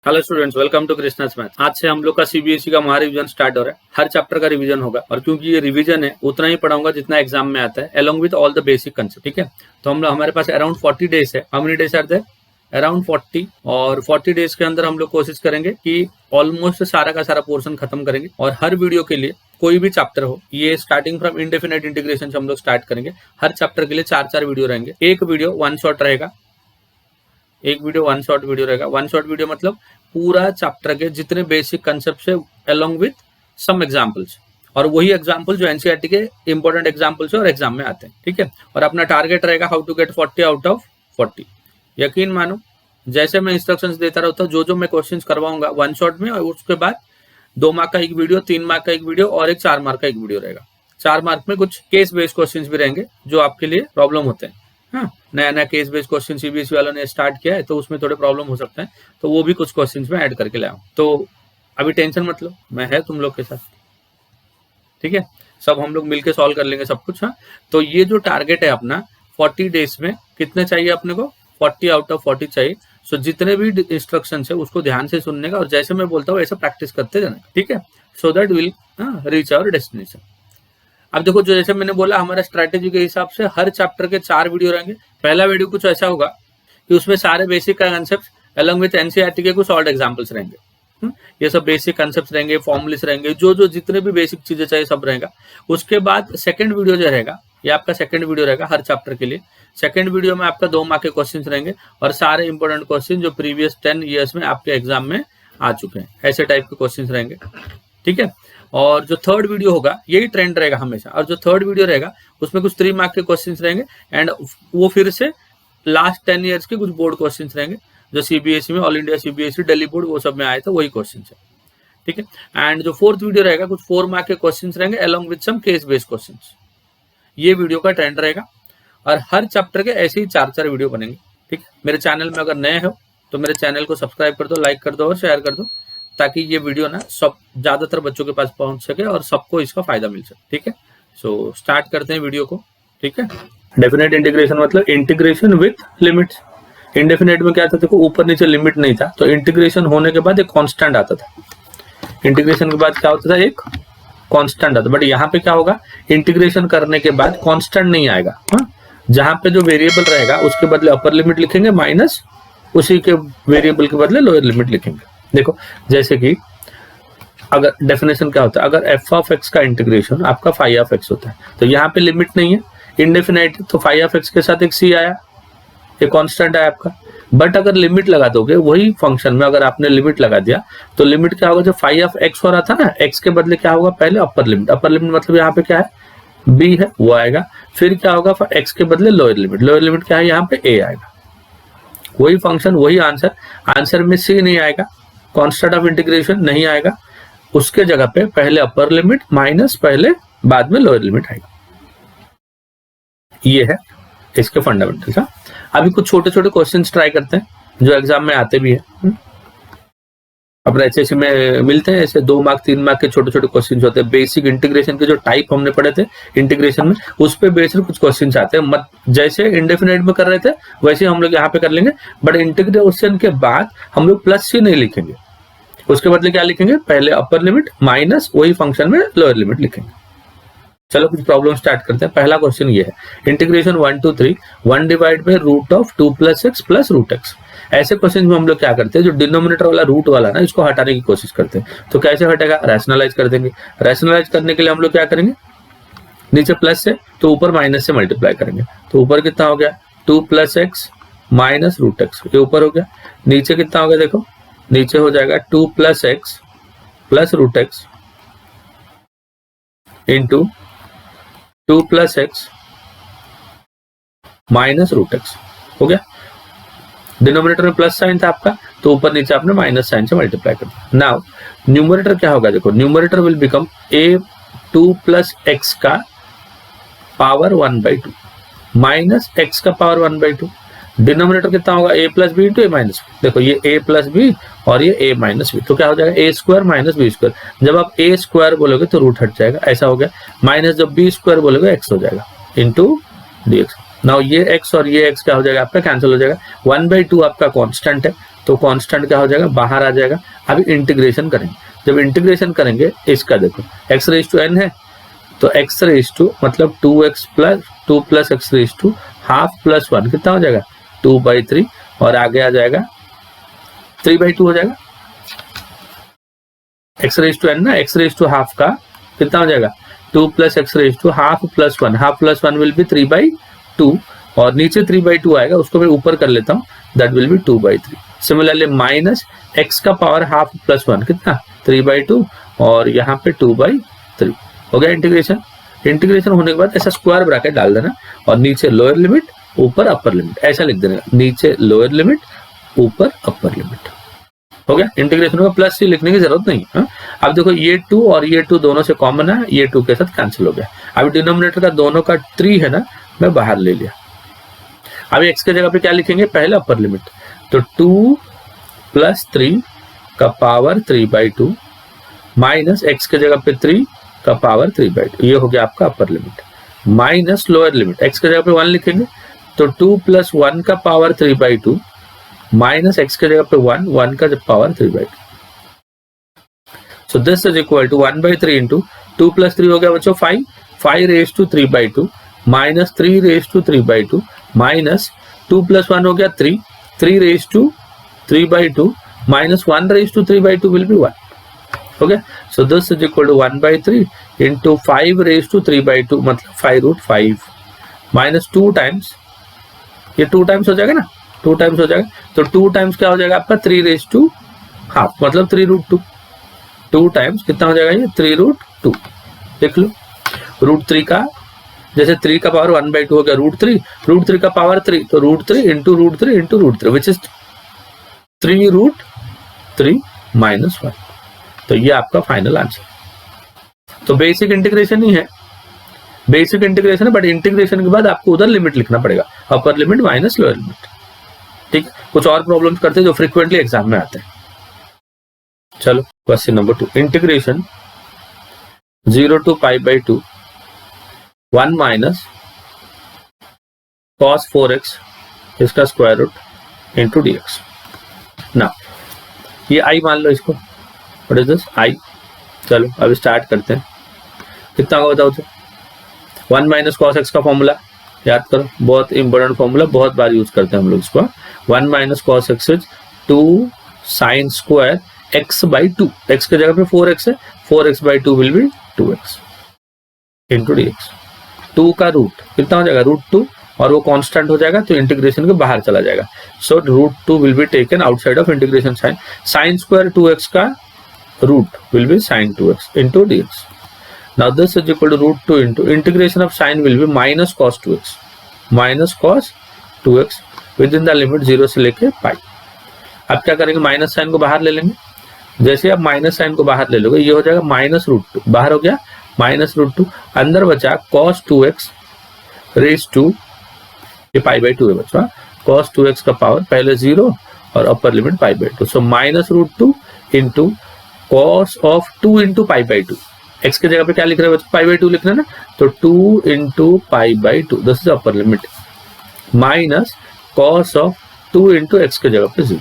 Hello students, welcome to Krishna's math. आज से हम लोग का सीबीएसई का महारिवीजन स्टार्ट हो रहा है। हर चैप्टर का रिवीजन होगा और क्योंकि ये रिवीजन है उतना ही पढ़ाऊंगा जितना एग्जाम में आता है, along with all the basic concept. ठीक है, तो हमारे पास अराउंड 40 डेज है। How many days are there? Around 40। और 40 डेज के अंदर हम लोग कोशिश करेंगे कि ऑलमोस्ट सारा का सारा पोर्शन खत्म करेंगे। और हर वीडियो के लिए कोई भी चैप्टर हो, ये स्टार्टिंग फ्रॉम इंडेफिनेट इंटीग्रेशन से हम लोग स्टार्ट करेंगे। हर चैप्टर के लिए 4 वीडियो रहेंगे। एक वीडियो वन शॉट रहेगा, एक वीडियो वन शॉट वीडियो रहेगा। वन शॉट वीडियो मतलब पूरा चैप्टर के जितने बेसिक कंसेप्ट है अलोंग विद सम एग्जांपल्स, और वही एग्जांपल जो एनसीईआरटी के इंपॉर्टेंट एग्जांपल्स है और एग्जाम में आते हैं। ठीक है, और अपना टारगेट रहेगा how to get 40 out of 40। यकीन मानो, जैसे मैं इंस्ट्रक्शंस देता रहता हूँ, जो मैं क्वेश्चंस करवाऊंगा वन शॉट में, और उसके बाद 2 मार्क का एक वीडियो, 3 मार्क का एक वीडियो और एक 4 मार्क का एक वीडियो रहेगा। 4 मार्क में कुछ केस बेस्ड क्वेश्चंस भी रहेंगे जो आपके लिए प्रॉब्लम होते हैं। हाँ, नया नया केस बेस्ड क्वेश्चन सीबीएसई वालों ने स्टार्ट किया है, तो उसमें थोड़े प्रॉब्लम हो सकते हैं, तो वो भी कुछ क्वेश्चंस में ऐड करके लाऊं। तो अभी टेंशन मत लो, मैं है तुम लोग के साथ। ठीक है, सब हम लोग मिलके सॉल्व कर लेंगे सब कुछ। हाँ, तो ये जो टारगेट है अपना 40 डेज में कितने चाहिए अपने को? 40 आउट ऑफ 40 चाहिए। सो जितने भी इंस्ट्रक्शन है उसको ध्यान से सुनने का और जैसे मैं बोलता हूँ ऐसा प्रैक्टिस करते जाना। ठीक है, so that will reach our destination. अब देखो, जो जैसे मैंने बोला, हमारा स्ट्रैटेजी के हिसाब से हर चैप्टर के 4 वीडियो रहेंगे। पहला वीडियो कुछ ऐसा होगा कि उसमें सारे बेसिक का कंसेप्ट अलॉन्ग विद एनसीईआरटी के कुछ सॉल्व एग्जांपल्स रहेंगे। ये सब बेसिक कंसेप्ट रहेंगे, फॉर्मुलेस रहेंगे, जो जितने भी बेसिक चीजें चाहिए सब रहेगा। उसके बाद सेकंड वीडियो जो रहेगा, ये आपका सेकंड वीडियो रहेगा हर चैप्टर के लिए। सेकंड वीडियो में आपका 2 मार्क के क्वेश्चन रहेंगे और सारे इंपॉर्टेंट क्वेश्चन जो प्रीवियस 10 ईयर्स में आपके एग्जाम में आ चुके हैं, ऐसे टाइप के क्वेश्चन रहेंगे। ठीक है, और जो थर्ड वीडियो होगा यही ट्रेंड रहेगा हमेशा, और जो थर्ड वीडियो रहेगा उसमें कुछ 3 मार्क के क्वेश्चंस रहेंगे एंड वो फिर से लास्ट 10 इयर्स के कुछ बोर्ड क्वेश्चंस रहेंगे जो सीबीएसई में, all India CBSE, Delhi board, वो सब में आए थे, वही क्वेश्चंस है। ठीक है, एंड जो फोर्थ वीडियो रहेगा कुछ 4 मार्क के क्वेश्चंस रहेंगे along with some case based questions. ये वीडियो का ट्रेंड रहेगा और हर चैप्टर के ऐसे ही 4 वीडियो बनेंगे। ठीक है, मेरे चैनल में अगर नए हो तो मेरे चैनल को सब्सक्राइब कर दो, लाइक कर दो और शेयर कर दो, ताकि ये वीडियो ना सब ज्यादातर बच्चों के पास पहुंच सके और सबको इसका फायदा मिल सके। ठीक है, सो स्टार्ट करते हैं वीडियो को। ठीक है, डेफिनेट इंटीग्रेशन मतलब इंटीग्रेशन विथ लिमिट्स। इंडेफिनेट में क्या था, देखो ऊपर नीचे लिमिट नहीं था, तो इंटीग्रेशन होने के बाद एक कांस्टेंट आता था। इंटीग्रेशन के बाद क्या होता था, एक कांस्टेंट आता। बट यहाँ पे क्या होगा, इंटीग्रेशन करने के बाद कांस्टेंट नहीं आएगा। जहां पे जो वेरिएबल रहेगा उसके बदले अपर लिमिट लिखेंगे माइनस उसी के वेरिएबल के बदले लोअर लिमिट लिखेंगे। देखो, जैसे कि अगर डेफिनेशन क्या होता है, अगर एफ ऑफ एक्स का इंटीग्रेशन आपका फाई ऑफ एक्स होता है, तो यहाँ पे लिमिट नहीं है, इंडेफिनाइट, तो फाई ऑफ एक्स के साथ एक सी आया, एक कांस्टेंट आया आपका। बट अगर लिमिट लगा दोगे वही फंक्शन में, अगर आपने लिमिट लगा दिया तो लिमिट क्या होगा, जो फाई ऑफ एक्स हो रहा था ना, एक्स के बदले क्या होगा, पहले अपर लिमिट। अपर लिमिट मतलब यहाँ पे क्या है, बी है, वो आएगा। फिर क्या होगा, एक्स के बदले लोअर लिमिट। लोअर लिमिट क्या है, यहाँ पे ए आएगा। वही फंक्शन, वही आंसर। आंसर में सी नहीं आएगा, कांस्टेंट ऑफ इंटीग्रेशन नहीं आएगा, उसके जगह पे पहले अपर लिमिट माइनस पहले बाद में लोअर लिमिट आएगा। ये है इसके फंडामेंटल्स। अभी कुछ छोटे छोटे क्वेश्चंस ट्राई करते हैं जो एग्जाम में आते भी है। अब ऐसे में मिलते हैं, ऐसे 2 मार्क 3 मार्क के छोटे छोटे क्वेश्चंस होते हैं। बेसिक इंटीग्रेशन के जो टाइप हमने पढ़े थे इंटीग्रेशन में, उस पे बेस्ड कुछ क्वेश्चंस आते हैं। जैसे इंडेफिनेट में कर रहे थे वैसे हम लोग यहाँ पे कर लेंगे, बट इंटीग्रेशन के बाद हम लोग प्लस सी नहीं लिखेंगे, उसके बदले क्या लिखेंगे, पहले अपर लिमिट माइनस वही फंक्शन में लोअर लिमिट लिखेंगे। चलो कुछ प्रॉब्लम स्टार्ट करते हैं। पहला क्वेश्चन ये है, integration 1 to 3 1 divide by root of 2 + x + root x। ऐसे क्वेश्चन में हम लोग क्या करते हैं, जो डिनोमिनेटर वाला रूट वाला ना, इसको हटाने की कोशिश करते हैं। तो कैसे हटेगा, रैशनलाइज कर देंगे। रैशनलाइज करने के लिए हम लोग क्या करेंगे, नीचे प्लस से तो ऊपर माइनस से मल्टीप्लाई करेंगे। तो ऊपर कितना हो गया, 2 + x - रूट x, ये ऊपर हो गया। नीचे कितना हो गया, देखो नीचे हो जाएगा 2 + x + root x into 2 + x - root x हो गया। डिनोमिनेटर में प्लस साइन था आपका, तो ऊपर नीचे आपने माइनस साइन से मल्टीप्लाई कर दिया। नाउ न्यूमरेटर क्या होगा, देखो numerator will become a2 + x का पावर 1/2 माइनस x का पावर 1/2। डिनोमिनेटर कितना होगा, a + b × a - b। देखो ये a + b और ये a - b, तो क्या हो जाएगा, a² - b²। जब आप a² बोलोगे तो रूट हट जाएगा, ऐसा हो गया। माइनस जब b² बोलोगे x हो जाएगा इंटू dx। नाउ ये x और ये x क्या हो जाएगा आपका, कैंसिल हो जाएगा। 1/2 आपका कांस्टेंट है, तो कांस्टेंट क्या हो जाएगा, बाहर आ जाएगा। अभी इंटीग्रेशन करेंगे, जब इंटीग्रेशन करेंगे इसका देखो x रेज टू n है, तो x रेज टू मतलब 2x plus 2 plus x raise to half plus 1 कितना हो जाएगा 2/3, और आगे आ जाएगा 3/2 हो जाएगा। x रेज टू n ना, x रेज टू हाफ का कितना हो जाएगा 2 plus x raise to half plus 1, half plus 1 will be 3/2, और नीचे 3/2 आएगा, उसको मैं ऊपर कर लेता हूँ, that will be 2/3। Similarly minus x का पावर हाफ प्लस 1 कितना 3/2, और यहाँ पे 2/3 हो गया इंटीग्रेशन। इंटीग्रेशन होने के बाद ऐसा स्क्वायर ब्रैकेट डाल देना, और नीचे लोअर लिमिट ऊपर अपर लिमिट ऐसा लिख देना, नीचे लोअर लिमिट ऊपर अपर लिमिट। हो गया इंटीग्रेशन का, प्लस सी लिखने की जरूरत नहीं है। अब देखो ये 2 और ये 2 दोनों से कॉमन है, ये 2 के साथ कैंसिल हो गया। अब डिनोमिनेटर का दोनों का 3 है ना, मैं बाहर ले लिया। अब x के जगह पे क्या लिखेंगे, पहले अपर लिमिट, तो 2 प्लस 3 का पावर 3/2 माइनस x के जगह पे 3 का पावर 3/2, ये हो गया आपका अपर limit, minus lower limit x के जगह पे 1 लिखेंगे, तो 2 प्लस 1 का पावर 3/2 माइनस x के जगह पे 1 का power 3/2। So this is equal to 1/3 into 2 plus 3 हो गया बच्चों 5 raise to 3/2 minus 3 raise to 3/2 minus 2 plus 1 हो गया 3 raise to 3/2 minus 1 raise to 3/2 will be 1। हो गया। So this is equal to 1/3 into 5 raise to 3/2 मतलब 5√5 माइनस 2 टाइम्स, ये 2 times हो जाएगा ना, 2 टाइम्स हो जाएगा, तो 2 टाइम्स क्या हो जाएगा आपका 3 रेज टू हाफ मतलब 3√2, 2 टाइम्स कितना हो जाएगा ये 3√2। देख लो √3 का, जैसे 3 का पावर 1/2 हो गया √3 का पावर 3, तो √3 into √3 into √3 which is 3√3 minus 1। तो ये आपका फाइनल आंसर। तो बेसिक इंटीग्रेशन ही है, बेसिक इंटीग्रेशन है, बट इंटीग्रेशन के बाद आपको उधर लिमिट लिखना पड़ेगा, अपर लिमिट माइनस लोअर लिमिट। ठीक है, कुछ और प्रॉब्लम्स करते हैं जो फ्रीक्वेंटली एग्जाम में आते हैं। चलो question number 2, integration 0 to π/2 1 minus cos 4x इसका स्क्वायर रूट इंटू dx। ना ये i मान लो इसको, व्हाट इज दिस i। चलो अब स्टार्ट करते हैं, कितना होगा बताओ तो 1 माइनस कॉस एक्स का फॉर्मूला याद करो, बहुत इंपॉर्टेंट फॉर्मूला, बहुत बार यूज करते हैं हम लोग इसको। 1 minus cos x is 2 sine square x/2, x के जगह पे 4x है, 4x/2 will be 2x into dx। 2 का रूट कितना हो जाएगा √2, और वो कांस्टेंट हो जाएगा तो इंटीग्रेशन के बाहर चला जाएगा, so √2 will be taken outside of integration sign. Sine square 2x का रूट will be sin 2x into dx। Now this is equal to √2 into integration of sin will be minus cos 2x, minus cos 2x within the limit 0 से लेके पाई। अब क्या करेंगे, minus sine को बाहर ले लेंगे, जैसे आप माइनस साइन को बाहर ले लोगे ये हो जाएगा माइनस √2, बाहर हो गया माइनस √2, अंदर बचा cos 2x रेज टू, ये π/2 है बच्चा, cos 2x का पावर पहले 0 और upper limit π/2, so minus √2 into cos of 2 into π/2, x के जगह पे क्या लिख रहे हैं बच्चों π/2 लिख रहे हैं ना, तो 2 into π/2 this is upper limit minus cos of 2 into x के जगह पे 0,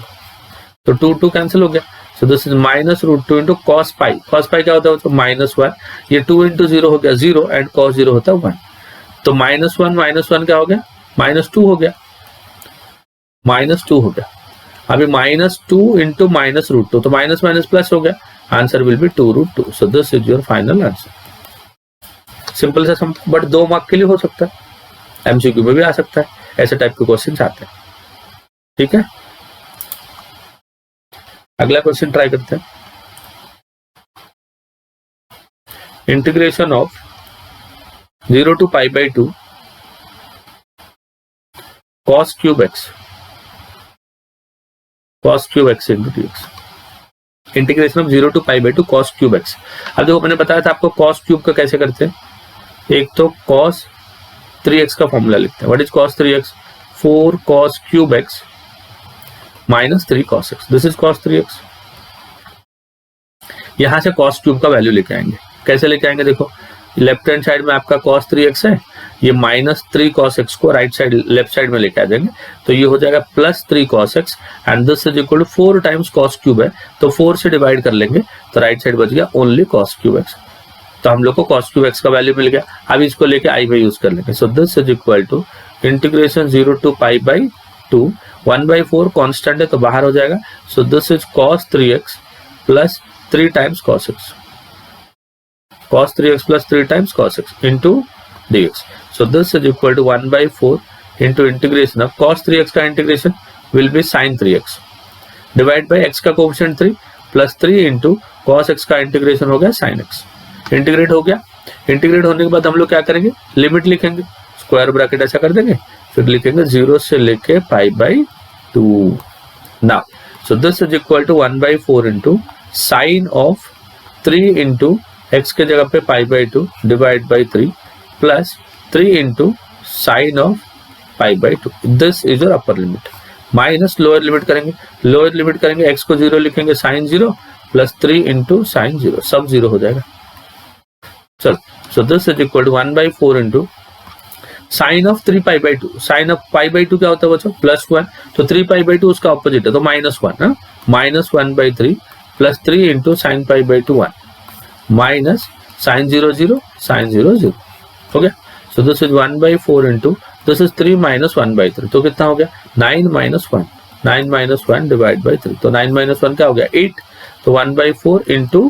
तो 2 कैंसिल हो गया, so this is minus √2 into cos π। cos π क्या होता है माइनस 1, ये 2 इंटू 0 हो गया 0 एंड cos 0 होता है 1, तो -1 क्या हो गया -2 हो गया, -2 हो गया। अभी -2 इंटू माइनस √2, तो माइनस माइनस प्लस हो गया, answer will B 2√2, so this is your final answer. Simple सा सम, बट 2 मार्क के लिए हो सकता है, एमसीक्यू में भी आ सकता है, ऐसे टाइप के क्वेश्चन आते हैं। ठीक है, अगला क्वेश्चन ट्राई करते हैं। Integration of 0 to π/2 cos cube x into dx। Integration of 0 to π/2 cos cube x। अब देखो मैंने बताया था आपको cos क्यूब का कैसे करते हैं, एक तो cos 3x का फॉर्मूला लिखते हैं, what is cos 3x, 4 cos cube x minus 3 cos x, this is cos 3x। यहां से cos क्यूब का वैल्यू लेके आएंगे, कैसे लेके आएंगे देखो, लेफ्ट हैंड साइड में आपका cos 3x है, ये -3 cos x को राइट साइड लेफ्ट साइड में लेके आ जाएंगे, तो ये हो जाएगा +3 cos x and this is equal to 4 times cos cube है, तो 4 से डिवाइड कर लेंगे तो राइट साइड बच गया ओनली cos क्यूब x। तो हम लोग को cos क्यूब x का वैल्यू मिल गया। अब इसको लेके आई में यूज कर लेंगे। So this is equal to integration 0 to π/2 1/4 constant है तो बाहर हो जाएगा। So this is cos 3x plus 3 times cos x, cos 3x plus 3 times cos x into dx. So this is equal to 1/4 into integration of cos 3x का integration will be sin 3x divide by x का coefficient 3 plus 3 into cos x का integration हो गया sin x। Integrate हो गया। Integrate होने के बाद हम लोग क्या करेंगे, लिमिट लिखेंगे, स्क्वायर ब्रैकेट ऐसा कर देंगे, फिर लिखेंगे 0 से लेके π/2। Now so this is equal to 1/4 into sin of 3 into x के जगह पे π/2 divide by 3 plus 3 into sin of π/2। This is your upper limit minus lower limit करेंगे। लोअर लिमिट करेंगे x को 0 लिखेंगे sin 0 प्लस 3 into sin 0, सब 0 हो जाएगा। चलो so this is equal to 1/4 into sine of 3 π/2। Sine of π/2 क्या होता है बच्चों, +1, तो 3 π/2 उसका ऑपोजिट है तो -1 ना, -1/3 plus 3 into sin π/2 1 minus sin 0 0 sin 0 0 हो गया। So this is 1/4 into this is 3 - 1/3 तो कितना हो गया 9 - 1, 9 - 1 डिवाइड बाई 3, तो 9 - 1 क्या हो गया 8, तो 1/4 into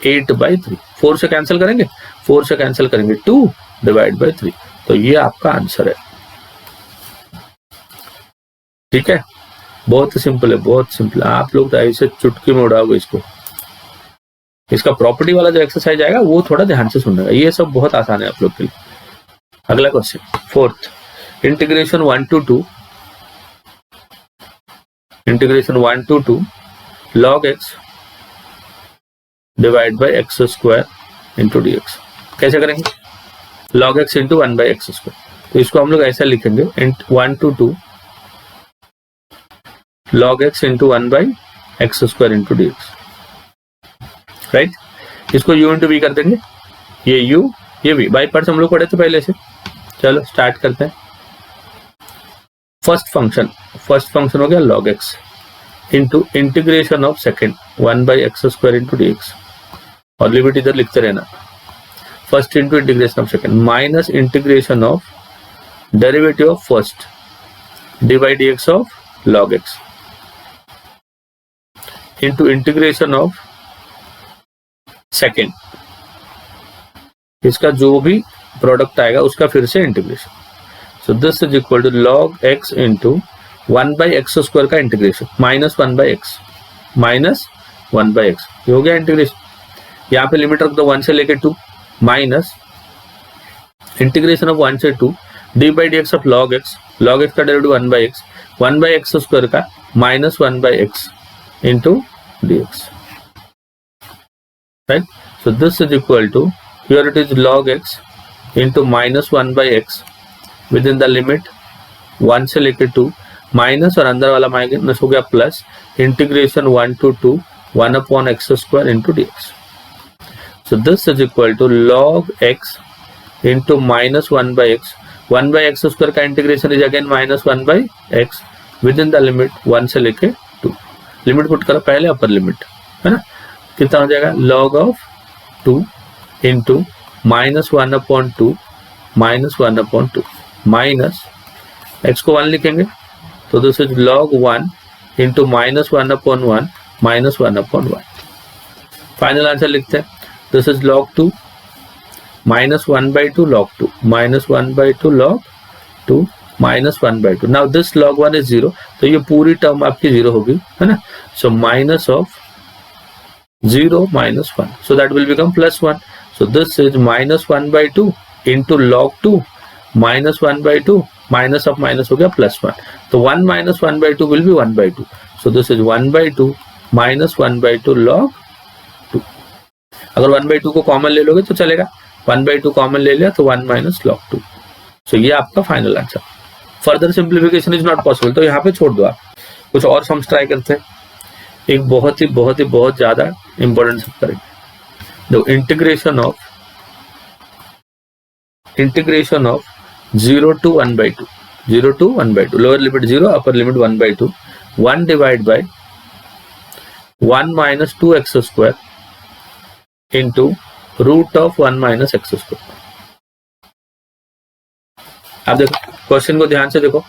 8/3। 4 से कैंसिल करेंगे, 4 से कैंसिल करेंगे 2 डिवाइड बाई 3, तो ये आपका आंसर है। ठीक है, बहुत सिंपल है, बहुत सिंपल है। आप लोग तो ऐसे चुटकी में उड़ाओगे इसको। इसका प्रॉपर्टी वाला जो एक्सरसाइज आएगा वो थोड़ा ध्यान से सुनना, ये सब बहुत आसान है आप लोग के लिए। अगला question 4th, integration 1 to 2 log x divide by x square into dx। कैसे करेंगे, log x into 1/x square, तो इसको हम लोग ऐसा लिखेंगे 1 to 2 log x into 1/x square into dx, right. इसको u इंटू v कर देंगे, ये u ये v, बाई पार्ट्स हम लोग पढ़े थे पहले से। चलो स्टार्ट करते हैं। फर्स्ट फंक्शन हो गया log x into integration of second 1/x square into dx, और लिमिट इधर लिखते रहना। First into integration of second minus integration of derivative of first divide dx of log x into integration of second, इसका जो भी product आएगा उसका फिर से integration. So this is equal to log x into 1/x square का integration minus 1/x, ये हो गया इंटीग्रेशन। यहाँ पे लिमिट रख दो 1 से लेके 2 माइनस इंटीग्रेशन ऑफ 1 से 2 d by dx of log x का डेरिवेटिव 1/x स्क्वायर का minus 1/x into dx, right. So this is equal to, here it is log x into minus 1/x within the limit 1 से लेके 2 minus, और अंदर वाला minus हो गया plus integration 1 to 2 1/x square into dx। So this is equal to log x into minus 1/x, 1/x square का integration is again minus 1/x within the limit 1 से लेके 2। लिमिट पुट करो पहले, upper limit है ना, कितना हो जाएगा log of 2 into minus 1/2 minus 1/2 minus x को 1 लिखेंगे, तो this is log 1 into minus 1/1 minus 1/1। Final answer लिखते हैं, this is log 2 minus 1/2 log 2 minus 1/2 log 2 minus 1/2। Now this log 1 is 0, तो ये पूरी टर्म आपकी 0 होगी, है ना। So minus of 0 minus 1, so that will become +1। So this is minus 1/2 into log 2 minus 1/2 minus of minus हो गया +1, तो 1 minus 1/2 will be 1/2। So this is 1/2 minus 1/2 log 2। अगर 1/2 को कॉमन ले लोगे तो चलेगा, 1/2 कॉमन ले लिया तो 1 माइनस log 2। सो ये आपका final answer. Further simplification is not possible, तो यहाँ पे छोड़ दो आप, कुछ और सम्स ट्राई करते हैं। एक बहुत ज्यादा इंपॉर्टेंट सम करेंगे, देखो integration of 0 to 1/2, 0 to 1/2, lower limit 0, upper limit 1/2, 1 divided by 1 minus 2x square into root of 1 minus x square. आप देखो क्वेश्चन को ध्यान से देखो,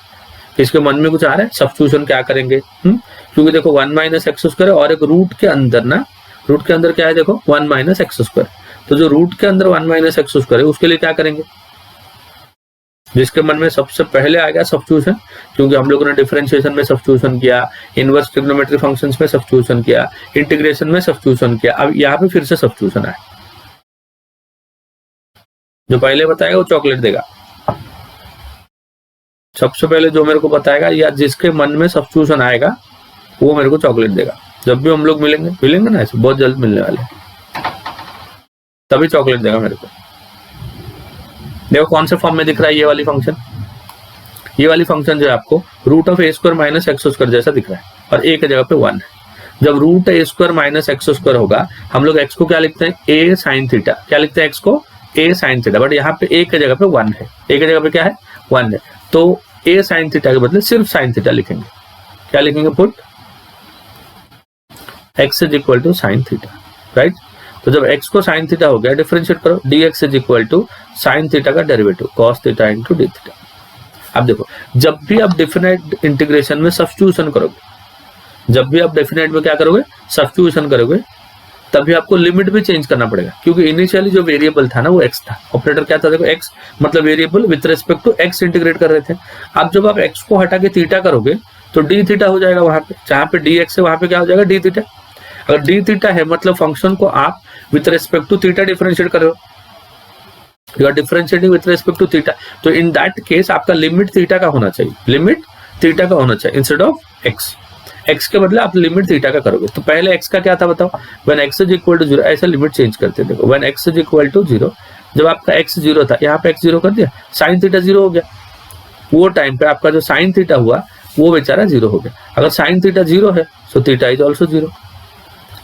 इसके मन में कुछ आ रहा है, सब्स्टिट्यूशन क्या करेंगे? क्योंकि देखो 1 माइनस एक्स स्क्वायर और एक रूट के अंदर ना, रूट के अंदर क्या है देखो 1 माइनस एक्स स्क्वायर, तो जो रूट के अंदर 1 माइनस एक्स स्क्वायर है उसके लिए क्या करेंगे? जिसके मन में सबसे पहले आएगा सब्स्टिट्यूशन, क्योंकि हम लोगों ने डिफरेंशिएशन में सब्स्टिट्यूशन किया, इनवर्स ट्रिग्नोमेट्री फंक्शंस में सब्स्टिट्यूशन किया, इंटीग्रेशन में सब्स्टिट्यूशन किया, अब यहाँ पे फिर से सब्स्टिट्यूशन आए। जो पहले बताएगा वो चॉकलेट देगा, सबसे पहले जो मेरे को बताएगा या जिसके मन में सब्स्टिट्यूशन आएगा वो मेरे को चॉकलेट देगा। जब भी हम लोग मिलेंगे ना, ऐसे बहुत जल्द मिलने वाले, तभी चॉकलेट देगा मेरे को। देखो कौन से फॉर्म में दिख रहा है ये वाली फंक्शन, ये वाली फंक्शन जो है आपको root of a square minus x square जैसा दिख रहा है, और ए के जगह पे 1 है। जब रूट ए स्क्वायर माइनस एक्स स्क्वायर होगा, हम लोग एक्स को क्या लिखते हैं? ए साइन थीटा। क्या लिखते हैं एक्स को? ए साइन थीटा, बट यहाँ पे ए के जगह पे 1 है, ए के जगह पे क्या है? 1 है, तो ए साइन थीटा के बदले सिर्फ साइन थीटा लिखेंगे। क्या लिखेंगे? Put x is equal to sine theta, right. तो जब x को साइन थीटा हो गया, डिफरेंशिएट करो, dx is equal to sine theta का derivative cos theta into D theta. अब देखो जब भी आप डेफिनेट इंटीग्रेशन में सब्स्टिट्यूशन करोगे, जब भी आप डेफिनेट में क्या करोगे? सब्स्टिट्यूशन करोगे, तभी आपको लिमिट भी चेंज करना पड़ेगा, क्योंकि इनिशियली जो वेरिएबल था ना वो x था, ऑपरेटर क्या था देखो x, मतलब variable with respect to x integrate कर रहे थे। अब जब आप x को हटा के थीटा करोगे तो डी थीटा हो जाएगा, वहां पे जहां पे dx है वहां पे क्या हो जाएगा? D theta. अगर डी थीटा है मतलब फंक्शन को आप with respect to theta differentiate कर रहे हो, you are differentiating with respect to theta, तो इन दैट केस आपका लिमिट थीटा का होना चाहिए, लिमिट थीटा का होना चाहिए इंस्टेड ऑफ एक्स। एक्स के बदले आप लिमिट थीटा का करोगे। तो पहले एक्स का क्या था बताओ? When x is equal to 0, ऐसा लिमिट चेंज करते देखो, when x is equal to 0, जब आपका एक्स 0 था, यहाँ पे एक्स 0 कर दिया, साइन थीटा 0 हो गया, वो टाइम पे आपका जो साइन थीटा हुआ वो बेचारा 0 हो गया। अगर साइन थीटा 0 है तो थीटा इज ऑल्सो 0।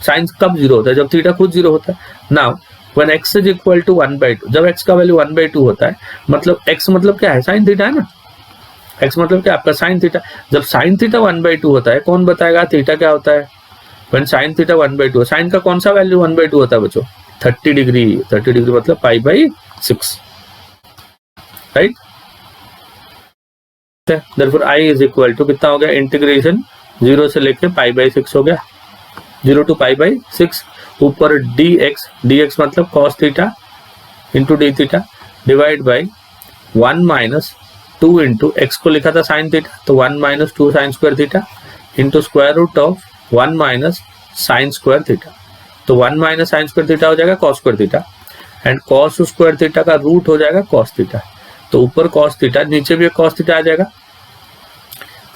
साइन कब 0 होता है? जब थीटा खुद 0 होता है। Now when x is equal to 1/2, जब x का वैल्यू 1/2 होता है, मतलब x मतलब क्या है? साइन थीटा है ना, x मतलब क्या? आपका साइन थीटा। जब साइन थीटा 1/2 होता है, कौन बताएगा थीटा क्या होता है? व्हेन साइन थीटा 1/2, साइन का कौन सा वैल्यू 1/2 होता है बच्चों? 30 डिग्री। 30 डिग्री मतलब π/6, right. Therefore i is equal to कितना हो गया? इंटीग्रेशन 0 से लेके π/6 हो गया, 0 to π/6, ऊपर dx मतलब cos theta into D theta divide by 1 minus 2 into x को लिखा था साइन थीटा, तो 1 minus 2 sine square theta into square root of 1 minus sine square theta. तो 1 माइनस साइन स्क्वायर थीटा हो जाएगा cos square theta, and cos square theta का root हो जाएगा cos थीटा। तो ऊपर cos थीटा, नीचे भी cos थीटा आ जाएगा,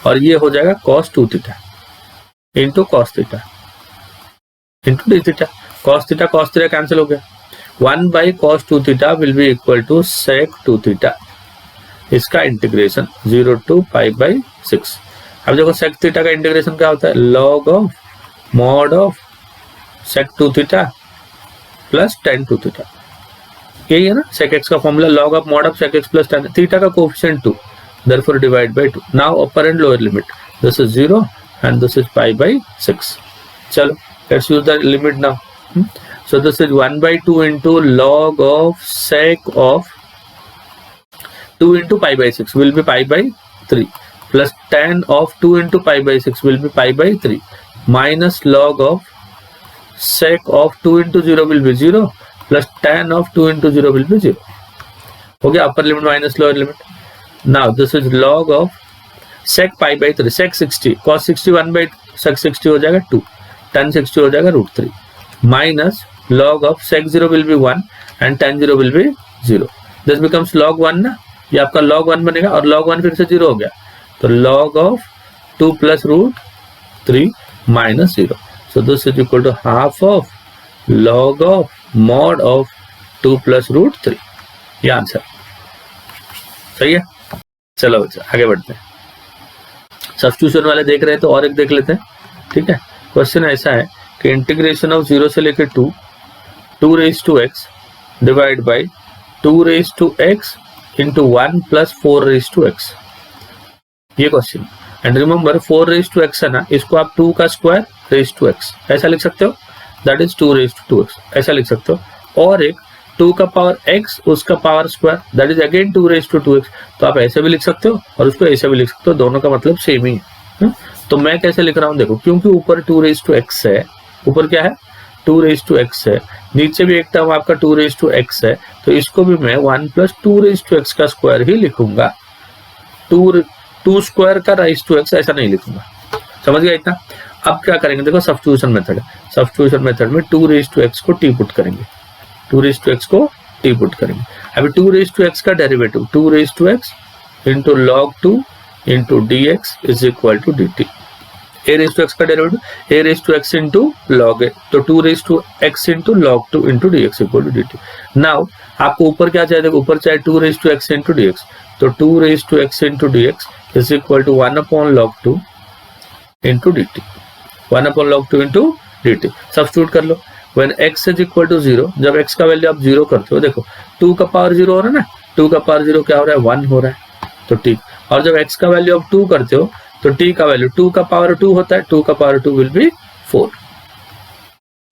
और ये हो जाएगा cos 2 theta into cos theta into D theta. cos theta cancel हो गया, 1 by cos 2 theta will be equal to sec 2 theta. इसका इंटीग्रेशन 0 to π/6। अब देखो sec थीटा का इंटीग्रेशन क्या होता है? log of mod of sec 2 theta plus tan 2 theta, यही है ना sec x का formula, log of mod of sec x plus tan theta का coefficient 2, therefore divide by 2। now upper and lower limit, this is 0 and this is π/6। चलो let's use the limit now। so this is 1/2 into log of sec of 2 into π/6 will be π/3 plus tan of 2 into π/6 will be π/3 minus log of sec of 2 into 0 will be 0 plus tan of 2 into 0 will be 0। हो गया upper limit minus lower limit। now this is log of sec π/3, sec 60, cos 60 1/2, sec 60 हो जाएगा 2, tan 60 हो जाएगा √3 minus log of sec 0 will be 1 and tan 0 will be 0। this becomes log 1 ना, ये आपका log 1 बनेगा, और log 1 फिर से 0 हो गया, तो log of 2 plus √3 minus 0। so this is equal to half of log of mod of 2 plus √3। ये आंसर सही है। चलो बच्चा आगे बढ़ते हैं। सब्स्टिट्यूशन वाले देख रहे हैं तो और एक देख लेते हैं, ठीक है। क्वेश्चन ऐसा है कि इंटीग्रेशन ऑफ 0 से लेकर 2 raised to x divide by 2 raised to x into 1 plus 4 raised to x, ये question. And remember 4 raise to x है ना, इसको आप 2 का स्क्वायर रेज टू एक्स ऐसा लिख सकते हो, that is 2 raise to 2x ऐसा लिख सकते हो। और एक 2 का पावर x उसका power square that is again 2 raise to 2x, तो आप ऐसे भी लिख सकते हो और उसको ऐसे भी लिख सकते हो, दोनों का मतलब सेम ही है। तो मैं कैसे लिख रहा हूँ देखो, क्योंकि ऊपर 2 रेज टू x है, ऊपर क्या है 2 रेज टू x है, नीचे भी एक टर्म आपका 2 रेज टू x है, तो इसको भी मैं 1 प्लस 2 रेज टू x का स्क्वायर ही लिखूंगा, 2 स्क्वायर का राइज टू x ऐसा नहीं लिखूंगा। समझ गया इतना? अब क्या करेंगे देखो, सब्स्टिट्यूशन मेथड है। सब्स्टिट्यूशन मेथड में 2 रेज टू x को t पुट करेंगे, 2 रेज टू x को t पुट करेंगे। अभी 2 रेज टू x का derivative 2 raise to x into log 2 into dx is equal to dt। a raise to x का derivative a raise to x into log a, तो 2 raise to x into log 2 into dx equal to dt। Now आपको ऊपर क्या चाहिए देखो, ऊपर चाहिए 2 raise to x into dx, तो 2 raise to x into dx is equal to 1 upon log 2 into dt, 1 upon log 2 into dt। Substitute कर लो, when x is equal to 0, जब x का वैल्यू आप 0 करते हो, देखो 2 का पावर 0 हो रहा है ना, 2 का पावर 0 क्या हो रहा है 1 हो रहा है, तो ठीक। और जब x का वैल्यू आप 2 करते हो तो t का वैल्यू 2 का पावर 2 होता है, 2 का पावर 2 विल बी 4।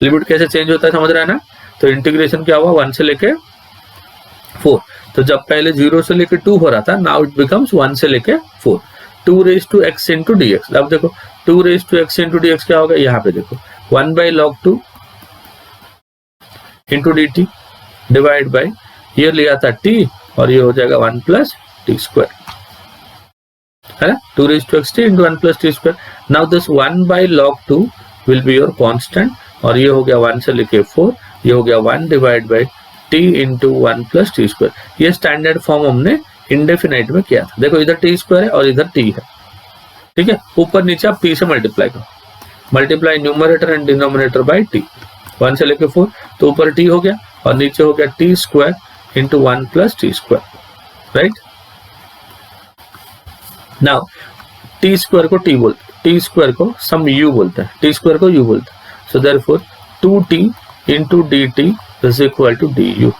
लिमिट कैसे चेंज होता है समझ रहे हैं ना? तो इंटीग्रेशन क्या हुआ 1 से लेके 4, तो जब पहले 0 से लेके 2 हो रहा था, नाउ इट बिकम्स 1 से लेके 4। 2 raise to x into dx, अब देखो 2 raise to x into dx क्या होगा, यहाँ पे देखो 1 by log 2 into dt divide by, ये लिया था t और ये हो जाएगा 1 प्लस टी स्क्वायर, है ना, 2 raise to x into 1 plus t square. Now this 1 by log 2 will be your constant, और ये हो गया 1 से लेके 4, ये हो गया 1 divide by t into 1 plus t square. ये स्टैंडर्ड फॉर्म हमने इंडेफिनाइट में किया था। देखो इधर टी स्क्वायर है और इधर t है, ठीक है। ऊपर नीचे आप t से मल्टीप्लाई करो, multiply numerator and denominator by t, 1 से लेके 4, तो ऊपर t हो गया और नीचे हो गया t square into 1 plus t square, right. Now T square को t बोलते हैं, टी स्क्वायर को सम u बोलते हैं, टी स्क्वायर को u बोलते हैं। So therefore 2t into dt is equal to du।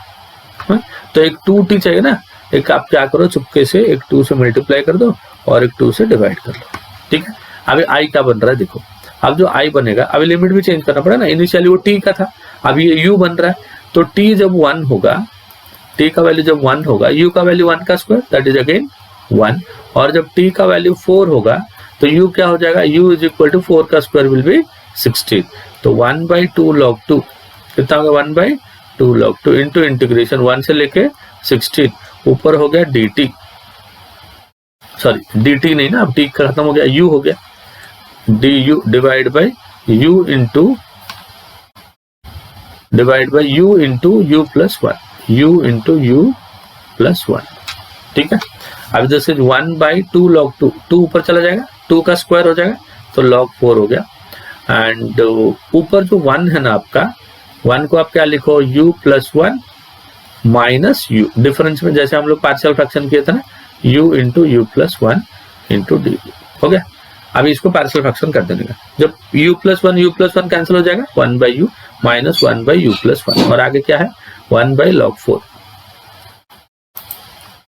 तो एक 2t चाहिए ना, एक आप क्या करो चुपके से एक 2 से मल्टीप्लाई कर दो और एक 2 से डिवाइड कर लो, ठीक है। अभी i क्या बन रहा है देखो, अब जो i बनेगा, अभी लिमिट भी चेंज करना पड़ा ना, इनिशियली वो t का था, अब ये u बन रहा है, तो t जब 1 होगा, t का वैल्यू जब 1 होगा, u का वैल्यू 1 का स्क्वायर दैट इज अगेन 1, और जब t का वैल्यू 4 होगा तो u क्या हो जाएगा, u इज इक्वल टू 4 का स्क्वायर विल बी 16, तो 1 बाई 2 लॉग 2 कितना होगा 1 बाई 2 लॉग 2 इंटू इंटीग्रेशन 1 से लेके 16, ऊपर हो गया dt, सॉरी dt नहीं ना, अब t खत्म हो गया, u हो गया, du divide by u into divide by u into u plus 1, u into u plus 1, ठीक है। अब जैसे 1 बाई 2 लॉग 2, 2 ऊपर चला जाएगा, 2 का स्क्वायर हो जाएगा, तो लॉग 4 हो गया, एंड ऊपर जो 1 है ना आपका, 1 को आप क्या लिखो u plus 1 minus u, difference में जैसे हम लोग पार्शियल फ्रैक्शन किए थे ना, u into u plus 1 into D, हो गया। अभी इसको पार्शियल फ्रैक्शन कर देने का, जब u प्लस 1 कैंसिल हो जाएगा, 1 by u minus 1 by u plus 1, और आगे क्या है 1 बाई लॉग 4,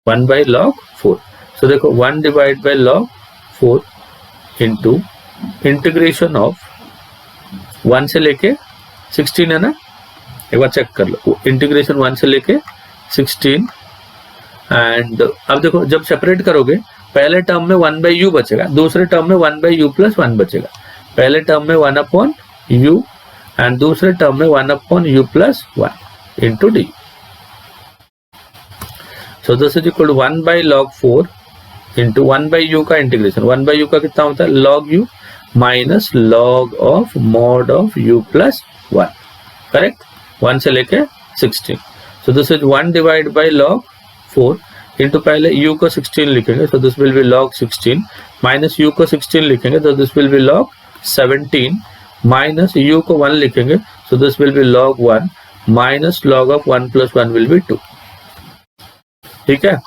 1 बाई लॉग 4। सो देखो 1 divide by log 4 into integration of 1 से लेके 16 है ना, एक बार चेक कर लो, इंटीग्रेशन 1 से लेके 16, एंड अब देखो जब सेपरेट करोगे, पहले टर्म में 1 बाई यू बचेगा, दूसरे टर्म में 1 बाई यू प्लस 1 बचेगा, पहले टर्म में 1 अपॉन यू एंड दूसरे टर्म में 1 upon u plus 1 into d. So this is equal to 1 by log 4 into 1 by u का इंटीग्रेशन, 1 बाई यू का कितना होता है log u minus log of mod of u plus 1, correct, 1 से लेके 16। So this is 1 divide by log 4 into पहले u को 16 लिखेंगे, so this will be log 16, minus u को 16 लिखेंगे, so this will be log 17, minus u को 1 लिखेंगे, so this will be log 1, minus log of 1 plus 1 will be 2, ठीक है।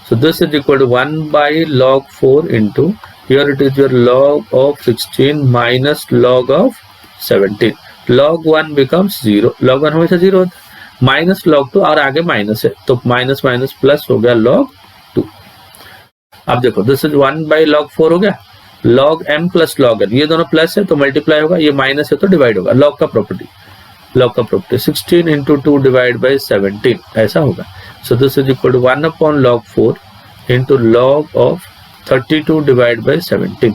so this is equal to 1 by log 4 into, here it is your log of 16 minus log of 17, log 1 becomes 0, log 1 हमेशा 0 होता है, minus log 2 और आगे minus है तो minus minus plus हो गया log 2। अब देखो दिस इज 1 बाई log 4 हो गया, log m plus log n, ये दोनों प्लस है तो मल्टीप्लाई होगा, ये माइनस है तो डिवाइड होगा। log का प्रॉपर्टी 16 इंटू 2 डिवाइड बाई 17 ऐसा होगा। So this is equal to 1 upon log 4 into log of 32 divide by 17।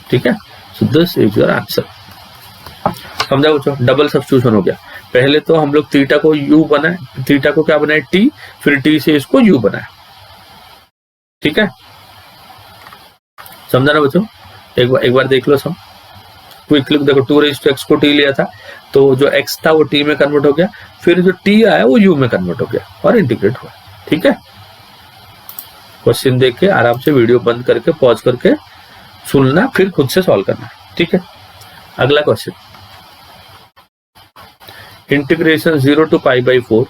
ठीक है, so this is your answer. समझा बच्चों, डबल सब्स्टिट्यूशन हो गया। पहले तो हम लोग थीटा को u बनाए, थीटा को क्या बनाए t, फिर t से इसको u बनाए। ठीक है, समझा ना बच्चों, एक बार देख लो सब क्विकली। देखो 2 रेज़ टू x को t लिया था तो जो x था वो t में कन्वर्ट हो गया, फिर जो t आया वो u में कन्वर्ट हो गया और इंटीग्रेट हुआ। ठीक है, क्वेश्चन देख के आराम से वीडियो बंद करके पॉज करके सुनना, फिर खुद से सॉल्व करना। ठीक है, अगला question, integration 0 to pi by 4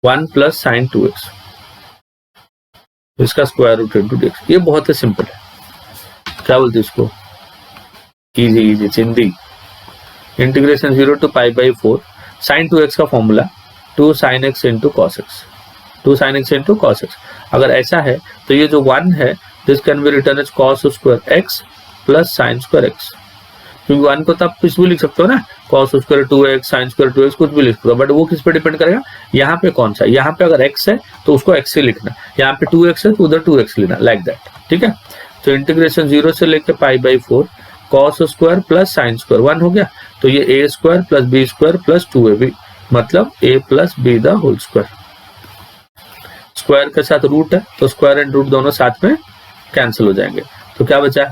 1 plus sine 2x, इसका स्क्वायर रूट इंटू dx। ये बहुत ही सिंपल है, क्या बोलते हैं इसको, इजी चिंदी। Integration 0 to pi by 4 sine 2x का formula 2 sine x into cos x, 2 sine x into cos x। अगर ऐसा है तो ये जो 1 है this can be written as cos square x plus sine square x, क्योंकि 1 को तो आप कुछ भी लिख सकते हो ना, cos square 2x sign square 2x कुछ भी लिख सकते हो, बट वो किस पे डिपेंड करेगा, यहाँ पे कौन सा, यहाँ पे अगर x है तो उसको x से लिखना, यहाँ पे 2x है तो उधर 2x लेना, लाइक दैट। ठीक है, तो इंटीग्रेशन 0 से लेके pi by 4 cos square plus sine square 1 हो गया, तो ये a square plus b square plus 2ab, मतलब a plus b the whole square. Square के साथ रूट है तो स्क्वायर एंड रूट दोनों साथ में कैंसिल हो जाएंगे, तो क्या बचा,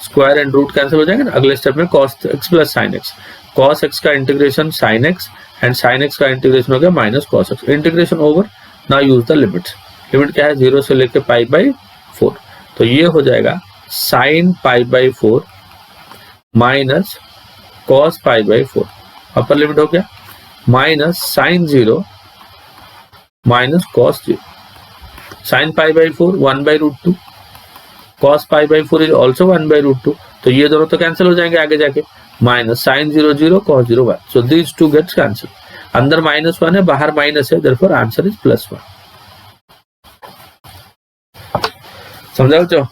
स्क्वायर एंड रूट कैंसिल हो जाएंगे ना। अगले स्टेप में cos x plus sign x, cos x का integration sin x and sin x का इंटीग्रेशन हो गया minus cos x। Integration over, now use the limits. Limit क्या है, 0 से लेके पाई बाई 4, तो ये हो जाएगा sin pi by 4 minus cos pi by 4, upper limit हो गया, minus sin 0 minus cos 0, sin pi by 4 1 by root 2, cos pi by 4 is also 1 by root 2, तो ये दोनों तो कैंसिल हो जाएंगे आगे जाके, minus sin 0 0 cos 0 1, so these two gets cancel. अंदर -1 है बाहर माइनस है, देयरफॉर आंसर इज +1। समझा बच्चों,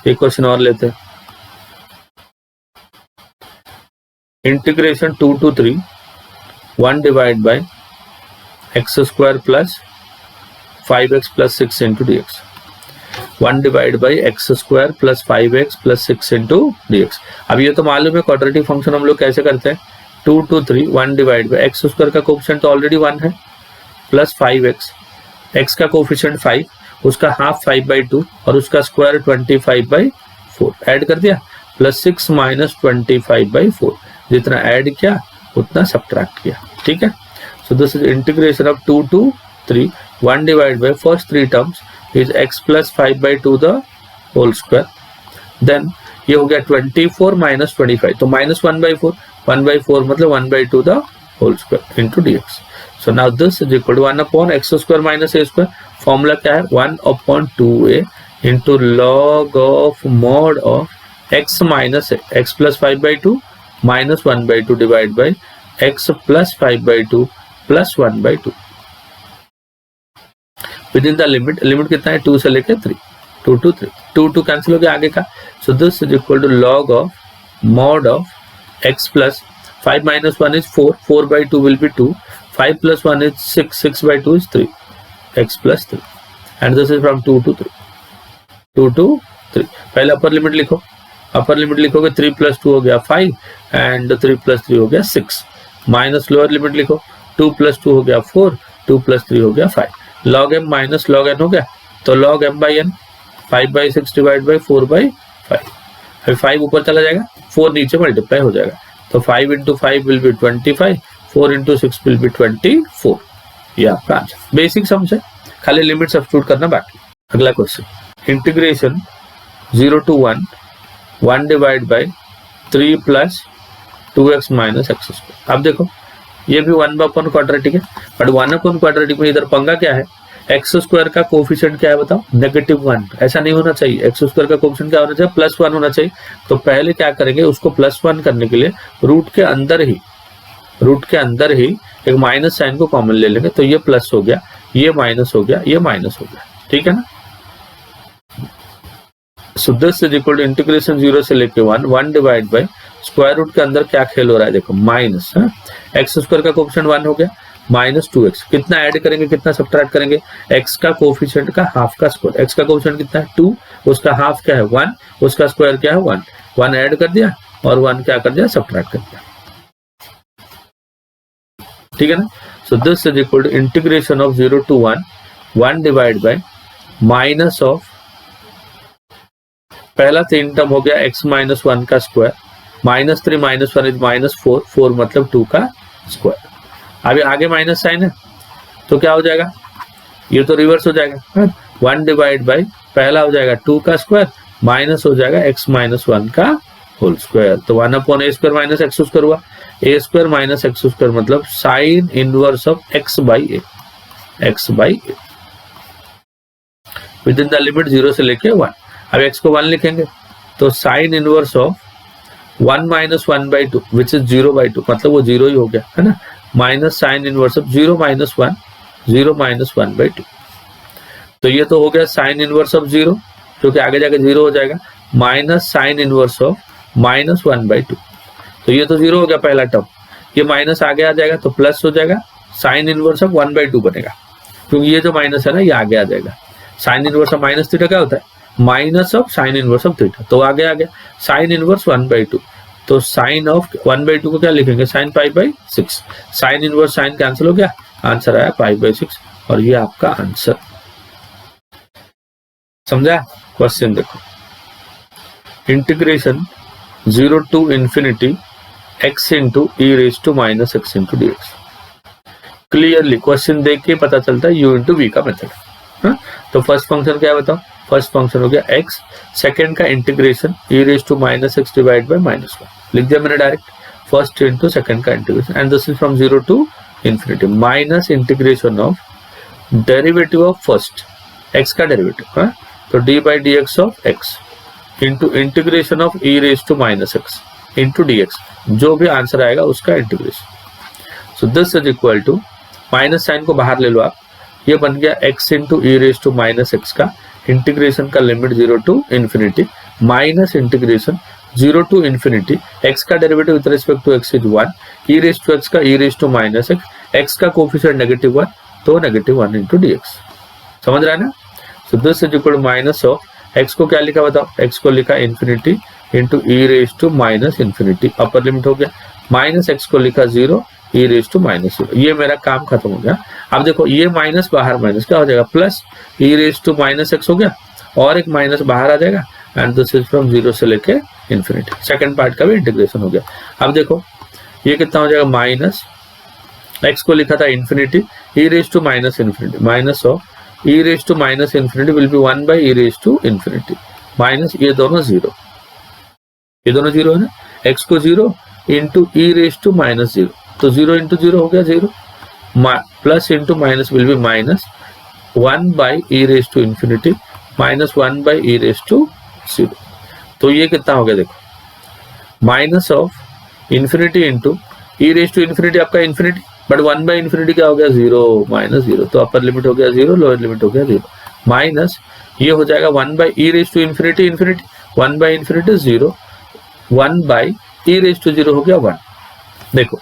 एक क्वेश्चन और लेते हैं। Integration 2 to 3 1 divide bye x square plus 5x plus 6 into dx, 1 divide by x square plus 5x plus 6 into dx। अब ये तो मालूम है क्वाड्रेटिक फंक्शन हम लोग कैसे करते हैं, 2 to 3 1 divide by x square का कोफिशिएंट तो ऑलरेडी 1 है प्लस 5x, x का कोफिशिएंट 5, उसका हाफ 5/2 और उसका स्क्वायर 25/4 ऐड कर दिया, प्लस 6 माइनस 25/4, जितना ऐड किया उतना सब्ट्रैक्ट किया। ठीक है, so this is integration of 2 to 3 1 divide by first 3 terms is x plus 5/2 the whole square, then ये हो गया 24 minus 25, तो minus 1/4, 1/4 मतलब 1/2 the whole square into dx। so now this is equal to 1 upon x square minus a square, formula क्या है 1 upon 2a into log of mod of x minus a, x plus 5/2 minus 1/2 divided by x plus 5/2 plus 1/2 with in the limit. Limit कितना है 2 से लेके 3, 2 to 3, 2 cancel हो गया आगे का, so this is equal to log of mod of x plus 5 minus 1 is 4, 4/2 will be 2, 5 plus 1 is 6, 6/2 is 3, x plus 3, and this is from 2 to 3, 2 to 3। पहले upper limit लिखो, अपर लिमिट लिखोगे 3 plus 2 हो गया 5 and 3 plus 3 हो गया 6, minus lower limit लिखो 2 plus 2 हो गया 4, 2 plus 3 हो गया 5, log m minus log n हो गया, तो log m by n 5/6 divide by 4/5, फिर 5 ऊपर चला जाएगा 4 नीचे मल्टीप्लाई हो जाएगा, तो 5 into 5 will be 25, 4 into 6 will be 24। ये आपका आंसर, बेसिक समझ है, खाली लिमिट सब्स्टिट्यूट करना बाकी। अगला question, integration 0 to 1 1 divide by 3 plus 2x minus x square. अब देखो ये भी 1 अपॉन क्वाड्रेटिक है, बट 1 अपॉन क्वाड्रेटिक में इधर पंगा क्या है, एक्स स्क्वायर का कोफिशिएंट क्या है बताओ, -1, ऐसा नहीं होना चाहिए, एक्स स्क्वायर का कोफिशिएंट क्या होना चाहिए, +1 होना चाहिए। तो पहले क्या करेंगे, उसको +1 करने के लिए रूट के अंदर ही रूट के अंदर ही एक माइनस साइन को कॉमन ले लेंगे, तो ये प्लस हो गया, ये माइनस हो गया, ये माइनस हो गया, ठीक है ना। So this is equal to integration 0 से लेके 1 डिवाइड बाय स्क्वायर रूट के अंदर क्या खेल हो रहा है देखो, माइनस एक्स स्क्वायर का कोफिशिएंट 1 हो गया माइनस 2x, कितना ऐड करेंगे कितना सब्ट्रैक्ट करेंगे, x का कोफिशिएंट का हाफ का स्क्वायर, x का कोफिशिएंट कितना है 2, उसका हाफ क्या है 1, उसका स्क्वायर क्या है 1, 1 ऐड कर दिया और 1 क्या कर दिया सब्ट्रैक्ट कर दिया, ठीक है ना। So this is equal to integration of 0 to 1 divide by minus of पहला 3 टर्म हो गया x माइनस 1 का square, minus 3 minus 1 is minus 4, 4 मतलब 2 का स्क्वायर। अभी आगे माइनस साइन है तो क्या हो जाएगा, ये तो रिवर्स हो जाएगा, 1 डिवाइड बाय पहला हो जाएगा 2 का स्क्वायर माइनस हो जाएगा x माइनस 1 का होल स्क्वायर, तो 1 upon a square minus x square हुआ, a square minus x square मतलब sine inverse of x by a, x by a within the limit 0 से लेके 1। अब x को 1 लिखेंगे तो sign inverse of 1 minus 1 by 2 which is 0 by 2 मतलब वो 0 ही हो गया है ना, minus sign inverse of 0 minus 1, 0 minus 1 by 2, तो ये तो हो गया साइन इनवर्स ऑफ 0 जो कि आगे जाके 0 हो जाएगा, minus sign inverse of minus 1 by 2, तो ये तो 0 हो गया पहला टर्म, ये माइनस आगे आ जाएगा तो प्लस हो जाएगा, साइन इनवर्स ऑफ 1 बाई 2 बनेगा, क्योंकि ये जो माइनस है ना ये आगे आ जाएगा, sign inverse of minus theta क्या होता है minus of sine inverse of theta, तो आगे आ गया साइन इनवर्स 1 बाई 2, तो साइन ऑफ 1 बाई 2 को क्या लिखेंगे sign pi by 6, sine inverse sine cancel हो गया, आंसर आया पाई बाई 6 और ये आपका आंसर। समझा, क्वेश्चन देखो, integration 0 to infinity x into E raise to minus x into D x. Clearly question देख के पता चलता है u इंटू वी का मेथड। तो फर्स्ट फंक्शन क्या है बताओ, फर्स्ट फंक्शन हो गया x, सेकेंड का integration e raise to minus x divide by minus 1, लिख दिया मैंने डायरेक्ट, फर्स्ट इंटू सेकेंड का integration and this is from 0 to infinity minus integration of derivative of first x का derivative, तो d by d x of x into integration of e raise to minus x into D x, जो भी answer आएगा उसका integration. So this is equal to minus sine को बाहर ले लो आप, ये बन गया x into E raise to minus x का इंटीग्रेशन का limit 0 to infinity minus integration 0 to infinity x का derivative with respect to x is 1, e raise to x का e raise to minus x का coefficient negative 1 तो negative 1 into D x. समझ रहा है ना। So this is equal to minus of x को क्या लिखा बताओ, x को लिखा infinity into E raise to minus infinity, upper limit हो गया, माइनस x को लिखा 0 ई रेज टू माइनस 0, ये मेरा काम खत्म हो गया। अब देखो ये माइनस बाहर माइनस क्या हो जाएगा plus e raise to minus x हो गया और एक माइनस बाहर आ जाएगा एंड दिस इज फ्रॉम 0 से लेके इंफिनिटी, सेकंड पार्ट का भी इंटीग्रेशन हो गया। अब देखो ये कितना हो जाएगा माइनस x को लिखा था infinity e raise to minus infinity minus of e raise to minus infinity will be 1 by e raise to infinity minus ये दोनों 0, ये दोनों 0 है ना, x को 0 into E raise to minus 0, तो 0 इंटू 0 हो गया 0, plus into minus will be minus 1 by e raise to infinity minus 1 by e raise to 0, तो ये कितना हो गया देखो minus of infinity into E raise to infinity आपका इंफिनिटी बट 1 बाई इंफिनिटी क्या हो गया 0 माइनस 0, तो अपर लिमिट हो गया 0 लोअर लिमिट हो गया 0 माइनस ये हो जाएगा 1 by e raise to infinity infinity 1 by infinity 0, 1 by e raise to 0 हो गया 1। देखो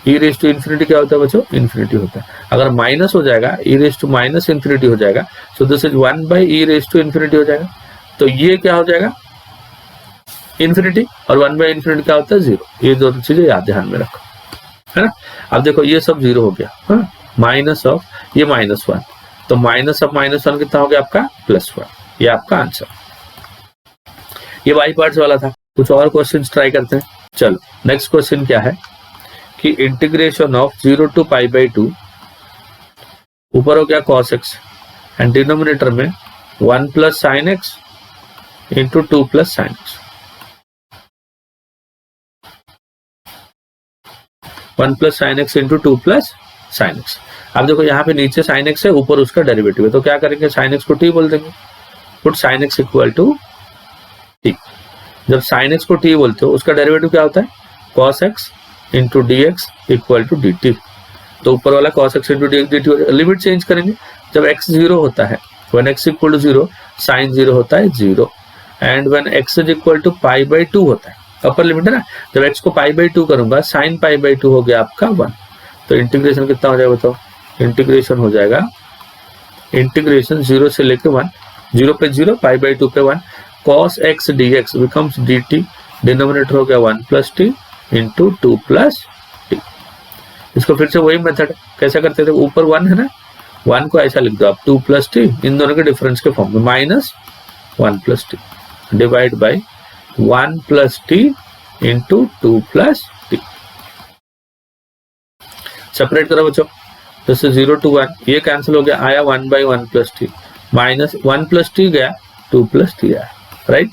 ई रेज टू इंफिनिटी क्या होता है बच्चों इंफिनिटी होता है, अगर माइनस हो जाएगा e raise to minus infinity हो जाएगा, so this is 1 by e raise to infinity हो जाएगा, तो ये क्या हो जाएगा इंफिनिटी और 1 बाई इंफिनिटी क्या होता है 0, ये दोनों चीजें याद ध्यान में रखो है ना। अब देखो ये सब 0 हो गया, माइनस ऑफ ये माइनस 1, तो माइनस ऑफ माइनस 1 कितना हो गया आपका प्लस 1, ये आपका आंसर। ये बाई पार्ट्स वाला था, कुछ और क्वेश्चन ट्राई करते हैं। चलो नेक्स्ट क्वेश्चन क्या है कि integration of 0 to pi by 2, ऊपर हो गया cos x एंड डिनोमिनेटर में 1 plus sine x into 2 plus sine x, 1 plus sine x into 2 plus sine x. अब देखो यहाँ पे नीचे साइन एक्स है, ऊपर उसका डेरिवेटिव है, तो क्या करेंगे साइन एक्स को t बोल देंगे, put sine x equal to t। जब साइन एक्स को t बोलते हो उसका डेरिवेटिव क्या होता है cos x into D x equal to d t. तो ऊपर वाला cos x into D x d t हो जाएगा। लिमिट चेंज करेंगे जब x 0 होता है, when x equal to 0 sine 0 होता है 0, and when x is equal to pi by 2 होता है, अपर लिमिट है ना, जब x को पाई बाई 2 करूंगा साइन पाई बाई 2 हो गया आपका 1। तो इंटीग्रेशन कितना हो जाएगा बताओ, इंटीग्रेशन हो जाएगा, इंटीग्रेशन 0 से लेके 1, 0 पे 0 पाई बाई 2 पे 1, cos x dx becomes dt, denominator हो गया 1 plus T into 2 plus T. इसको फिर से वही मेथड कैसे करते थे, ऊपर 1 है ना, 1 को ऐसा लिख दो आप 2 प्लस टी, इन दोनों के डिफरेंस के फॉर्म में minus 1 plus T divide by 1 plus T into 2 plus T. Separate करो बच्चों, जैसे 0 to 1 ये कैंसिल हो गया, आया 1 by 1 plus T, minus 1 plus T गया 2 प्लस टी आया, राइट।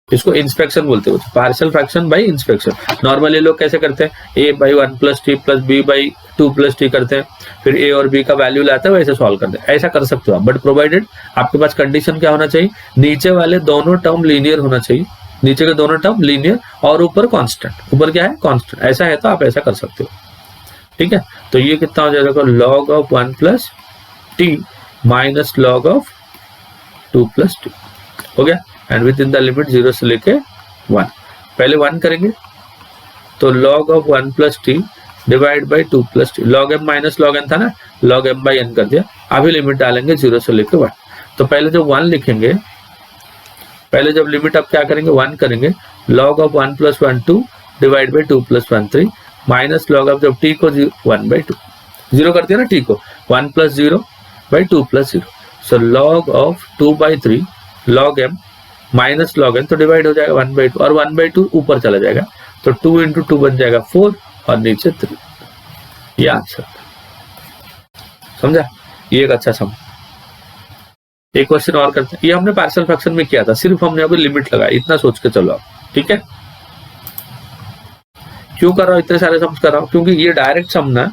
इसको इंस्पेक्शन बोलते हैं, partial fraction by inspection. Normally लोग कैसे करते हैं, a by 1 plus T plus b by 2 plus T करते हैं, फिर a और b का वैल्यू लाते हैं वैसे सॉल्व करते हैं, ऐसा कर सकते हो आप, बट प्रोवाइडेड आपके पास कंडीशन क्या होना चाहिए, नीचे वाले दोनों टर्म लीनियर होना चाहिए, नीचे के दोनों टर्म लीनियर और ऊपर कांस्टेंट, ऊपर क्या है कांस्टेंट, ऐसा है तो आप ऐसा कर सकते हो, ठीक है। तो ये कितना हो जाएगा, log of 1 plus T minus log of 2 plus T हो गया, and with in the limit 0 से लेके 1। पहले 1 करेंगे तो log of 1 plus T divide by 2 plus T, log m minus log n था ना, log m बाई n कर दिया। अभी लिमिट डालेंगे 0 से लेके 1। तो पहले जब 1 लिखेंगे, पहले जब लिमिट आप क्या करेंगे 1 करेंगे, log of 1 plus 1 2 divide by 2 plus 1 3 minus log of जब t को 1 बाई 2, 0 कर दिया ना t को, 1 plus 0 by 2 plus 0, so log of 2 by 3 log m minus log n, तो डिवाइड हो जाएगा 1 बाई 2 और 1 बाई 2 ऊपर चला जाएगा, तो 2 इंटू 2 बन जाएगा 4 और नीचे 3, ये आंसर। समझा, ये एक अच्छा समझ। एक क्वेश्चन और करते हैं, ये हमने पार्शियल फ्रैक्शन में किया था, सिर्फ हमने अभी लिमिट लगाई, इतना सोच के चलो आप, ठीक है। क्यों कर रहा हूं इतने सारे सम्स कर रहा हूं, क्योंकि ये डायरेक्ट सम ना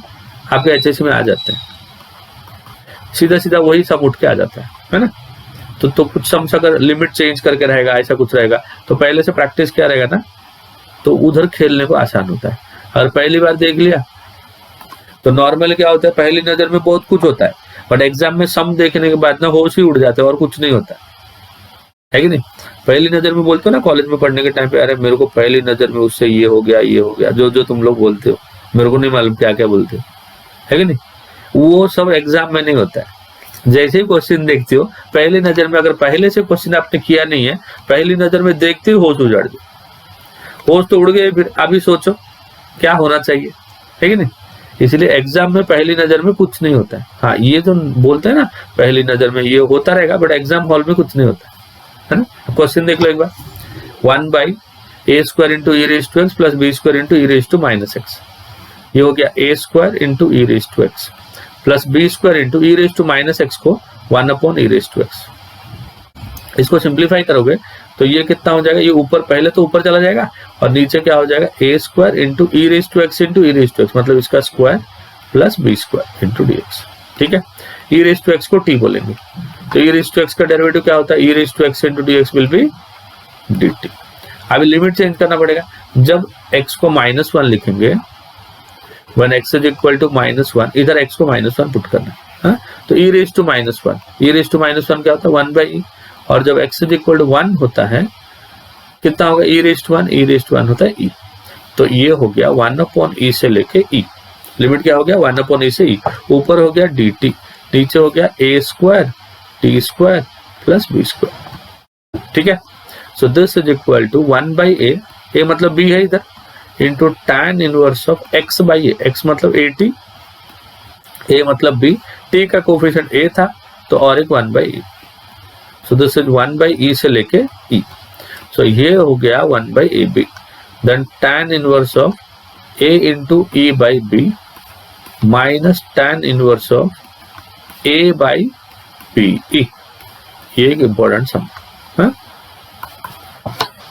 आपके एचएससी में आ जाते हैं, सीधा सीधा वही सम उठ के आ जाता है ना। तो कुछ सम्स अगर लिमिट चेंज करके रहेगा, ऐसा कुछ रहेगा, तो पहले से प्रैक्टिस क्या रहेगा ना, तो उधर खेलने को आसान होता है। और पहली बार देख लिया तो नॉर्मल क्या होता है, पहली नजर में बहुत कुछ होता है, बट एग्जाम में सम देखने के बाद ना होश ही उड़ जाते हैं और कुछ नहीं होता है कि नहीं। पहली नजर में बोलते हो ना कॉलेज में पढ़ने के टाइम पे, अरे मेरे को पहली नजर में उससे ये हो गया, ये हो गया, जो जो तुम लोग बोलते हो, मेरे को नहीं मालूम क्या क्या बोलते हो, है कि नहीं। वो सब एग्जाम में नहीं होता है। जैसे ही क्वेश्चन देखते हो पहली नजर में, अगर पहले से क्वेश्चन आपने किया नहीं है, पहली नजर में देखते ही होश उजाड़ गए, होश तो उड़ गए, फिर अभी सोचो क्या होना चाहिए, है कि नहीं। इसलिए एग्जाम में पहली नजर में कुछ नहीं होता है। हाँ, ये जो बोलते हैं ना पहली नजर में ये होता रहेगा, बट एग्जाम हॉल में कुछ नहीं होता है ना। क्वेश्चन देख लो एक बार, 1 by A square into E raise to X plus B square into E raise to minus X, ये हो गया A square into E raise to X plus B square into E raise to minus X को 1 upon E raise to X. इसको simplify करोगे तो ये कितना हो जाएगा, ये ऊपर पहले तो ऊपर चला जाएगा और नीचे क्या हो जाएगा, A square into E raise to x into E raise to X, मतलब इसका square plus B square into D x, ठीक है। ई रेज टू एक्स को टी बोलेंगे, तो ई रेज टू एक्स का डेरिवेटिव क्या होता है, E raise to x into D X will be D T. अभी लिमिट चेंज करना पड़ेगा, जब x को -1 लिखेंगे, when x is equal to -1, इधर x को -1 पुट करना है, तो e raised to -1, e raised to -1 क्या होता है 1 by e, और जब x is equal to 1 होता है कितना होगा, e raised to 1, e raised to 1 होता है e, तो ये हो गया 1 upon e से लेके e, लिमिट क्या हो गया 1 upon e से e, ऊपर हो गया dt, नीचे हो गया a square t square plus b square, ठीक है। So this is equal to 1 by a मतलब b है इधर, into tan inverse of x by a, x मतलब at, a मतलब b, t का कोफिशिएंट a था तो और एक 1 by e, so this is 1 by e से लेके e, सो ये हो गया 1 by a b, then tan inverse of a into e by b minus tan inverse of a by b e, ये एक इंपॉर्टेंट सम है,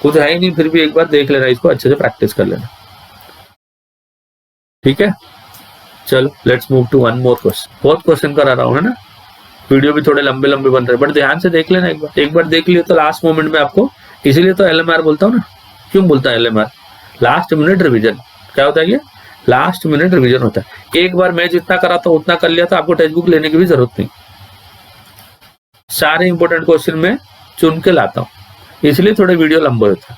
कुछ है ही नहीं, फिर भी एक बार देख लेना, इसको अच्छे से प्रैक्टिस कर लेना, ठीक है। चलो let's move to one more question, बहुत क्वेश्चन करा रहा हूँ है ना, वीडियो भी थोड़े लंबे लंबे बन रहे हैं, बट ध्यान से देख लेना, एक बार देख लियो तो लास्ट मोमेंट में आपको, इसीलिए तो LMR बोलता हूँ ना। क्यों बोलता है LMR, लास्ट मिनट रिवीजन क्या होता है, ये लास्ट मिनट रिवीजन होता है। एक बार मैं जितना करा था उतना कर लिया, तो आपको टेक्स्ट बुक लेने की भी जरूरत नहीं। सारे इंपॉर्टेंट क्वेश्चन में चुन के लाता हूँ, इसलिए थोड़े वीडियो लंबे होते हैं।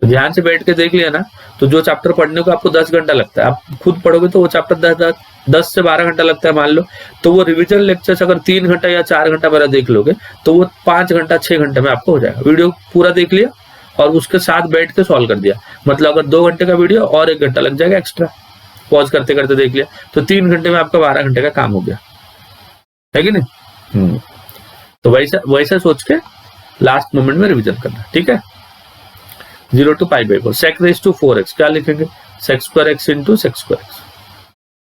तो ध्यान से बैठ के देख लिया ना, तो जो चैप्टर पढ़ने को आपको 10 घंटा लगता है, आप खुद पढ़ोगे तो वो चैप्टर 10 से 12 घंटा लगता है मान लो, तो वो रिवीजन लेक्चर अगर 3 घंटा या 4 घंटा मेरा देख लोगे तो वो 5 घंटा 6 घंटे में आपको हो जाएगा। वीडियो पूरा देख लिया और उसके साथ बैठ के सॉल्व कर दिया, मतलब अगर 2 घंटे का वीडियो और 1 घंटा लग जाएगा एक्स्ट्रा, पॉज करते करते देख लिया, तो 3 घंटे में आपका 12 घंटे का काम हो गया, है कि नहीं। तो वैसा सोच के लास्ट मोमेंट में रिवीजन करना, ठीक है। 0 to π/4 sec raised to 4x क्या लिखेंगे, sec square x into sec square x।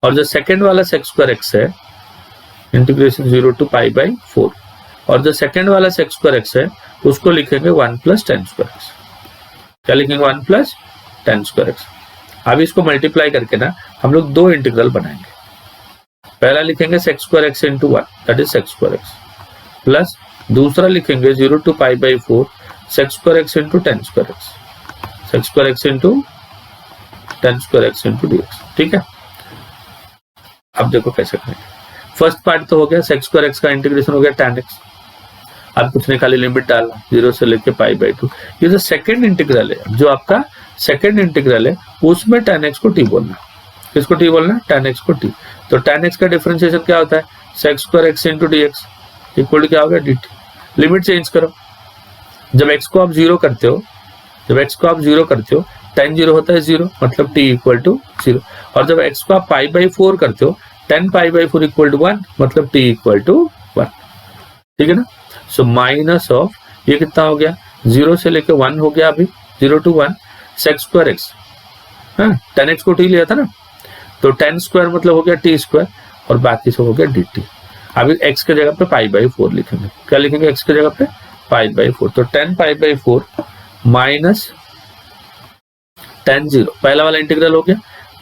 और जो सेकेंड वाला sec square x है इंटीग्रेशन 0 to π/4, और जो सेकेंड वाला sec square x है उसको लिखेंगे 1 + tan square x। क्या लिखेंगे, 1 + tan square x। अब इसको मल्टीप्लाई करके ना हम लोग 2 इंटीग्रल बनाएंगे। पहला लिखेंगे sec square x into 1 that is sec square x, plus दूसरा लिखेंगे 0 to π/4 sec square x into tan square x, sec square x into tan square x into dx, ठीक है। अब देखो कैसे करेंगे। फर्स्ट पार्ट तो हो गया, sec square x का इंटीग्रेशन हो गया tan x। अब कुछ नहीं, खाली लिमिट डालना 0 से लेके π/2। ये जो सेकंड इंटीग्रल है, जो आपका सेकंड इंटीग्रल है, उसमें tan x को t बोलना। किसको t बोलना, tan x को t। तो tan x का डिफरेंशिएशन क्या होता है, sec square x into dx equal to क्या हो गया, dt। लिमिट चेंज करो, जब x को आप 0 करते हो, tan 0 होता है 0, मतलब t इक्वल टू 0। और जब x को आप π/4 करते हो, tan π/4 इक्वल टू 1, मतलब t इक्वल टू 1, ठीक है ना। सो माइनस ऑफ ये कितना हो गया, 0 से लेके 1 हो गया, अभी 0 to 1 sec square x, tan x को t लिया था ना, तो tan स्क्वायर मतलब हो गया t स्क्वायर, और बाकी सब हो गया dt। अभी x के जगह पे π/4 लिखेंगे, क्या लिखेंगे x के जगह पे π/4, तो tan π/4 माइनस tan 0 पहला वाला इंटीग्रल हो गया,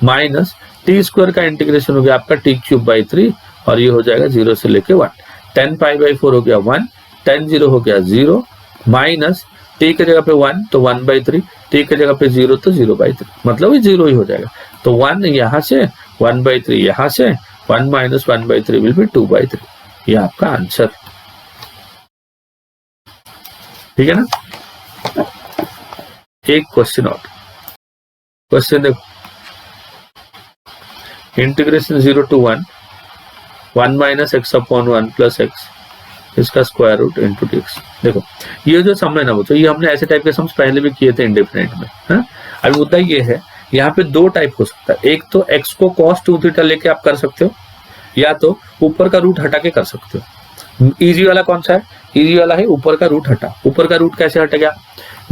माइनस t स्क्वायर का इंटीग्रेशन हो गया आपका t³/3, और ये हो जाएगा 0 से लेके 1। tan π/4 हो गया 1, tan 0 हो गया 0, माइनस t के जगह पे 1 तो 1/3, t के जगह पे 0 तो 0/3, मतलब ये 0 ही हो जाएगा। तो 1 यहाँ से, 1/3 यहाँ से, 1 - 1/3 विल बी 2/3, ये आपका आंसर, ठीक है ना। एक क्वेश्चन और, क्वेश्चन देखो, इंटीग्रेशन 0 to 1 1 - x/1 + x इसका स्क्वायर रूट इंटू dx। देखो ये जो सम है ना बच्चों, ये हमने ऐसे टाइप के सम्स पहले भी किए थे इंडेफिनेट में, हाँ। अभी मुद्दा ये है, यहाँ पे 2 टाइप हो सकता है, एक तो x को cos 2θ लेके आप कर सकते हो, या तो ऊपर का रूट हटा के कर सकते हो। इजी वाला कौन सा है, इजी वाला है ऊपर का रूट हटा। ऊपर का रूट कैसे हटेगा,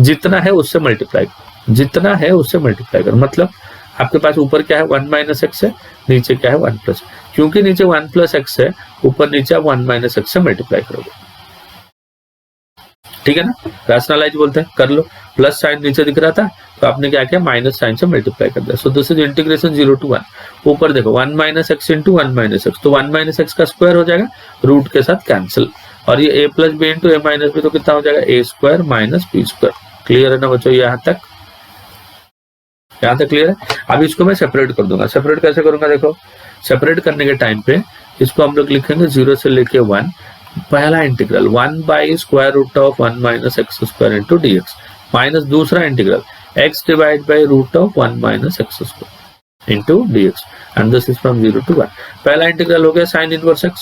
जितना है उससे मल्टीप्लाई करो, जितना है उससे मल्टीप्लाई करो, मतलब आपके पास ऊपर क्या है 1 - x है, नीचे क्या है 1 +, क्योंकि नीचे 1 + x है, ऊपर नीचे आप 1 - x से मल्टीप्लाई करोगे, ठीक है ना। रैशनलाइज बोलते हैं, कर लो। प्लस साइन नीचे दिख रहा था तो आपने क्या किया, माइनस साइन से मल्टीप्लाई कर दिया। सो दिस इज इंटीग्रेशन 0 to 1। ऊपर देखो 1 - x into 1 - x, तो 1 - x का स्क्वायर हो जाएगा, रूट के साथ कैंसिल, और ये a + b into a - b तो कितना हो जाएगा, a² - b²। क्लियर है ना बच्चों, यहाँ तक क्लियर है। अब इसको मैं सेपरेट कर दूंगा। सेपरेट कैसे करूंगा, देखो सेपरेट करने के टाइम पे इसको हम लोग लिखेंगे 0 से लेके 1, पहला integral 1/√1 - x² into dx, minus दूसरा integral x /√1 - x² into dx, and this is from 0 to 1। पहला इंटीग्रल हो गया साइन इनवर्स x,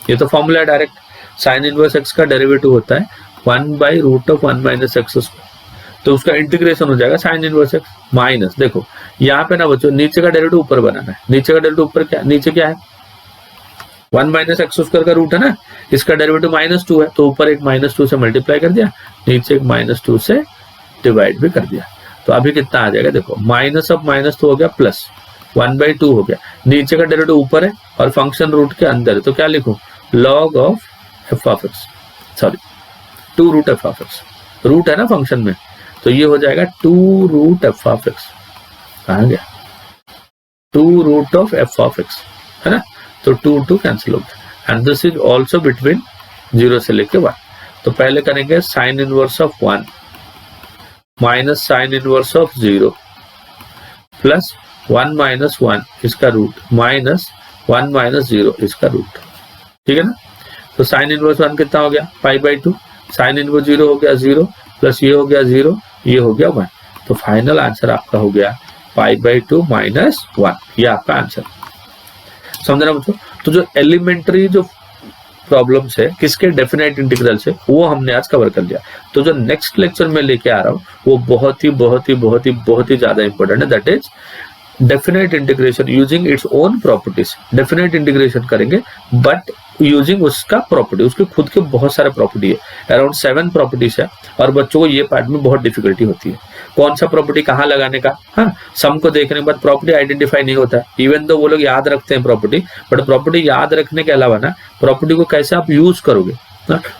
ये तो फॉर्मूला है डायरेक्ट, साइन इनवर्स x का डेरिवेटिव होता है 1/√1 - x², तो उसका इंटीग्रेशन हो जाएगा साइन इनवर्स x, माइनस देखो यहाँ पे ना बच्चों नीचे का डेरिवेटिव ऊपर बनाना है। नीचे का डेरिवेटिव ऊपर क्या, नीचे क्या है 1 - x² का रूट है ना, इसका डेरिवेटिव -2 है, तो ऊपर एक -2 से मल्टीप्लाई कर दिया, नीचे एक -2 से डिवाइड भी कर दिया। तो अभी कितना आ जाएगा, देखो माइनस ऑफ माइनस तो हो गया प्लस 1/2 हो गया, नीचे का डेरिवेटिव ऊपर है और फंक्शन रूट के अंदर है, तो क्या लिखूं, log of f(x), sorry 2√f(x), root है ना फंक्शन में, तो ये हो जाएगा 2√f(x), कहाँ गया 2√f(x) है ना, तो 2 कैंसिल हो गया, and this is also between 0 से लेके 1। तो पहले करेंगे sign inverse of 1 minus sign inverse of 0 plus 1 minus 1 इसका रूट माइनस 1 माइनस 0 इसका रूट। ठीक है ना। तो साइन इनवर्स 1 कितना हो गया π/2, साइन इनवर्स 0 हो गया 0 प्लस ये हो गया 0, ये हो गया 1। तो फाइनल आंसर आपका हो गया π/2 माइनस 1, ये आपका आंसर। समझना बच्चों। तो जो एलिमेंट्री जो प्रॉब्लम्स है किसके डेफिनेट इंटीग्रल से, वो हमने आज कवर कर लिया। तो जो नेक्स्ट लेक्चर में लेके आ रहा हूँ वो बहुत ही ज्यादा इंपॉर्टेंट है, that is definite integration using its own properties. Definite integration करेंगे बट यूजिंग उसका प्रॉपर्टी, उसके खुद के बहुत सारे प्रॉपर्टी है, अराउंड 7 प्रॉपर्टीज है और बच्चों को ये पार्ट में बहुत डिफिकल्टी होती है कौन सा प्रॉपर्टी कहाँ लगाने का। हाँ, सम को देखने के बाद प्रॉपर्टी आइडेंटिफाई नहीं होता है, इवन तो वो लोग याद रखते हैं प्रॉपर्टी, बट प्रॉपर्टी याद रखने के अलावा ना प्रॉपर्टी को कैसे आप यूज करोगे,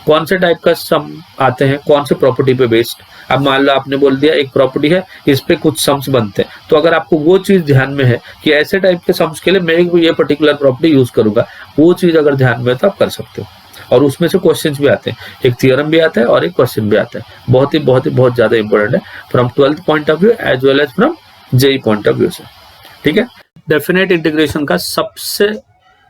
कौन से टाइप का सम आते हैं, कौन से प्रॉपर्टी पे बेस्ड। अब मान लो आपने बोल दिया एक प्रॉपर्टी है इस पे कुछ सम्स बनते हैं, तो अगर आपको वो चीज ध्यान में है कि ऐसे टाइप के सम्स के लिए मैं ये पर्टिकुलर प्रॉपर्टी यूज करूंगा, वो चीज अगर ध्यान में है तो आप कर सकते हो। और उसमें से क्वेश्चंस भी आते हैं, एक थियरम भी आता है और एक क्वेश्चन भी आता है, बहुत ज्यादा इंपॉर्टेंट है from 12th point of view as well as from JEE point of view से। ठीक है। डेफिनेट इंटीग्रेशन का सबसे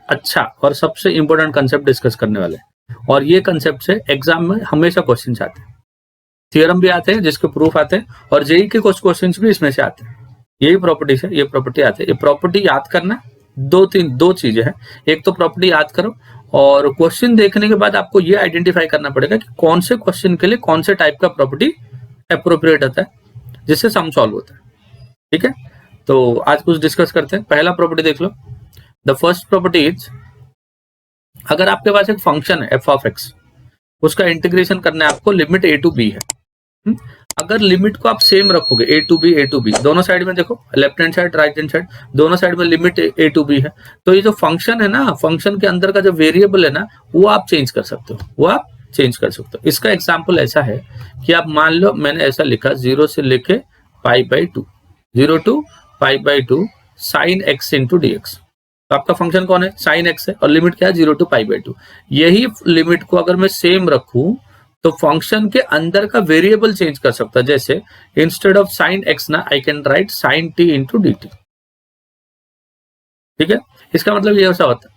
अच्छा और सबसे इंपॉर्टेंट कंसेप्ट डिस्कस करने वाले हैं, और ये कंसेप्ट से एग्जाम में हमेशा क्वेश्चन आते हैं, थियरम भी आते हैं जिसके प्रूफ आते हैं, और जेई के कुछ क्वेश्चंस भी इसमें से आते हैं। यही प्रॉपर्टी से ये प्रॉपर्टी आते हैं। ये प्रॉपर्टी याद करना दो चीजें हैं, एक तो प्रॉपर्टी याद करो और क्वेश्चन देखने के बाद आपको ये आइडेंटिफाई करना पड़ेगा कि कौन से क्वेश्चन के लिए कौन से टाइप का प्रॉपर्टी अप्रोप्रिएट होता है जिससे सम सॉल्व होता है। ठीक है। तो आज कुछ डिस्कस करते हैं। पहला प्रॉपर्टी देख लो। द फर्स्ट प्रॉपर्टी इज, अगर आपके पास एक फंक्शन है एफ ऑफ एक्स, उसका इंटीग्रेशन करना है आपको, लिमिट a टू b है। अगर लिमिट को आप सेम रखोगे a टू b दोनों साइड में, देखो left hand side right hand side दोनों साइड में लिमिट a टू b है, तो ये जो फंक्शन है ना, फंक्शन के अंदर का जो वेरिएबल है ना, वो आप चेंज कर सकते हो, इसका एग्जाम्पल ऐसा है कि आप मान लो मैंने ऐसा लिखा 0 से लेके π/2, 0 to π/2 sine x into dx। तो आपका फंक्शन कौन है, साइन x है, और लिमिट क्या है 0 to π/2। यही लिमिट को अगर मैं सेम रखूं तो फंक्शन के अंदर का वेरिएबल चेंज कर सकता है। जैसे इंस्टेड ऑफ साइन x ना, I can write sine t into dt। ठीक है। इसका मतलब ये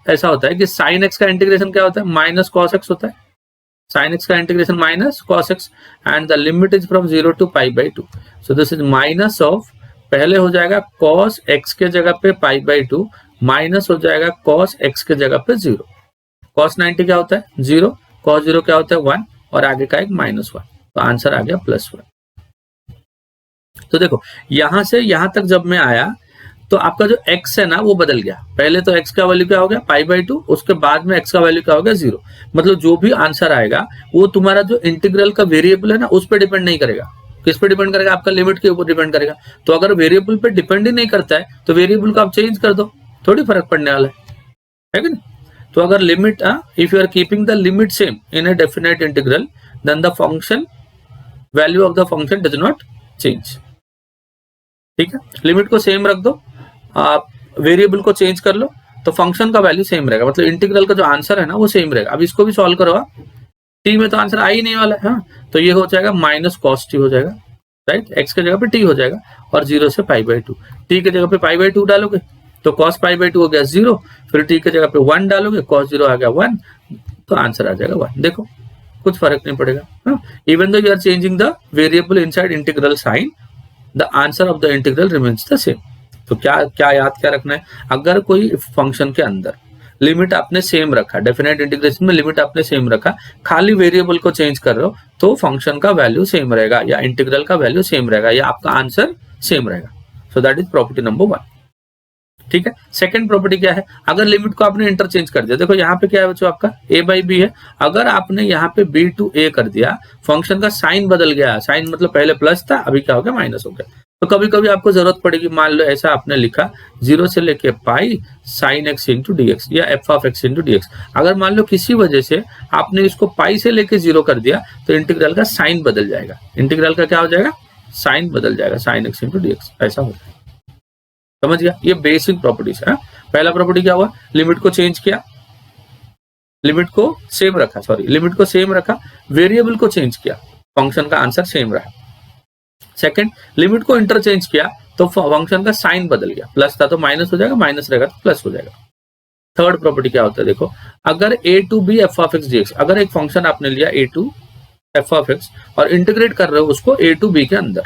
ऐसा होता है कि साइन x का इंटीग्रेशन क्या होता है, माइनस कॉस x होता है। साइन x का integration minus cos x and the limit is from 0 to π/2। So this is minus of, पहले हो जाएगा कॉस x के जगह पे π/2 माइनस हो जाएगा कॉस x के जगह पे 0। कॉस 90 क्या होता है 0, कॉस 0 क्या होता है 1, और आगे का एक -1, तो आंसर आ गया +1। तो देखो यहां से यहां तक जब मैं आया तो आपका जो x है ना वो बदल गया। पहले तो x का वैल्यू क्या हो गया π/2, उसके बाद में x का वैल्यू क्या हो गया 0। मतलब जो भी आंसर आएगा वो तुम्हारा जो इंटीग्रल का वेरिएबल है ना उस पर डिपेंड नहीं करेगा। किस पे डिपेंड करेगा, आपका लिमिट के ऊपर डिपेंड करेगा। तो अगर वेरिएबल पे डिपेंड ही नहीं करता है तो वेरिएबल को आप चेंज कर दो, थोड़ी फर्क पड़ने वाला है कि नहीं। तो अगर limit, if you are keeping the limit same in a definite integral then the function value of the function does not change. ठीक है। लिमिट को सेम रख दो, आप वेरिएबल को चेंज कर लो तो फंक्शन का वैल्यू सेम रहेगा, मतलब इंटीग्रल का जो आंसर है ना वो सेम रहेगा। अब इसको भी सॉल्व करो, टी में तो आंसर आ ही नहीं वाला है। तो ये हो जाएगा माइनस कॉस टी हो जाएगा, राइट। एक्स के जगह पे टी हो जाएगा और 0 से π/2। टी के जगह पे π/2 डालोगे तो कॉस π/2 हो गया 0, फिर टी के जगह पे 1 डालोगे, कॉस 0 आ गया 1, तो आंसर आ जाएगा 1। देखो कुछ फर्क नहीं पड़ेगा। Even though you are changing the variable inside integral sine, the answer of the integral remains the same. तो क्या याद क्या रखना है, अगर कोई फंक्शन के अंदर लिमिट आपने सेम रखा, डेफिनेट इंटीग्रेशन में लिमिट आपने सेम रखा, खाली वेरिएबल को चेंज कर रहे हो तो फंक्शन का वैल्यू सेम रहेगा या इंटीग्रल का वैल्यू सेम रहेगा या आपका आंसर सेम रहेगा। So that is property number 1। ठीक है। सेकंड प्रॉपर्टी क्या है, अगर लिमिट को आपने इंटरचेंज कर दिया, देखो यहाँ पे क्या है बच्चों आपका a/b है, अगर आपने यहाँ पे b to a कर दिया, फंक्शन का साइन बदल गया, साइन मतलब पहले प्लस था अभी क्या हो गया माइनस हो गया। तो कभी कभी आपको जरूरत पड़ेगी, मान लो ऐसा आपने लिखा 0 से लेके पाई साइन x इंटू dx या f of x into dx। अगर मान लो किसी वजह से आपने इसको पाई से लेके 0 कर दिया तो इंटीग्रल का साइन बदल जाएगा, इंटीग्रल का क्या हो जाएगा साइन बदल जाएगा, साइन x इंटू dx ऐसा होता है। समझ गया, ये बेसिक प्रॉपर्टीज है। पहला प्रॉपर्टी क्या हुआ, लिमिट को चेंज किया, लिमिट को सेम रखा, लिमिट को सेम रखा, वेरिएबल को चेंज किया, फंक्शन का आंसर सेम रहा। सेकंड, लिमिट को इंटरचेंज किया तो फंक्शन का साइन बदल गया, प्लस था तो माइनस हो जाएगा, माइनस रहेगा तो प्लस हो जाएगा। थर्ड प्रॉपर्टी क्या होता है देखो, अगर a to b f of x dx, अगर एक फंक्शन आपने लिया a to f of x और इंटीग्रेट कर रहे हो उसको a टू b के अंदर,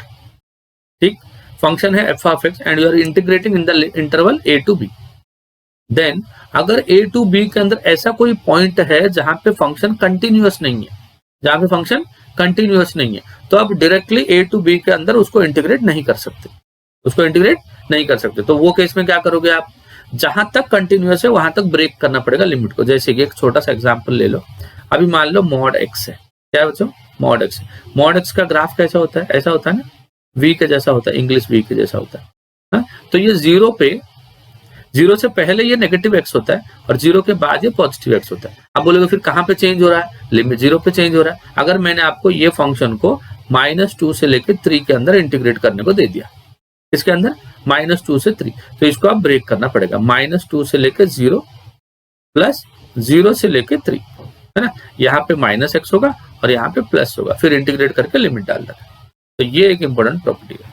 ठीक, फंक्शन है f of x and you are integrating in the interval a to b, then अगर a टू b के अंदर ऐसा कोई पॉइंट है जहां पे फंक्शन कंटिन्यूअस नहीं है, जहां पे फंक्शन कंटिन्यूअस नहीं है, तो आप डायरेक्टली a टू b के अंदर उसको इंटीग्रेट नहीं कर सकते, उसको इंटीग्रेट नहीं कर सकते। तो वो केस में क्या करोगे आप, जहां तक कंटिन्यूअस है वहां तक ब्रेक करना पड़ेगा लिमिट को। जैसे कि एक छोटा सा एग्जांपल ले लो, अभी मान लो मॉड एक्स है, क्या है बच्चों, मॉड एक्स। मॉड एक्स का ग्राफ कैसा होता है, ऐसा होता है ना, वी के जैसा होता है, इंग्लिश वी के जैसा होता है हा? तो ये जीरो पे, जीरो से पहले ये नेगेटिव एक्स होता है और जीरो के बाद ये पॉजिटिव एक्स होता है। अब बोलोगे फिर कहां पे चेंज हो रहा है, लिमिट जीरो पे चेंज हो रहा है। अगर मैंने आपको ये फंक्शन को -2 से लेकर 3 के अंदर इंटीग्रेट करने को दे दिया, इसके अंदर -2 से 3, तो इसको आप ब्रेक करना पड़ेगा, -2 से लेकर 0 प्लस 0 से लेकर 3, है ना, यहाँ पे -x होगा और यहाँ पे प्लस होगा, फिर इंटीग्रेट करके लिमिट डाल देना। तो ये एक इंपॉर्टेंट प्रॉपर्टी है,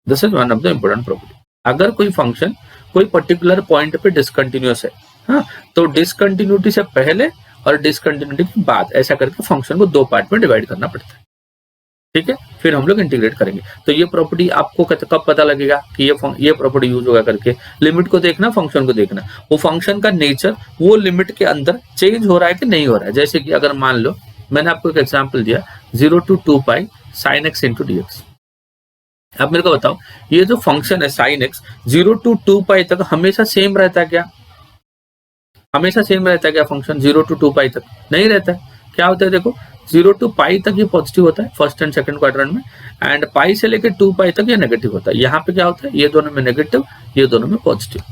this is one of the important property. अगर कोई फंक्शन कोई पर्टिकुलर पॉइंट पे डिसकंटिन्यूअस है, हाँ, तो डिसकंटिन्यूटी से पहले और डिसकंटिन्यूटी के बाद ऐसा करके फंक्शन को 2 पार्ट में डिवाइड करना पड़ता है, ठीक है, फिर हम लोग इंटीग्रेट करेंगे। तो ये प्रॉपर्टी आपको कब पता लगेगा कि ये प्रॉपर्टी यूज होगा करके, लिमिट को देखना, फंक्शन को देखना, वो फंक्शन का नेचर वो लिमिट के अंदर चेंज हो रहा है कि नहीं हो रहा है। जैसे कि अगर मान लो मैंने आपको एक एग्जांपल दिया 0 to 2 pi sin x into dx, अब मेरे को बताओ ये जो फंक्शन है sin x 0 to 2 pi तक हमेशा सेम रहता है क्या, हमेशा सेम रहता है क्या फंक्शन 0 to 2 pi तक? नहीं रहता है। क्या होता है देखो, 0 to pi तक ये पॉजिटिव होता है फर्स्ट एंड सेकंड क्वाड्रेंट में, एंड पाई से लेकर 2 pi तक ये नेगेटिव होता है। यहाँ पे क्या होता है, ये दोनों में नेगेटिव, ये दोनों में पॉजिटिव।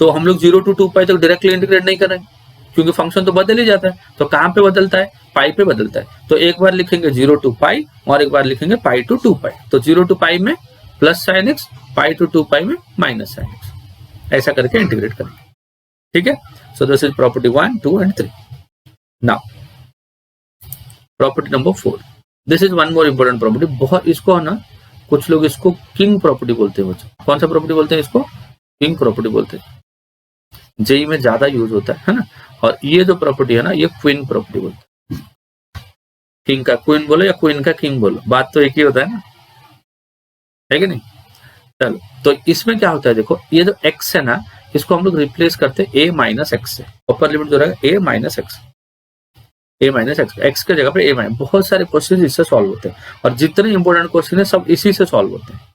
तो हम लोग 0 to 2 pi तक डायरेक्टली इंटीग्रेट नहीं करेंगे क्योंकि फंक्शन तो बदल ही जाता है। तो कहाँ पे बदलता है, पाई पे बदलता है। तो एक बार लिखेंगे 0 to pi और एक बार लिखेंगे पाई to 2 pi। तो 0 to pi में plus sine x, pi to 2 pi में माइनस साइन एक्स, ऐसा करके इंटीग्रेट करेंगे, ठीक है। So this is property 1, 2 and 3। Now property number 4, this is one more important property, बहुत इसको ना कुछ लोग इसको किंग प्रॉपर्टी बोलते हैं बच्चों। कौन सा प्रॉपर्टी बोलते हैं इसको, किंग प्रॉपर्टी बोलते हैं, जेई में ज्यादा यूज होता है ना। और ये जो प्रॉपर्टी है ना, ये क्वीन प्रॉपर्टी बोलते हैं। किंग का क्वीन बोलो या क्वीन का किंग बोलो, बात तो एक ही होता है ना, है कि नहीं। चलो, तो इसमें क्या होता है देखो, ये जो x है ना, इसको हम लोग रिप्लेस करते हैं a माइनस एक्स से। अपर लिमिट जो रहेगा a minus x, a minus x, x के जगह पे a माइनस। बहुत सारे क्वेश्चन इससे सॉल्व होते हैं और जितने इंपोर्टेंट क्वेश्चन है सब इसी से सॉल्व होते हैं।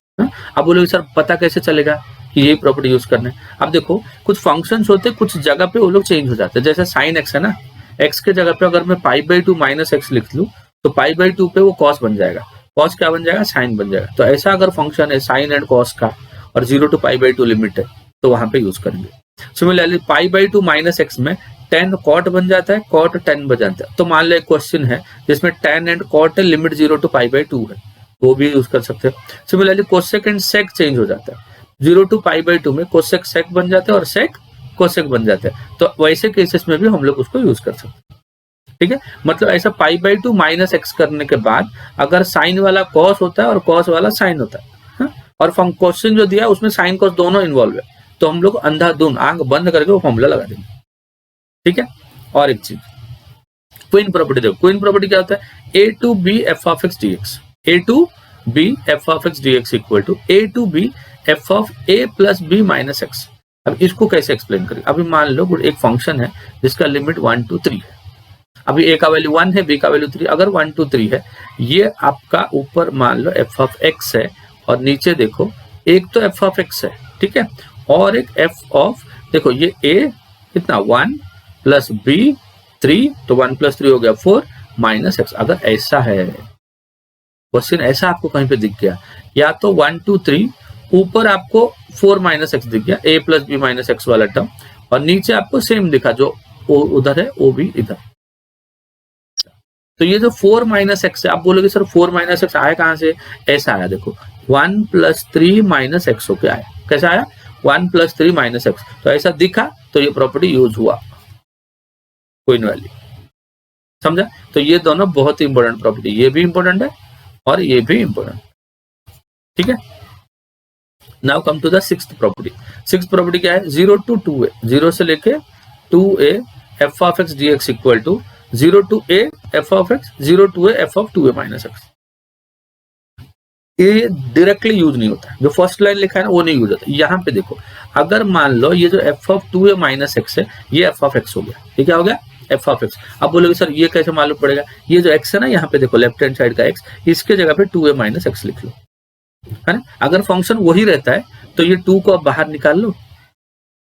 अब बोलोगे सर पता कैसे चलेगा कि ये प्रॉपर्टी यूज करना है। अब देखो कुछ फंक्शंस होते हैं, कुछ जगह पे वो लोग चेंज हो जाते हैं। जैसे साइन एक्स है ना, एक्स के जगह पे अगर मैं π/2 माइनस एक्स लिख लूं तो π/2 पे वो कॉस बन जाएगा, कॉस क्या बन जाएगा, साइन बन जाएगा। तो ऐसा अगर फंक्शन है साइन एंड कॉस का और 0 to π/2 लिमिट है तो वहां पे यूज करेंगे। सिमिलरली π/2 माइनस एक्स में tan cot बन जाता है, cot tan बन जाता है। तो मान लो एक क्वेश्चन है जिसमें tan एंड cot है, लिमिट 0 to π/2 है, वो भी यूज कर सकते हैं। Similarly cosec and sec change हो जाता है, 0 to π/2 में कोसेक सेक बन जाता है और सेक कोसेक बन जाता है। तो वैसे केसेस में भी हम लोग उसको यूज कर सकते हैं, ठीक है। मतलब ऐसा π/2 माइनस एक्स करने के बाद अगर साइन वाला कॉस होता है और कॉस वाला साइन होता है, और क्वेश्चन जो दिया उसमें साइन कॉस दोनों इन्वॉल्व है, तो हम लोग अंधाधुन आंख बंद करके वो फॉर्मूला लगा देंगे, ठीक है। और एक चीज क्वीन प्रॉपर्टी देखो, क्वीन प्रॉपर्टी क्या होता है, a to b f of x dx, a to b f of x dx equal to a to b f of a plus b minus x। अब इसको कैसे एक्सप्लेन करें, अभी मान लो एक फंक्शन है जिसका लिमिट 1 to 3 है। अभी a का वैल्यू 1 है, b का वैल्यू 3, अगर 1 to 3 है, ये आपका ऊपर मान लो f of x है और नीचे देखो एक तो f of x है, ठीक है, और एक f of, देखो ये a कितना 1 प्लस b 3, तो 1 + 3 हो गया 4 माइनस एक्स। अगर ऐसा है क्वेश्चन, ऐसा आपको कहीं पे दिख गया, या तो 1 to 3 ऊपर आपको 4 माइनस एक्स दिख गया, a plus b minus x वाला टर्म, और नीचे आपको सेम दिखा जो उधर है वो भी इधर। तो ये जो 4 माइनस एक्स है, आप बोलोगे सर 4 माइनस एक्स आया कहां से, ऐसा आया देखो 1 + 3 माइनस एक्स होके आया। कैसा आया, 1 + 3 माइनस एक्स। तो ऐसा दिखा तो ये प्रॉपर्टी यूज हुआ, क्वीन वैल्यू, समझा। तो ये दोनों बहुत ही इंपॉर्टेंट प्रॉपर्टी, ये भी इंपॉर्टेंट है और ये भी इंपॉर्टेंट। ठीक है। Now come to the sixth property. Sixth property क्या है? 0 to 2a, 0 से लेके 2a f of x dx equal to 0 to a f of x, 0 to a f of 2a minus x। ये डायरेक्टली यूज नहीं होता है, जो first line लिखा है ना वो नहीं यूज होता। यहाँ पे देखो, अगर मान लो ये जो f of 2a minus x है ये f of x हो गया, ये क्या हो गया? f of x। अब बोलोगे सर ये कैसे मालूम पड़ेगा? ये जो x है ना, यहाँ पे देखो लेफ्ट हैंड साइड का x, इसके जगह पे 2a माइनस x लिख लो, है ना। अगर फंक्शन वही रहता है तो ये 2 को अब बाहर निकाल लो,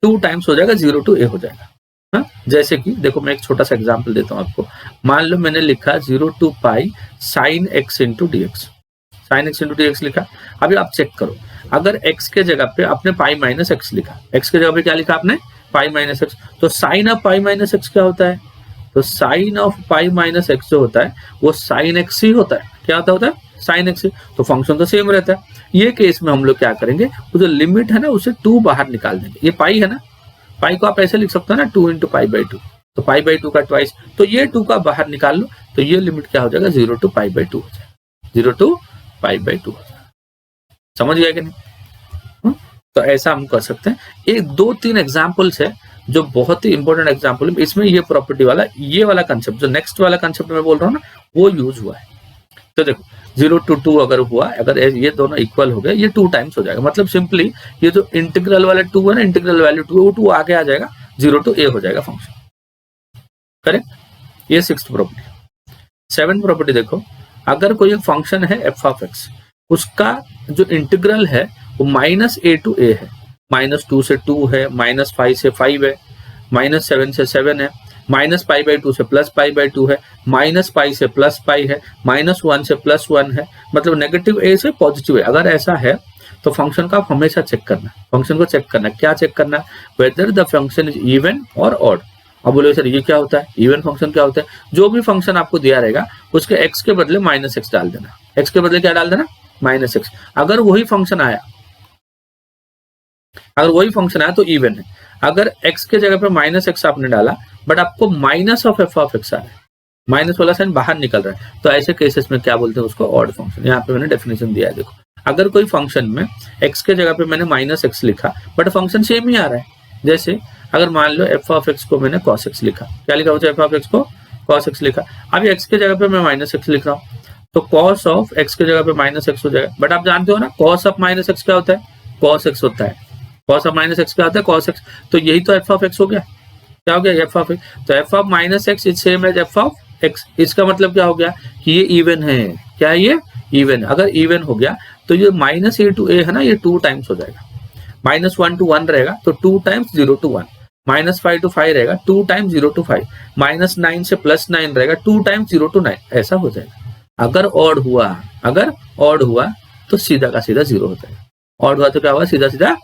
2 टाइम्स हो जाएगा 0 to a हो जाएगा। हाँ, जैसे कि देखो मैं एक छोटा सा एग्जांपल देता हूँ आपको। मान लो मैंने लिखा 0 to pi sine x into dx, sine x into dx लिखा। अभी आप चेक करो, अगर x के जगह पे आपने पाई माइनस x लिखा, x के जगह पे क्या लिखा आपने? पाई माइनस x, तो sine of pi minus x क्या होता है? तो sine of pi minus x जो होता है वो साइन x ही होता है। क्या होता है? Sine x। तो फंक्शन तो सेम रहता है। ये केस में हम लोग क्या करेंगे, वो जो लिमिट है ना उसे 2 बाहर निकाल देंगे। ये पाई है ना, पाई को आप ऐसे लिख सकते हो ना 2 इंटू पाई बाई 2, तो पाई बाई 2 का ट्वाइस, तो ये 2 का बाहर निकाल लो, तो ये लिमिट क्या हो जाएगा? 0 to पाई बाई 2 हो जाएगा, 0 to पाई बाई 2 हो जाएगा। समझ गया कि नहीं? तो ऐसा हम कर सकते हैं। एक 2-3 एग्जाम्पल्स है जो बहुत ही इंपॉर्टेंट एग्जाम्पल है, इसमें ये प्रॉपर्टी वाला, ये वाला कंसेप्ट जो नेक्स्ट वाला कंसेप्ट मैं बोल रहा हूँ ना वो यूज हुआ है। तो देखो 0 to 2 अगर हुआ, अगर ये दोनों इक्वल हो गए, ये 2 टाइम्स हो जाएगा। मतलब सिंपली ये जो इंटीग्रल वाला 2 है ना, इंटीग्रल वैल्यू 2 वो 2 आगे आ जाएगा, 0 to a हो जाएगा फंक्शन। करेक्ट। ये सिक्स्थ प्रॉपर्टी। सेवेंथ प्रॉपर्टी देखो, अगर कोई एक फंक्शन है f of x, उसका जो इंटीग्रल है वो -a to a है, -2 से 2 है, -5 से 5 है, -7 से 7 है, -पाई बाई 2 से +पाई बाई 2 है, -पाई से +पाई है, -1 से +1 है, मतलब नेगेटिव a से पॉजिटिव a। अगर ऐसा है तो फंक्शन का आप हमेशा चेक करना, फंक्शन को चेक करना। क्या चेक करना? Weather the function is even और ऑड। अब बोले सर ये क्या होता है? इवन फंक्शन क्या होता है? जो भी फंक्शन आपको दिया रहेगा उसके x के बदले -x डाल देना, x के बदले क्या डाल देना? -x। अगर वही फंक्शन आया, अगर वही फंक्शन आया तो इवन है। अगर x के जगह पे -x आपने डाला बट आपको minus of f of x आ रहा है, माइनस वाला साइन बाहर निकल रहा है, तो ऐसे केसेस में क्या बोलते हैं उसको? Odd function. यहाँ पे मैंने डेफिनेशन दिया है, देखो अगर कोई फंक्शन में x के जगह पे मैंने -x लिखा बट फंक्शन सेम ही आ रहा है, जैसे अगर मान लो f of x को मैंने cos x लिखा, क्या लिखा होता है? f of x को cos x लिखा। अभी x के जगह पे मैं -x लिख रहा हूँ तो cos ऑफ x के जगह पे -x हो जाएगा। बट आप जानते हो ना cos ऑफ -x क्या होता है? cos x होता है। cos ऑफ -x क्या होता है? cos x। तो यही तो f of x हो गया। क्या हो गया? f of x। तो f of -x is same as f of x। इसका मतलब क्या हो गया कि ये इवन है। क्या है? ये इवन। अगर इवन हो गया तो ये -a to a है ना, ये 2 टाइम्स हो जाएगा। -1 to 1 रहेगा तो 2 टाइम्स 0 to 1, -5 to 5 रहेगा 2 टाइम्स 0 to 5, -9 से +9 रहेगा 2 टाइम्स 0 to 9, ऐसा हो जाएगा। अगर ऑड हुआ, अगर ऑड हुआ तो सीधा का सीधा 0 हो जाएगा। ऑड हुआ तो क्या हुआ? सीधा सीधा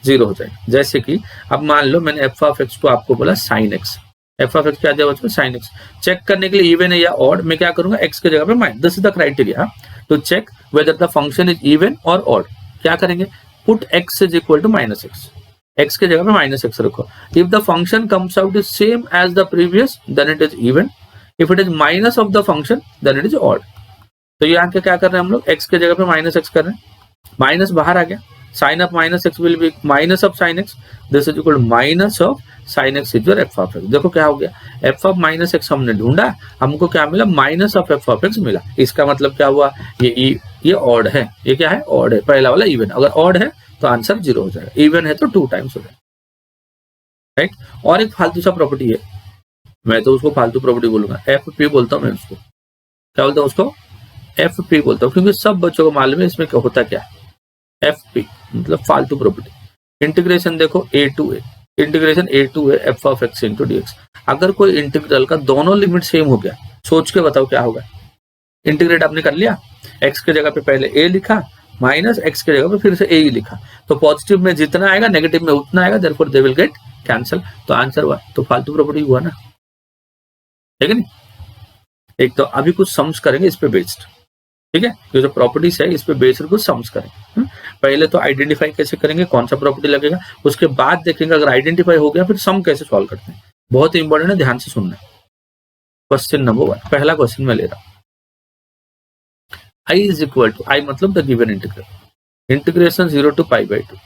0 हो जाएगा। जैसे कि अब मान लो मैंने f of x को आपको बोला sin x, f of x क्या दिया बच्चों? sin x। चेक करने के लिए इवन है या ऑड, मैं क्या करूंगा? x के जगह पे minus, this is the criteria to check whether the function is even और ऑड। क्या करेंगे? Put x is equal to -x, x के जगह पे -x रखो। If the function comes out is same as the previous then it is even, if it is minus of the function then it is odd. तो यहाँ के क्या कर रहे हैं हम लोग? x के जगह पे -x कर रहे हैं, माइनस बाहर आ गया, sin of -x will be minus of sin x, this is equal to minus of sin x is your f of x। देखो क्या हो गया? f of -x हमने ढूंढा, हमको क्या मिला? Minus of f of x मिला। इसका मतलब क्या हुआ? ये ऑड है। ये क्या है? ऑड है। पहला वाला इवन। अगर ऑड है तो आंसर 0 हो जाएगा, इवन है तो 2 टाइम्स हो जाएगा। राइट। और एक फालतू सा प्रॉपर्टी है, मैं तो उसको फालतू प्रॉपर्टी बोलूंगा, FP बोलता हूँ मैं उसको। क्या बोलता हूँ उसको? FP बोलता हूँ, क्योंकि सब बच्चों को मालूम है इसमें क्या होता क्या है। FP मतलब फालतू प्रॉपर्टी। इंटीग्रेशन देखो a to a, integration a to a f of x into dx। अगर कोई इंटीग्रल का दोनों लिमिट सेम हो गया, सोच के बताओ क्या होगा? इंटीग्रेट आपने कर लिया, x के जगह पे पहले a लिखा, माइनस x के जगह पे फिर से a ही लिखा, तो पॉजिटिव में जितना आएगा नेगेटिव में उतना आएगा, therefore they will get cancel. तो आंसर हुआ, तो फालतू प्रॉपर्टी हुआ ना, ठीक है नहीं? एक तो अभी कुछ सम्स करेंगे इस पे बेस्ड, ठीक है? ये जो प्रॉपर्टीज है इस पे बेस्ड कुछ सम्स करेंगे। पहले तो आइडेंटिफाई कैसे करेंगे, कौन सा प्रॉपर्टी लगेगा, उसके बाद देखेंगे अगर आइडेंटिफाई हो गया फिर सम कैसे सॉल्व करते हैं। बहुत ही इंपॉर्टेंट है, ध्यान से सुनना। क्वेश्चन नंबर 1, पहला क्वेश्चन मैं ले रहा हूं। i is equal to, I मतलब the given integral, integration 0 to pi by 2,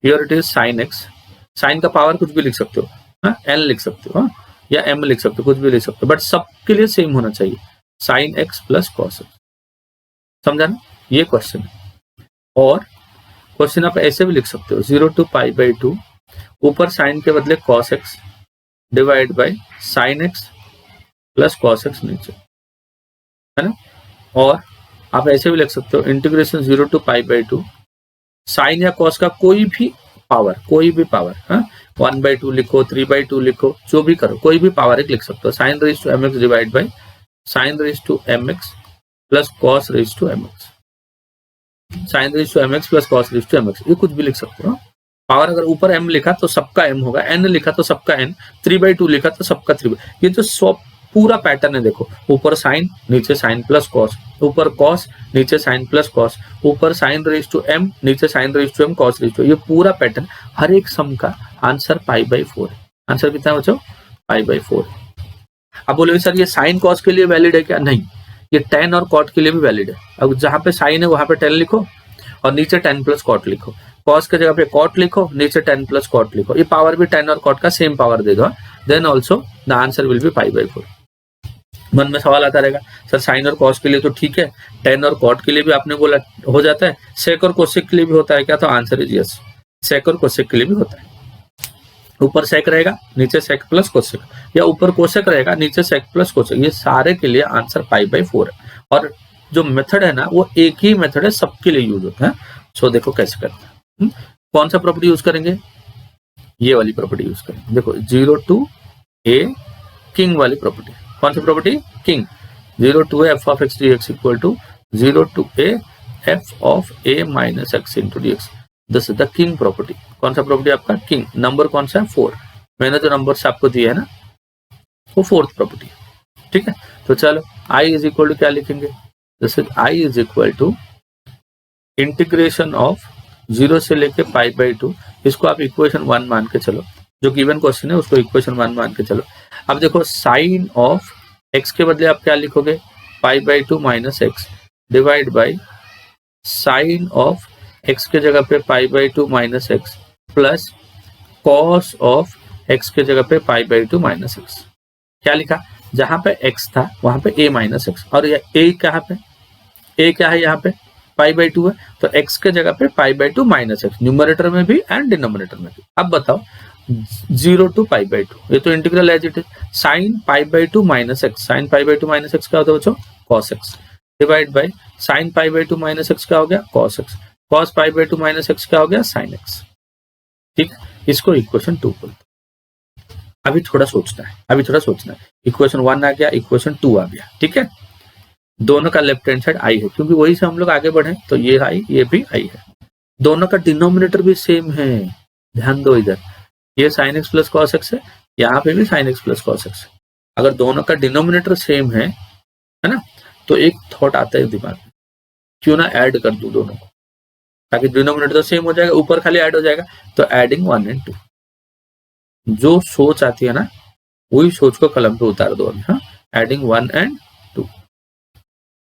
here it is sine x, sine का पावर कुछ भी लिख सकते हो, एन लिख सकते हो, या एम लिख सकते हो, कुछ भी लिख सकते हो, बट सबके लिए सेम होना चाहिए, sign X plus cos x. समझा ना, ये क्वेश्चन है। और क्वेश्चन आप ऐसे भी लिख सकते हो, 0 to पाई बाई 2, ऊपर साइन के बदले cos x divide by sign X plus cos x नीचे, है ना। और आप ऐसे भी लिख सकते हो, integration 0 to pi by 2, sine या कॉस का कोई भी पावर, 1/2 लिखो, 3/2 लिखो, जो भी करो, कोई भी पावर एक लिख सकते हो, sine raise to mx divide by sine raise to mx plus cos raise to mx, sine raise to mx plus cos raise to mx, ये कुछ भी लिख सकते हो। पावर अगर ऊपर m लिखा तो सबका m होगा, n लिखा तो सबका n, 3/2 लिखा तो सबका 3। ये जो सब पूरा पैटर्न है देखो, ऊपर साइन नीचे साइन प्लस कॉस, ऊपर कॉस नीचे साइन प्लस कॉस, ऊपर साइन रेज टू m नीचे sine raise to m cos raise to, ये पूरा पैटर्न, हर एक सम का आंसर पाई बाई 4 है। आंसर कितना बच्चों, पाई बाई 4 है। अब बोलोगे सर ये साइन कॉस के लिए वैलिड है क्या? नहीं, ये टेन और कॉट के लिए भी वैलिड है। अब जहां पे साइन है वहां पे 10 लिखो और नीचे 10 प्लस कॉट लिखो, कॉस के जगह पे कॉट लिखो, नीचे 10 प्लस कॉट लिखो, ये पावर भी 10 और कॉट का सेम पावर देगा, then also the answer will be pi by 4। मन में सवाल आता रहेगा, सर साइन और कॉस के लिए तो ठीक है, 10 और कॉट के लिए भी आपने बोला हो जाता है, सेक और कोसेक के लिए भी होता है क्या? तो आंसर इज यस, सेक और कोसेक के लिए भी होता है। ऊपर सेक रहेगा, नीचे सेक प्लस कोसेक, या ऊपर कोसेक रहेगा, नीचे सेक प्लस कोसेक, ये सारे के लिए आंसर पाई बाई 4 है। और जो मेथड है ना, वो एक ही मेथड है, सबके लिए यूज होता है। सो देखो कैसे करते हैं। कौन सा प्रॉपर्टी यूज करेंगे? ये वाली प्रॉपर्टी यूज करेंगे। देखो 0 to a किंग वाली प्रॉपर्टी। कौन सी property? King. 0 to a f of x dx equal to 0 to a f of a minus x into dx, this is the king property. कौन सा प्रॉपर्टी आपका? King. Number कौन सा है? 4। मैंने जो नंबर से आपको दिया है ना, वो 4th प्रॉपर्टी है। ठीक है, तो चलो i इज इक्वल टू क्या लिखेंगे? This is i is equal to integration of 0 से लेके पाई बाई 2, इसको आप इक्वेशन 1 मान के चलो, जो गिवन क्वेश्चन है उसको इक्वेशन 1 मान के चलो। अब देखो साइन ऑफ x के बदले आप क्या लिखोगे? पाई by 2 minus x divide by sign of x के जगह पे pi by 2 minus x plus cos of x के जगह पे पाई बाई 2 माइनस एक्स। क्या लिखा? जहां पे x था वहां पे a माइनस एक्स, और a कहाँ पे? a क्या है यहाँ पे? पाई बाई 2 है, तो x के जगह पे pi by 2 minus x, numerator में भी एंड डिनोमिनेटर में भी। अब बताओ 0 to पाई बाई 2, ये तो integral as it is, sine pi by 2 minus x, sine pi by 2 minus x क्या होता है बच्चों? Cos x divide by sine pi by 2 minus x क्या हो गया? Cos x, cos pi by 2 minus x क्या हो गया? Sine x. ठीक, इसको इक्वेशन 2 बोलते हैं। अभी थोड़ा सोचना है, इक्वेशन 1 आ गया, इक्वेशन 2 आ गया। ठीक है, दोनों का लेफ्ट हैंड साइड आई है, क्योंकि वही से हम लोग आगे बढ़े, तो ये आई, ये भी आई है। दोनों का डिनोमिनेटर भी सेम है, ध्यान दो इधर, ये sign X plus cos x है, यहाँ पे भी sign X plus cos x है। अगर दोनों का डिनोमिनेटर सेम है ना, तो एक थॉट आता है दिमाग में, क्यों ना ऐड कर दूं दोनों को, ताकि डिनोमिनेटर तो सेम हो जाएगा, ऊपर खाली ऐड हो जाएगा, तो एडिंग 1 and 2। जो सोच आती है ना, वही सोच को कलम पे उतार दो अभी। हाँ, एडिंग 1 and 2,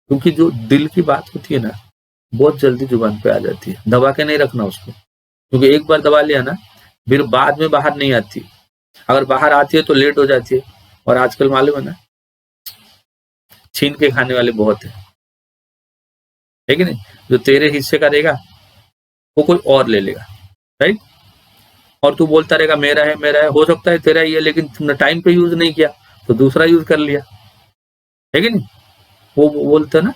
क्योंकि जो दिल की बात होती है ना, बहुत जल्दी जुबान पे आ जाती है, दबा के नहीं रखना उसको, क्योंकि एक बार दबा लिया ना, फिर बाद में बाहर नहीं आती, अगर बाहर आती है तो लेट हो जाती है। और आजकल मालूम है ना, छीन के खाने वाले बहुत है कि नहीं? जो तेरे हिस्से का रहेगा वो कोई और ले लेगा, राइट? और तू बोलता रहेगा मेरा है, हो सकता है तेरा ही है, लेकिन तुमने टाइम पे यूज नहीं किया तो दूसरा यूज कर लिया, है कि नहीं? वो बोलते हैं ना,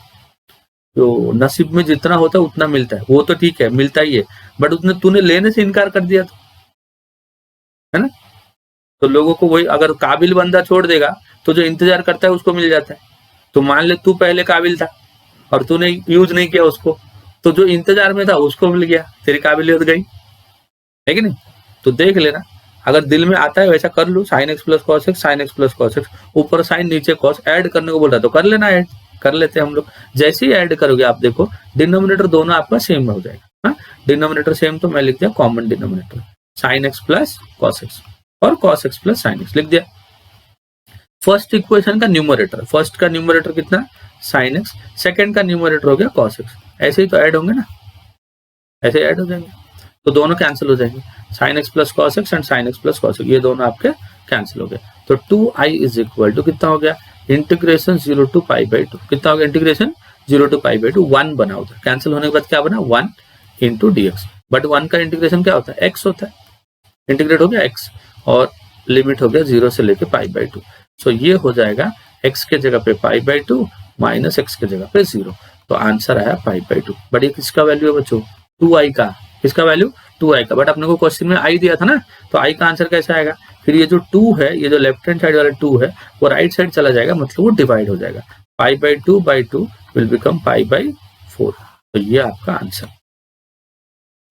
जो नसीब में जितना होता है उतना मिलता है, वो तो ठीक है, मिलता ही है, बट उसने तूने लेने से इनकार कर दिया तो, है ना? तो लोगों को वही, अगर काबिल बंदा छोड़ देगा तो जो इंतजार करता है उसको मिल जाता है। तो मान ले तू पहले काबिल था और तूने यूज नहीं किया उसको, तो जो इंतजार में था उसको मिल गया, तेरी काबिलियत गई, है कि नहीं? तो देख लेना, अगर दिल में आता है वैसा कर लो, sine X plus cos X, sine X plus cos X, ऊपर साइन नीचे कॉस, ऐड करने को बोल रहा है तो कर लेना, ऐड कर लेते हैं हम लोग। जैसे ही ऐड करोगे आप देखो डिनोमिनेटर दोनों आपका सेम हो जाएगा। हाँ, डिनोमिनेटर सेम तो मैं लिख दिया common denominator, sine X plus cos x और cos x plus sine X लिख दिया। फर्स्ट इक्वेशन का न्यूमरेटर, फर्स्ट का न्यूमरेटर कितना? साइन एक्स, सेकंड का न्यूमरेटर हो गया कॉस एक्स, ऐसे ही तो ऐड होंगे ना। ऐसे ऐड हो जाएंगे तो दोनों कैंसिल हो जाएंगे, sign X plus cos x and sign X plus cos x, ये दोनों आपके कैंसिल हो गए। तो 2i इज इक्वल टू कितना हो गया, इंटीग्रेशन 0 to π/2, कितना हो गया इंटीग्रेशन 0 to π/2, 1 बना उधर, कैंसिल होने के बाद क्या बना 1 इंटू dx, बट 1 का इंटीग्रेशन क्या होता है x होता है, इंटीग्रेट हो गया x और लिमिट हो गया 0 से लेके π/2। सो ये हो जाएगा x के जगह पे π/2 माइनस x के जगह पे 0, तो आंसर आया π/2। बट ये किसका वैल्यू है बच्चों, 2i का, किसका वैल्यू 2i का, बट अपने को क्वेश्चन में i दिया था ना, तो i का आंसर कैसे आएगा, फिर ये जो 2 है, ये जो लेफ्ट हैंड साइड वाला 2 है वो राइट साइड चला जाएगा, मतलब वो डिवाइड हो जाएगा, π/2/2 विल बिकम π/4। तो ये आपका आंसर,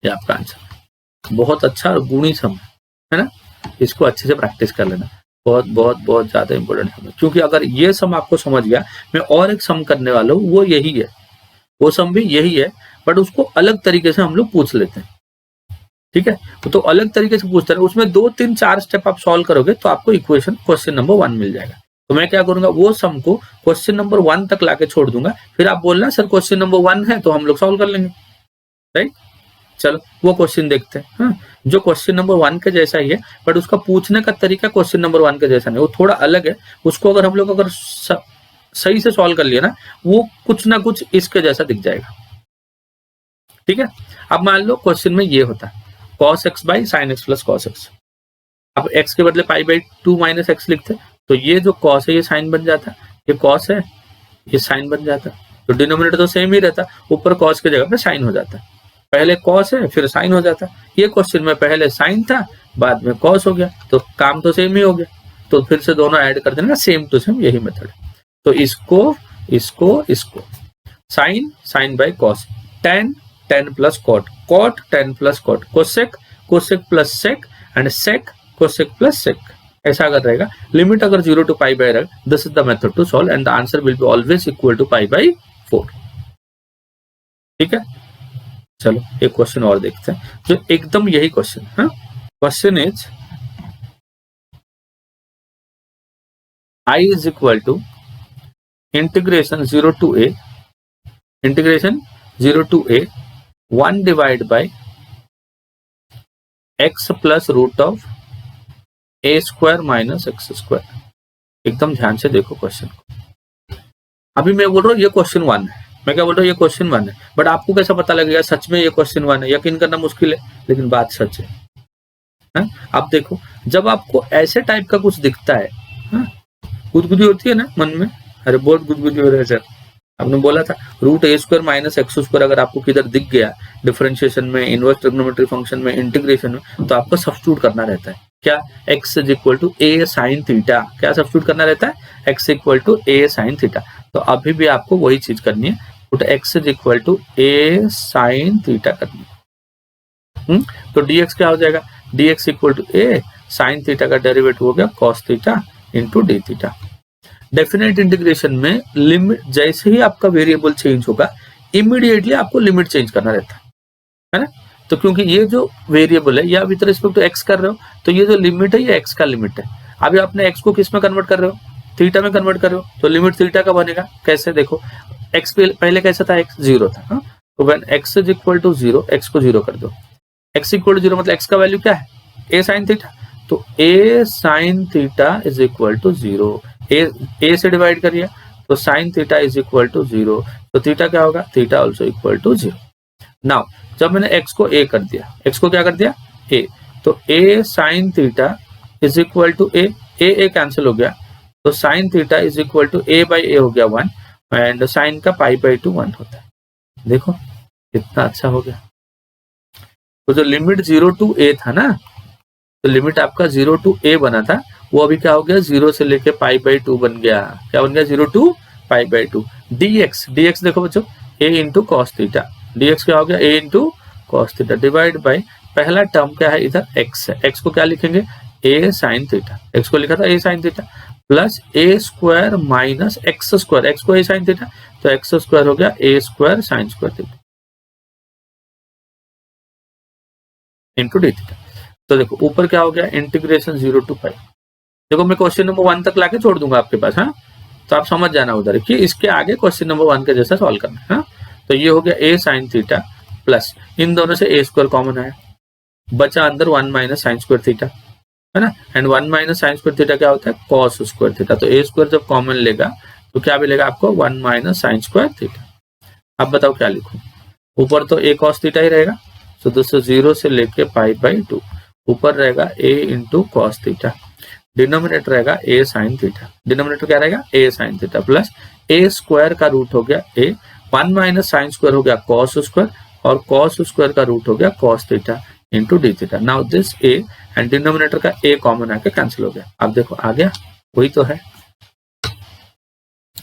ये आपका आंसर। बहुत अच्छा और गुणी सम है ना, इसको अच्छे से प्रैक्टिस कर लेना, बहुत बहुत बहुत ज्यादा इंपॉर्टेंट है, क्योंकि अगर ये सम आपको समझ गया, मैं और एक सम करने वाला हूँ, वो यही है, वो सम भी यही है, बट उसको अलग तरीके से हम लोग पूछ लेते हैं, ठीक है, तो अलग तरीके से पूछते हैं, उसमें 2 3 4 स्टेप आप सॉल्व करोगे तो आपको इक्वेशन क्वेश्चन नंबर 1 मिल जाएगा। तो मैं क्या करूंगा, वो सम को क्वेश्चन नंबर 1 तक लाके छोड़ दूंगा, फिर आप बोलना सर क्वेश्चन नंबर 1 है तो हम लोग सॉल्व कर लेंगे, राइट। चलो वो क्वेश्चन देखते हैं। हाँ, जो क्वेश्चन नंबर 1 के जैसा ही है, बट उसका पूछने का तरीका क्वेश्चन नंबर 1 के जैसा नहीं, वो थोड़ा अलग है, उसको अगर हम लोग अगर सही से सॉल्व कर लिया ना, वो कुछ ना कुछ इसके जैसा दिख जाएगा, ठीक है। अब मान लो क्वेश्चन में ये होता है cos x by sine X plus cos x, अब x के बदले π/2 माइनस एक्स लिखते, तो ये जो cos है ये साइन बन जाता, ये cos है ये साइन बन जाता, तो डिनोमिनेटर तो सेम ही रहता, ऊपर cos के जगह पे साइन हो जाता, पहले cos है फिर साइन हो जाता, ये क्वेश्चन में पहले साइन था बाद में cos हो गया, तो काम तो सेम ही हो गया, तो फिर से दोनों ऐड कर देना, सेम टू सेम यही मेथड है। तो इसको sine sine by cos, tan tan plus cot, cot tan plus cot, cosec cosec plus sec and sec cosec plus sec, ऐसा अगर रहेगा, लिमिट अगर 0 to π by रहेगा, this is the method to solve and the answer will be always equal to π/4, ठीक है। चलो एक question और देखते हैं जो एकदम यही क्वेश्चन है। Question is i is equal to integration 0 to a, integration 0 to a 1 divide by x plus root of a square minus x square. एकदम ध्यान से देखो क्वेश्चन को, अभी मैं बोल रहा हूँ ये क्वेश्चन 1 है, मैं क्या बोल रहा हूँ ये क्वेश्चन 1 है, बट आपको कैसा पता लगेगा सच में ये क्वेश्चन 1 है, यकीन करना मुश्किल है, लेकिन बात सच है। आप देखो जब आपको ऐसे टाइप का कुछ दिखता है, गुदगुदी होती है ना मन में, अरे बहुत गुदगुदी हो रहा है सर, आपने बोला था root a square minus x square अगर आपको किधर दिख गया डिफरेंशिएशन में, इनवर्स ट्रिग्नोमेट्री फंक्शन में, इंटीग्रेशन में, तो आपको सब्स्टिट्यूट करना रहता है, क्या x is equal to a sine theta, क्या सब्स्टिट्यूट करना रहता है x equal to a sine theta. तो अभी भी आपको वही चीज करनी है, x is equal to a sine theta करनी है। तो dx क्या हो जाएगा, dx equal to a sine theta का डेरिवेटिव हो गया cos theta into D theta. Definite integration में लिमिट जैसे ही आपका वेरिएबल चेंज होगा इमीडिएटली आपको लिमिट चेंज करना रहता है ना, तो क्योंकि ये जो वेरिएबल है या विद रिस्पेक्ट टू एक्स कर रहे हो, तो ये जो लिमिट है ये एक्स का लिमिट है, अभी आपने एक्स को किस में कन्वर्ट कर रहे हो, थीटा में कन्वर्ट कर रहे हो, तो लिमिट थीटा का बनेगा, कैसे देखो एक्स पहले कैसा था, एक्स 0 था, तो when x is equal to 0, x को 0 कर दो, एक्स इक्वल टू 0 मतलब एक्स का वैल्यू क्या है a साइन थीटा, तो a sine theta is equal to 0, a से डिवाइड करिए तो sine theta is equal to 0, तो थीटा क्या होगा, theta also equal to 0। Now जब मैंने x को a कर दिया, x को क्या कर दिया a, तो a sine theta is equal to a cancel हो गया, तो sine theta is equal to a by a हो गया 1 एंड साइन का π/2 1 होता है। देखो कितना अच्छा हो गया, तो जो लिमिट 0 to a था ना, तो लिमिट आपका 0 to a बना था, वो अभी क्या हो गया 0 से लेके π/2 बन गया, क्या बन गया 0 to π/2। dx देखो बच्चों a into cos theta, dx क्या हो गया a into cos theta divide by पहला टर्म क्या है इधर x है, x को क्या लिखेंगे a साइन थीटा, x को लिखा था a sine theta plus a square minus x square, x को a साइन थीटा तो एक्स स्क्वायर हो गया a square sine square theta into D theta. तो देखो ऊपर क्या हो गया इंटीग्रेशन 0 to π, देखो मैं क्वेश्चन नंबर 1 तक लाके छोड़ दूंगा आपके पास, हाँ तो आप समझ जाना उधर कि इसके आगे क्वेश्चन नंबर 1 के जैसा सॉल्व करना है। तो ये हो गया a साइन थीटा प्लस इन दोनों से ए स्क्वायर कॉमन आया, बचा अंदर 1 माइनस साइन स्क्वायर थीटा, है ना। And 1 minus sine square theta क्या होता है, कॉस स्क्वायर थीटा। तो ए स्क्वायर जब कॉमन लेगा तो क्या मिलेगा आपको, 1 माइनस साइन स्क्वायर थीटा। अब बताओ क्या लिखूं, ऊपर तो ए कॉस थीटा ही रहेगा, तो दोस्तों 0 से लेके π/2, ऊपर रहेगा a into cos theta, denominator रहेगा a साइन थीटा, डिनोमिनेटर क्या रहेगा a sine theta, plus a square का रूट हो गया a, 1 माइनस साइन स्क्वायर हो गया कॉस स्क्वायर, और कॉस स्क्वायर का रूट हो गया cos theta into D theta. Now this a and denominator का a कॉमन आके कैंसिल हो गया। अब देखो आ गया, वही तो है,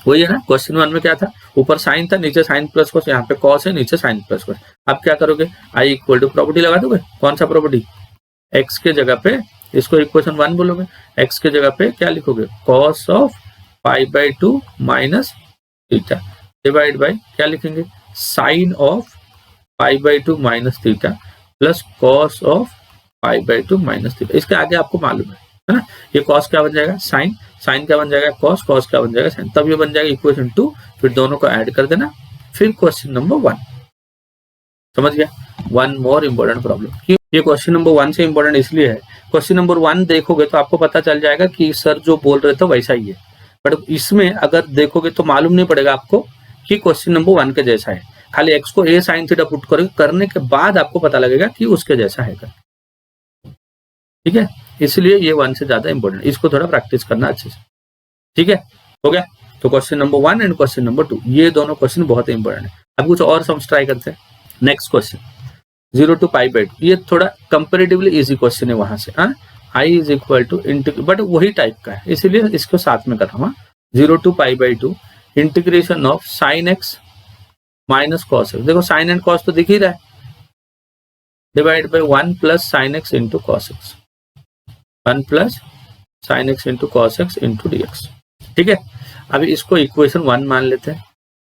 वही है ना। क्वेश्चन 1 में क्या था, ऊपर साइन था, नीचे साइन प्लस कॉस, यहाँ पे कॉस है, नीचे साइन प्लस कॉस। अब क्या करोगे, i इक्वल टू प्रॉपर्टी लगा दोगे, कौन सा प्रॉपर्टी, x के जगह पे, इसको इक्वेशन 1 बोलोगे, x के जगह पे क्या लिखोगे, cos of π/2 minus theta divide by क्या लिखेंगे, sine of π/2 minus theta plus cos of π/2 minus theta. इसके आगे आपको मालूम है ना, ये कॉस क्या बन जाएगा, साइन, साइन क्या बन जाएगा कॉस, कॉस क्या बन जाएगा साइन, तब ये बन जाएगा इक्वेशन 2, फिर दोनों को ऐड कर देना, फिर क्वेश्चन नंबर 1। समझ गया, वन मोर इंपॉर्टेंट प्रॉब्लम। ये क्वेश्चन नंबर 1 से इंपॉर्टेंट इसलिए है, क्वेश्चन नंबर 1 देखोगे तो आपको पता चल जाएगा कि सर जो बोल रहे थे वैसा ही है, बट इसमें अगर देखोगे तो मालूम नहीं पड़ेगा आपको कि क्वेश्चन नंबर 1 के जैसा है, खाली x को a साइन थीटा पुट करोगे, करने के बाद आपको पता लगेगा कि उसके जैसा है, ठीक है। इसलिए ये 1 से ज्यादा इंपॉर्टेंट, इसको थोड़ा प्रैक्टिस करना अच्छे से, ठीक है। हो गया, तो question number 1 and question number 2 ये दोनों क्वेश्चन बहुत इंपॉर्टेंट है। अब कुछ और सम्स ट्राई करते हैं। नेक्स्ट क्वेश्चन 0 to π/2, ये थोड़ा कंपेरेटिवली इजी क्वेश्चन है वहां से, i is equal to but वही टाइप का है, इसीलिए इसको साथ में कर रहा हूँ। 0 to π/2 integration of sine x minus cos X, देखो साइन एंड कॉस तो दिख ही रहा है, divide by 1 plus sine x into cos X, 1 plus sine x into cos X into D x, ठीक है। अभी इसको इक्वेशन 1 मान लेते हैं,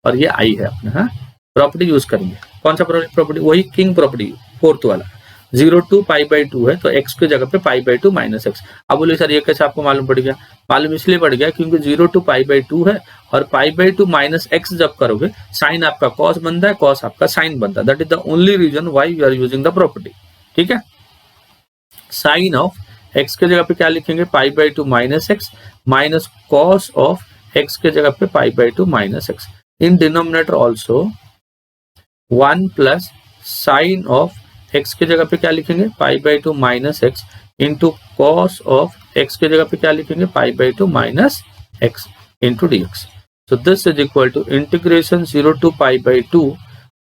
और ये आई है अपना, प्रॉपर्टी यूज करेंगे, कौन सा प्रॉपर्टी, वही किंग प्रॉपर्टी, फोर्थ वाला। 0 to π/2 है, तो x की जगह पे π/2 माइनस एक्स। अब बोले सर ये कैसे आपको मालूम पड़ गया, मालूम इसलिए पड़ गया क्योंकि 0 to π/2 है, और π/2 माइनस एक्स जब करोगे, साइन आपका कॉस बनता है, कॉस आपका साइन बनता है, that is the only reason why you are using the property, ठीक है। साइन ऑफ x के जगह पे क्या लिखेंगे, π/2 minus X, minus cos of x के जगह पे π/2 minus X, in denominator also 1 plus sine of x के जगह पे क्या लिखेंगे, π/2 minus x into cos of x के जगह पे क्या लिखेंगे, π/2 minus x into D X. So this is equal to integration 0 to π/2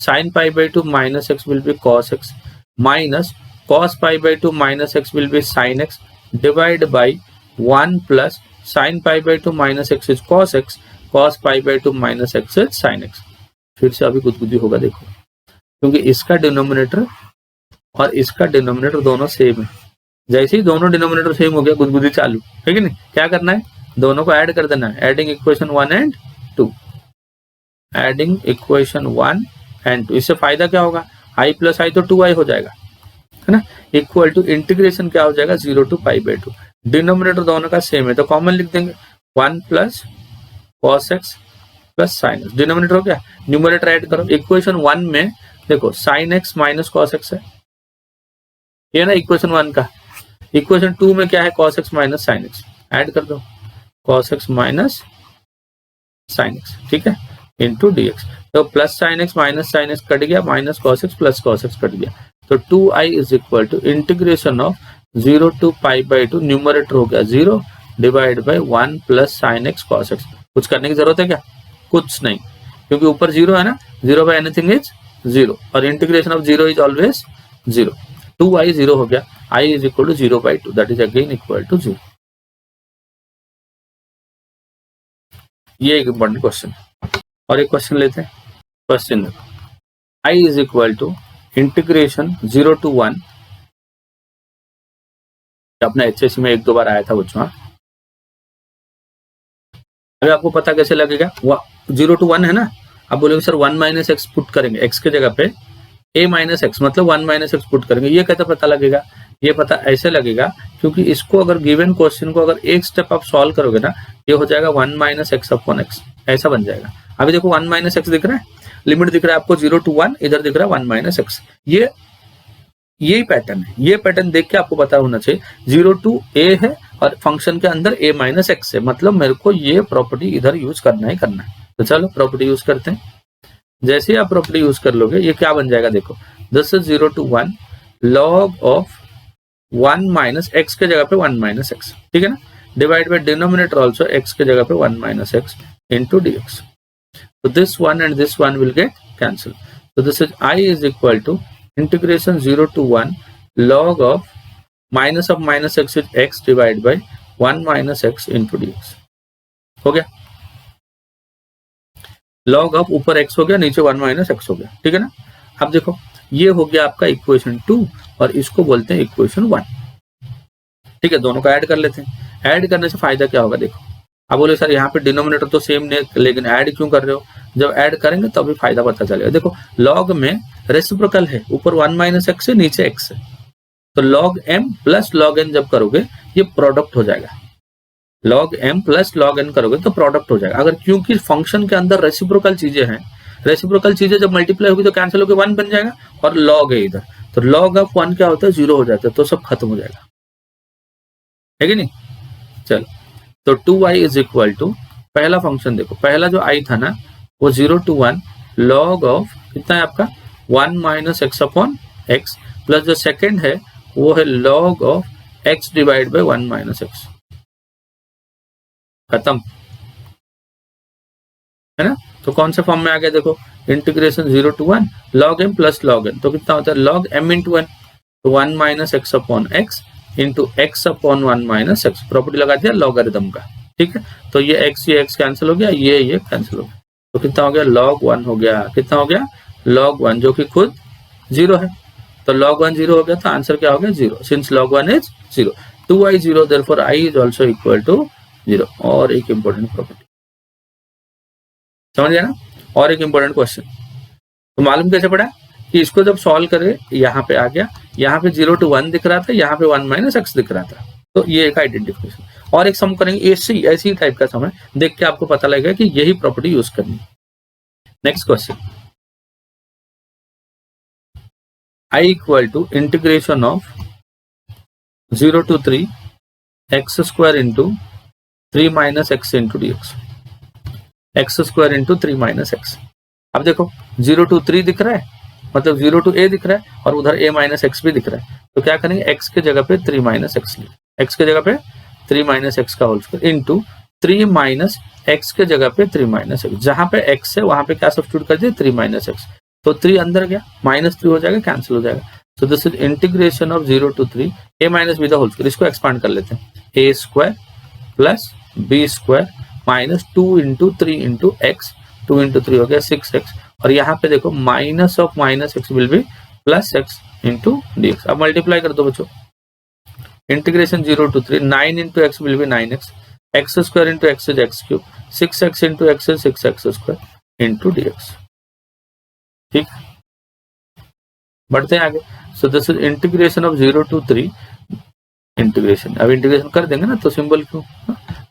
sine π/2 minus x will be cos x, minus cos π/2 minus x will be sine x, divide by 1 plus sine π/2 minus x is cos X, cos π/2 minus x is sine X. फिर से अभी गुदगुदी होगा देखो, क्योंकि इसका denominator और इसका डिनोमिनेटर दोनों सेम है, जैसे ही दोनों डिनोमिनेटर सेम हो गया गुदगुदी चालू, है कि नहीं। क्या करना है, दोनों को ऐड कर देना है, adding equation 1 and 2, adding equation 1 and 2। इससे फायदा क्या होगा, i प्लस आई तो 2i हो जाएगा, है ना, इक्वल टू इंटीग्रेशन क्या हो जाएगा, 0 to π/2, डिनोमिनेटर दोनों का सेम है तो कॉमन लिख देंगे, 1 plus cos x plus sine x, denominator हो गया, न्यूमरेटर ऐड करो। इक्वेशन 1 में देखो sine x minus cos x है, ये ना इक्वेशन 1 का। इक्वेशन 2 में क्या है, cos x minus sine x, add कर दो, cos x minus sine x, ठीक है, इंटू डी एक्स। तो plus sine x minus sine x cut गया, minus cos x plus cos x cut गया, तो 2i is equal to integration of 0 to π/2, numerator हो गया 0 divide by 1 plus sine x cos x. कुछ करने की जरूरत है क्या, कुछ नहीं, क्योंकि ऊपर 0 है ना, 0 बाई एनीथिंग इज 0, और integration of 0 is always 0। 2i 0 हो गया, i is equal to 0/2, that is again equal to 0। ये एक इंपॉर्टेंट क्वेश्चन। और एक क्वेश्चन लेते हैं, क्वेश्चन देखो, i is equal to integration 0 to 1, अपना HSC में 1-2 बार आया था बच्चों। अभी आपको पता कैसे लगेगा, 0 to 1 है ना, अब बोलेंगे सर 1 माइनस एक्स पुट करेंगे, x के जगह पे a माइनस एक्स, मतलब 1 माइनस एक्स पुट करेंगे, ये कैसे पता लगेगा, ये पता ऐसे लगेगा क्योंकि इसको अगर गिवन क्वेश्चन को अगर एक स्टेप आप सॉल्व करोगे ना, ये हो जाएगा 1 माइनस एक्स अपॉन एक्स, ऐसा बन जाएगा। अभी देखो 1 माइनस एक्स दिख रहा है, लिमिट दिख रहा है आपको 0 to 1, इधर दिख रहा है 1 माइनस एक्स। यही पैटर्न है, ये पैटर्न देख के आपको पता होना चाहिए 0 to a है और फंक्शन के अंदर a माइनस एक्स है, मतलब मेरे को ये प्रॉपर्टी इधर यूज करना ही करना है। तो चलो प्रॉपर्टी यूज करते हैं। जैसे ही आप प्रॉपर्टी यूज कर लोगे ये क्या बन जाएगा, देखो this is 0 to 1 log of 1 minus x के जगह पे 1 माइनस एक्स, ठीक है ना, divide by denominator also x के जगह पे 1 minus x into D x. तो this one and this one will get cancel. तो this is I is equal to integration 0 to 1 log of minus of minus x is x divide by 1 minus x into D x. हो गया, log of ऊपर x हो गया, नीचे 1 minus x हो गया, ठीक है ना। अब देखो ये हो गया आपका इक्वेशन 2 और इसको बोलते हैं इक्वेशन 1, ठीक है। दोनों को ऐड कर लेते हैं। ऐड करने से फायदा क्या होगा, देखो अब बोले सर यहाँ पे डिनोमिनेटर तो सेम नहीं लेकिन ऐड क्यों कर रहे हो, जब ऐड करेंगे तभी फायदा पता चलेगा। देखो लॉग में रेसिप्रोकल है, ऊपर 1 माइनस एक्स है, नीचे एक्स है, तो log m plus log n जब करोगे ये प्रोडक्ट हो जाएगा। Log m plus log n करोगे तो प्रोडक्ट हो जाएगा। अगर क्योंकि फंक्शन के अंदर रेसिप्रोकल चीजें हैं, रेसिप्रोकल चीजें जब मल्टीप्लाई होगी तो कैंसिल होकर 1 बन जाएगा, और लॉग है इधर तो लॉग ऑफ 1 क्या होता है, 0 हो जाता है, तो सब खत्म हो जाएगा, है कि नहीं। चलो तो 2y इज इक्वल टू पहला फंक्शन देखो, पहला जो i था ना वो 0 to 1 लॉग ऑफ कितना है आपका 1 minus x upon x, plus जो सेकेंड है वो है log of x divide by 1 minus x. खत्म, है ना। तो कौन से फॉर्म में आ गया, देखो integration 0 to 1 log m plus log n, तो कितना होता है log m इंटू 1, तो 1 minus x upon x into x upon 1 minus x, property लगा दिया लॉगरिथम का, ठीक है। तो ये x कैंसिल हो गया, ये कैंसिल हो गया, तो कितना हो गया log 1 हो गया, कितना हो गया log 1 जो कि खुद 0 है, तो log 1 0 हो गया, तो आंसर क्या हो गया 0, since log 1 is 0, 2i 0 therefore i is also equal to 0। और एक इंपॉर्टेंट प्रॉपर्टी समझ गया ना। और एक इंपॉर्टेंट क्वेश्चन, तो मालूम कैसे पड़ा कि इसको जब सॉल्व करे यहाँ पे आ गया, यहाँ पे 0 to 1 दिख रहा था, यहाँ पे 1 माइनस एक्स दिख रहा था, तो ये एक आइडेंटिफिकेशन। और एक सम करेंगे ऐसी टाइप का सम है, देख के आपको पता लगेगा कि यही प्रॉपर्टी यूज करनी है। Next question, i equal to integration of 0 to 3 x square into 3 minus x into D x square into 3 minus x. अब देखो 0 to 3 दिख रहा है, मतलब 0 to a दिख रहा है, और उधर a माइनस एक्स भी दिख रहा है, तो क्या करेंगे x के जगह पे 3 माइनस एक्स, x के जगह पे 3 माइनस एक्स का whole square into 3 minus x के जगह पे 3 माइनस एक्स, जहां पे x है वहां पे क्या सब्स्टिट्यूट कर दिया 3 माइनस एक्स, तो 3 अंदर गया, -3 हो जाएगा, कैंसिल हो जाएगा। So this is integration of 0 to 3 a minus b the whole square. इसको एक्सपांड कर लेते हैं, a square plus b square minus 2 into 3 into x, 2 into 3 हो गया 6x, और यहाँ पे देखो minus of minus x will be plus x into D x. अब मल्टीप्लाई कर दो बच्चों, integration 0 to 3 9 into x will be 9x, x square into x is x cube, 6x into x is 6x square into D x, ठीक। बढ़ते हैं आगे। So this is integration of 0 to 3 integration, अब integration कर देंगे ना तो symbol क्यों,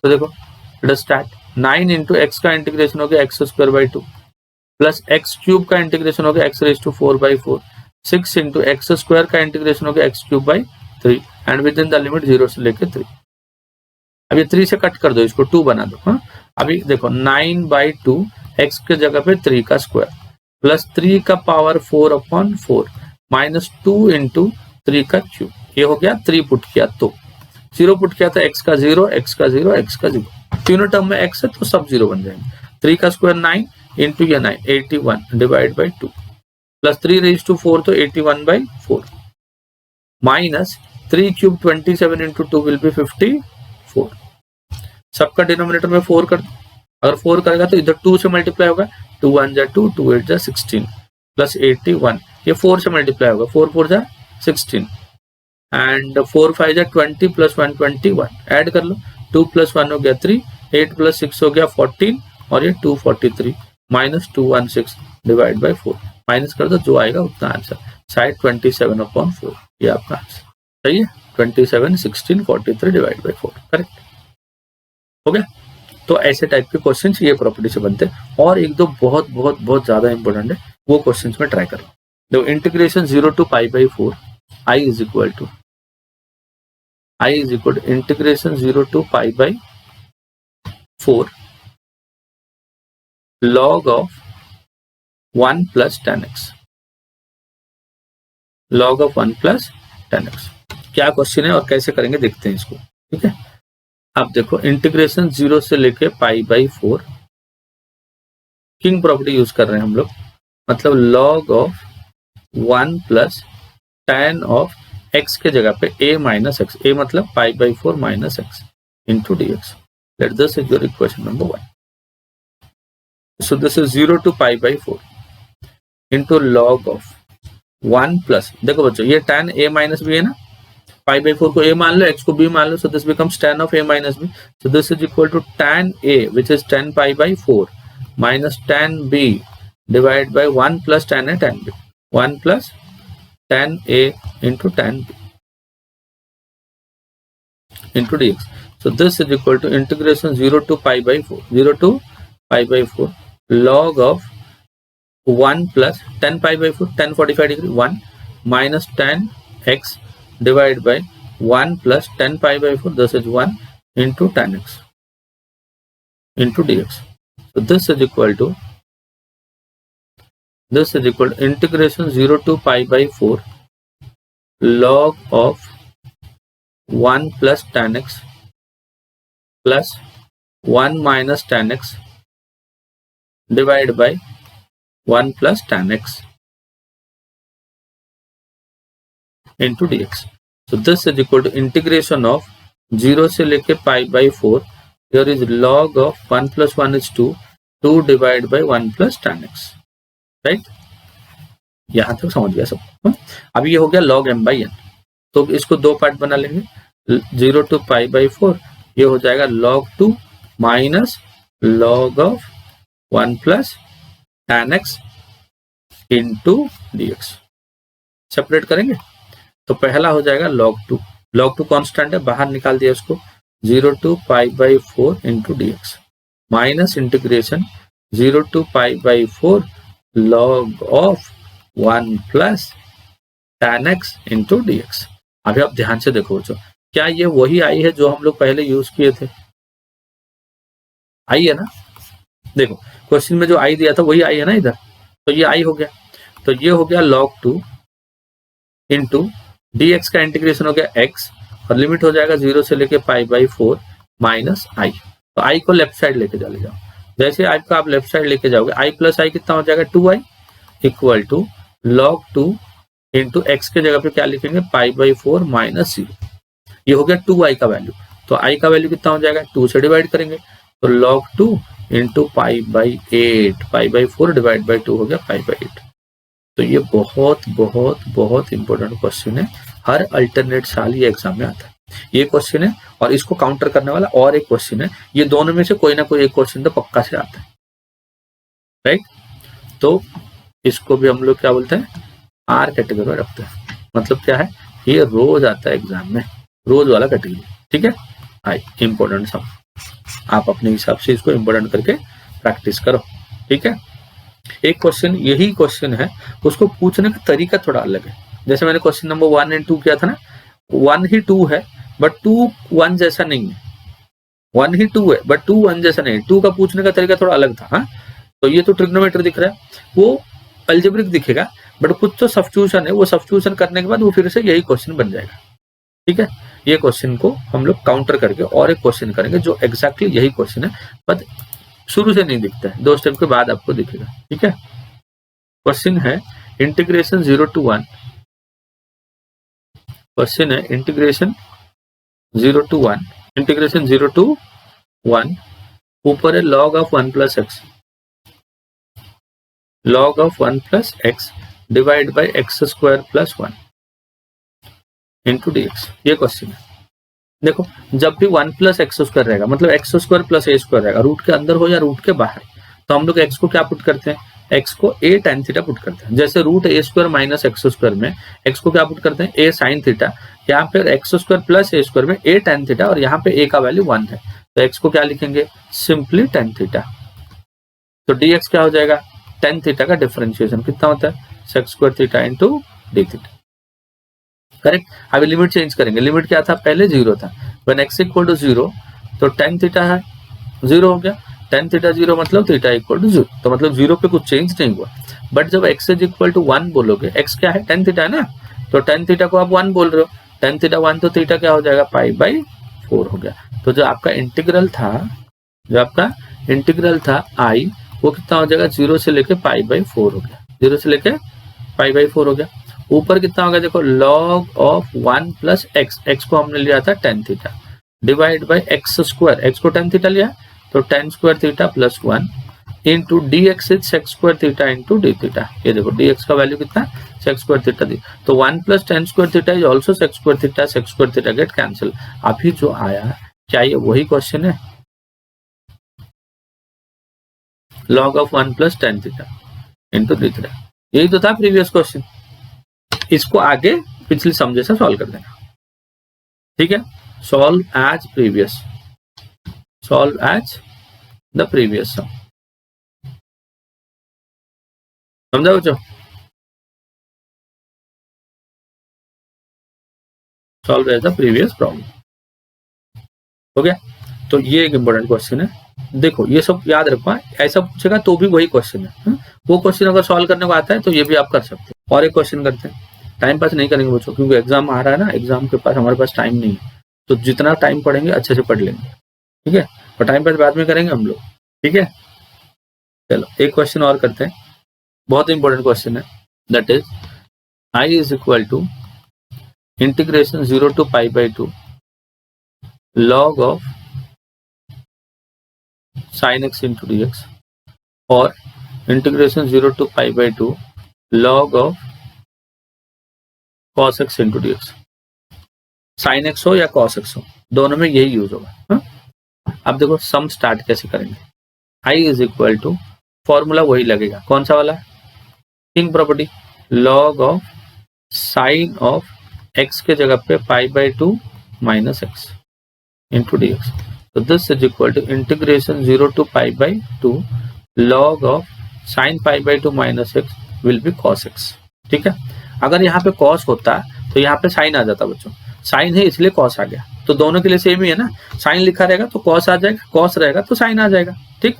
तो देखो let us start, 9 into x का इंटीग्रेशन हो गया x square by 2, plus x cube का इंटीग्रेशन हो गया x raise to 4/4, 6 into x square का इंटीग्रेशन हो गया x cube by 3, and with in the limit 0 से लेके 3। अब ये 3 से कट कर दो, इसको 2 बना दो। हाँ अभी देखो 9/2 एक्स के जगह पे 3 का स्क्वायर प्लस 3 का पावर 4/4 माइनस 2 इंटू 3 का क्यूब, ये हो गया 3 पुट किया तो 0 पुट किया था, एक्स का 0 एक्स का 0 एक्स का 0, तीनों टर्म में एक्स है तो सब 0 बन जाएंगे। 3 का स्क्वायर 9 इंटू ये 9 81 divide by 2 plus 3 raise to 4 तो 81/4 minus 3 cube 27 into 2 will be 54। सबका डिनोमिनेटर में 4 कर दो, अगर 4 करेगा तो इधर 2 से मल्टीप्लाई होगा, 2 1 जा 2 2 8 जा 16 प्लस 81, ये 4 से मल्टीप्लाई होगा, 4 4 जा 16 एंड 4 5 जा 20 प्लस 1 21, ऐड कर लो, 2 प्लस 1 हो गया 3, 8 प्लस 6 हो गया 14, और ये 243 माइनस 216 डिवाइड बाई 4, माइनस कर दो, जो आएगा उतना आंसर, साइड 27/4, ये आपका आंसर सही है, 27 16 43 डिवाइड बाई 4, करेक्ट हो गया। तो ऐसे टाइप के क्वेश्चन ये प्रॉपर्टी से बनते हैं। और एक दो बहुत बहुत बहुत ज्यादा इंपॉर्टेंट है, वो क्वेश्चन में ट्राई करो। देखो integration 0 to π/4 i is equal to integration 0 to π/4 log of 1 plus tan x, log of 1 plus tan x। क्या क्वेश्चन है और कैसे करेंगे देखते हैं इसको, ठीक है। अब देखो इंटीग्रेशन 0 से लेके π/4, किंग प्रॉपर्टी यूज कर रहे हैं हम लोग, मतलब log of 1 plus tan of x के जगह पे a minus x, a मतलब π/4 minus x into dx। Let this is your equation number 1. So this is 0 to π/4 into log of 1 plus, देखो बच्चों ये tan a minus b है ना, π/4 को a मान लो, x को b मान लो, so this becomes tan of a minus b, so this is equal to tan a which is tan π/4 minus tan b divided by 1 plus tan a tan b, 1 plus tan a into tan b into dx। So this is equal to integration 0 to π/4 log of 1 plus tan π/4, tan 45 degree 1 minus tan x divided by 1 plus tan π/4, this is 1 into tan x into dx। So this is equal to integration 0 to π/4 log of 1 plus tan x plus 1 minus tan x divided by 1 plus tan x into dx। So this is equal to integration of 0 से लेके π/4, here is log of 1 plus 1 is 2 divided by 1 plus tan x, right. यहां तक समझ गया सब। अब ये हो गया log m/n, तो इसको दो पार्ट बना लेंगे, 0 to π/4 ये हो जाएगा log 2 minus log of 1 plus tan x into dx। Separate करेंगे तो पहला हो जाएगा log 2 कांस्टेंट है, बाहर निकाल दिया उसको, 0 to π/4 into dx minus integration 0 to π/4 log of 1 plus tan x into dx। अभी आप ध्यान से देखो बच्चों, क्या ये वही आई है जो हम लोग पहले यूज किए थे? आई है ना, देखो क्वेश्चन में जो आई दिया था वही आई है ना इधर, तो ये आई हो गया, तो ये हो गया log 2 इंटू dx का इंटीग्रेशन हो गया x और लिमिट हो जाएगा 0 से लेके π/4 माइनस i। तो i को लेफ्ट साइड लेके चले जाओ, जैसे i को आप लेफ्ट साइड लेके जाओगे i प्लस i कितना हो जाएगा 2i equal to log 2 into x के जगह पे क्या लिखेंगे π/4 माइनस 0। ये हो गया 2i का वैल्यू, तो i का वैल्यू कितना हो जाएगा 2 से डिवाइड करेंगे तो log 2 इंटू π/8, π/4 डिवाइड बाई 2 हो गया π/8। तो ये बहुत बहुत बहुत इंपॉर्टेंट क्वेश्चन है, हर अल्टरनेट साल ये एग्जाम में आता है। ये क्वेश्चन है और इसको काउंटर करने वाला और एक क्वेश्चन है, ये दोनों में से कोई ना कोई एक क्वेश्चन तो पक्का से आता है, राइट। तो इसको भी हम लोग क्या बोलते हैं, आर कैटेगरी में रखते हैं, मतलब क्या है, ये रोज आता है एग्जाम में, रोज वाला कैटेगरी, ठीक है। आई इंपॉर्टेंट सब आप अपने हिसाब से इसको इंपॉर्टेंट करके प्रैक्टिस करो, ठीक है। एक क्वेश्चन यही क्वेश्चन है, उसको पूछने का तरीका थोड़ा अलग है। जैसे मैंने क्वेश्चन नंबर 1 और 2 किया था ना, 1 ही 2 है बट 2 1 जैसा नहीं है, 1 ही 2 है बट 2 1 जैसा नहीं है, 2 का पूछने का तरीका थोड़ा अलग था। हाँ, तो ये तो ट्रिग्नोमेट्री दिख रहा है, वो अलजेब्रिक दिखेगा बट कुछ तो सब्स्टिट्यूशन है, वो सब्स्टिट्यूशन करने के बाद वो फिर से यही क्वेश्चन बन जाएगा, ठीक है। ये क्वेश्चन को हम लोग काउंटर करके और एक क्वेश्चन करेंगे जो एग्जैक्टली यही क्वेश्चन है, बट शुरू से नहीं दिखता है, 2 स्टेप के बाद आपको दिखेगा, ठीक है। क्वेश्चन है इंटीग्रेशन 0 to 1, क्वेश्चन है इंटीग्रेशन 0 to 1, इंटीग्रेशन 0 to 1, ऊपर है log of 1 plus x, log of 1 plus x divide by x square plus 1 into dx। ये क्वेश्चन है। देखो जब भी 1 प्लस एक्स स्क्वायर रहेगा, मतलब एक्स स्क्वायर प्लस ए स्क्वायर रहेगा, रूट के अंदर हो या रूट के बाहर, तो हम लोग एक्स को क्या पुट करते हैं, एक्स को ए tan थीटा पुट करते हैं। जैसे रूट ए स्क्वायर माइनस एक्स स्क्वायर में एक्स को क्या पुट करते हैं, ए sin थीटा, यहाँ पे एक्स स्क्वायर प्लस ए स्क्वायर में ए tan थीटा और यहाँ पे ए का वैल्यू 1 है, तो x को क्या लिखेंगे, सिंपली tan थीटा। तो dx क्या हो जाएगा, tan थीटा का डिफरेंशिएशन कितना होता है, sec square theta into D theta. Correct. अभी लिमिट चेंज करेंगे, लिमिट क्या था, पहले 0 था, व्हेन x इक्वल टू 0 तो tan थीटा है 0 हो गया, tan थीटा 0 मतलब थीटा इक्वल टू 0, तो मतलब 0 पे कुछ चेंज नहीं हुआ। बट जब x इज इक्वल टू 1 बोलोगे, x क्या है, tan थीटा है ना, तो tan थीटा को आप 1 बोल रहे हो, tan थीटा 1 तो थीटा क्या हो जाएगा, पाई बाई 4 हो गया। तो जो आपका इंटीग्रल था, आई, वो कितना हो जाएगा, 0 से लेके पाई बाई 4 हो गया, 0 से लेके पाई बाई 4 हो गया। ऊपर कितना हो गया देखो, log of 1 plus x, x को हमने लिया था tan theta, divide by x square, x को tan थीटा लिया तो tan square theta plus 1 into D x is sec square theta into D theta. ये देखो dx का वैल्यू कितना है, सेक स्क्वायर थीटा दी, तो 1 plus tan square theta is also sec square theta, sec square theta get cancel. अभी जो आया, क्या ये वही क्वेश्चन है, log of 1 plus tan theta into D theta, यही तो था प्रीवियस क्वेश्चन। इसको आगे पिछली सम जैसा सॉल्व कर देना, ठीक है, solve as previous, solve as the previous sum, समझा बच्चों, solve as the previous problem, हो गया। तो ये एक इंपॉर्टेंट क्वेश्चन है, देखो ये सब याद रखो, ऐसा पूछेगा तो भी वही क्वेश्चन है, वो क्वेश्चन अगर सॉल्व करने को आता है तो ये भी आप कर सकते हैं। और एक क्वेश्चन करते हैं, टाइम पास नहीं करेंगे बच्चों, क्योंकि एग्जाम आ रहा है ना, एग्जाम के पास हमारे पास टाइम नहीं है, तो जितना टाइम पढ़ेंगे अच्छे से पढ़ लेंगे, ठीक है, और टाइम पास बाद में करेंगे हम लोग, ठीक है। चलो एक क्वेश्चन और करते हैं, बहुत इंपॉर्टेंट क्वेश्चन है, that is I is equal to integration 0 to pi by 2 log of sin x into dx और integration 0 to pi by 2 log of cos x into dx। sin x हो या cos x हो, दोनों में यही use होगा, हा? अब देखो सम स्टार्ट कैसे करेंगे, i is equal to, formula वही लगेगा, कौन सा वाला, king property, log of sine of x के जगह पे pi by 2 minus x into D x. तो this is equal to integration 0 to pi by 2 log of sine pi by 2 minus x will be cos x, ठीक है। अगर यहाँ पे cos होता तो यहाँ पे साइन आ जाता बच्चों, साइन है इसलिए cos आ गया, तो दोनों के लिए सेम ही है ना, साइन लिखा रहेगा तो cos आ जाएगा, cos रहेगा तो साइन आ जाएगा, ठीक।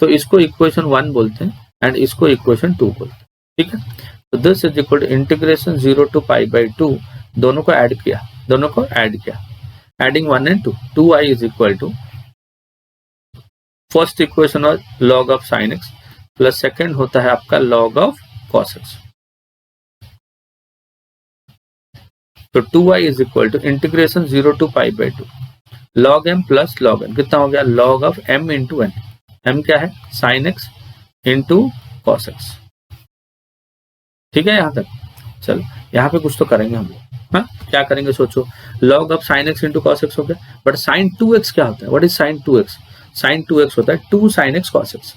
तो इसको इक्वेशन 1 बोलते हैं एंड इसको इक्वेशन 2 बोलते हैं, ठीक है। तो this is equal to integration 0 to pi by 2, दोनों को ऐड किया, adding 1 and 2, 2i is equal to first equation और log of sin x plus second होता है आपका log ऑफ cos x। तो 2i is equal to integration 0 to pi by 2 log m plus log n, कितना हो गया, log of m into n, m क्या है, sin x into cos x, ठीक है। यहां तक चलो, यहाँ पे कुछ तो करेंगे हम लोग, हाँ क्या करेंगे सोचो, log of sin x into cos x हो गया, बट sin 2x क्या होता है, what is sin 2x, sin 2x होता है 2 sin x cos x,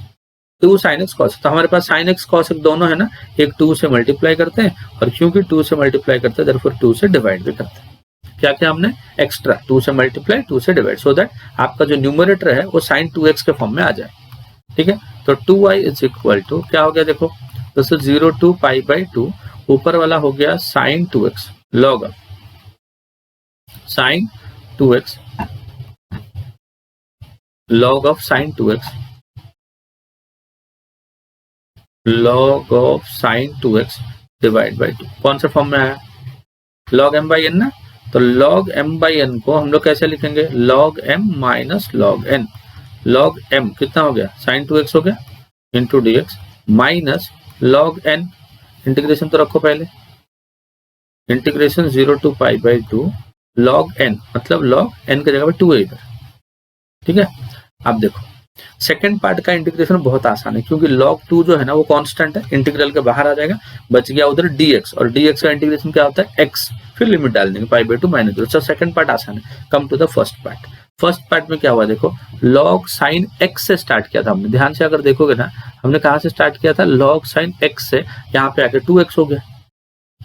2 sin x cos x, तो हमारे पास sin x cos x दोनों है ना, एक 2 से मल्टीप्लाई करते हैं और क्योंकि 2 से मल्टीप्लाई करते हैं देयरफॉर 2 से डिवाइड भी करते हैं, क्या क्या हमने एक्स्ट्रा 2 से मल्टीप्लाई 2 से डिवाइड, सो दैट आपका जो न्यूमरेटर है वो sin 2x के फॉर्म में आ जाए, ठीक है। तो 2i इज इक्वल टू क्या हो गया देखो, दोस्तों 0 टू पाई बाई 2, ऊपर वाला हो गया sin 2x log of sin 2x log of sin 2x log of sin 2x divide by 2, कौन सा फॉर्म में आया, log m बाई n ना, तो log m बाई n को हम लोग कैसे लिखेंगे, log m minus log n, log m कितना हो गया, sin 2x हो गया into dx minus log n, integration तो रखो पहले, integration 0 to pi by 2 log n, मतलब log n की जगह पे 2 है इधर, ठीक है। अब देखो सेकंड पार्ट का इंटीग्रेशन बहुत आसान है, क्योंकि log 2 जो है ना वो कांस्टेंट है, इंटीग्रल के बाहर आ जाएगा, बच गया उधर dx, और dx का इंटीग्रेशन क्या होता है x, फिर लिमिट डाल देंगे पाई बाई 2 माइनस 0, तो सेकंड पार्ट आसान है। Come to the first part, first part में क्या हुआ देखो, log sin x से स्टार्ट किया था हमने, ध्यान से अगर देखोगे ना, हमने कहां से स्टार्ट किया था, log sin x से, यहाँ पे आके 2x हो गया,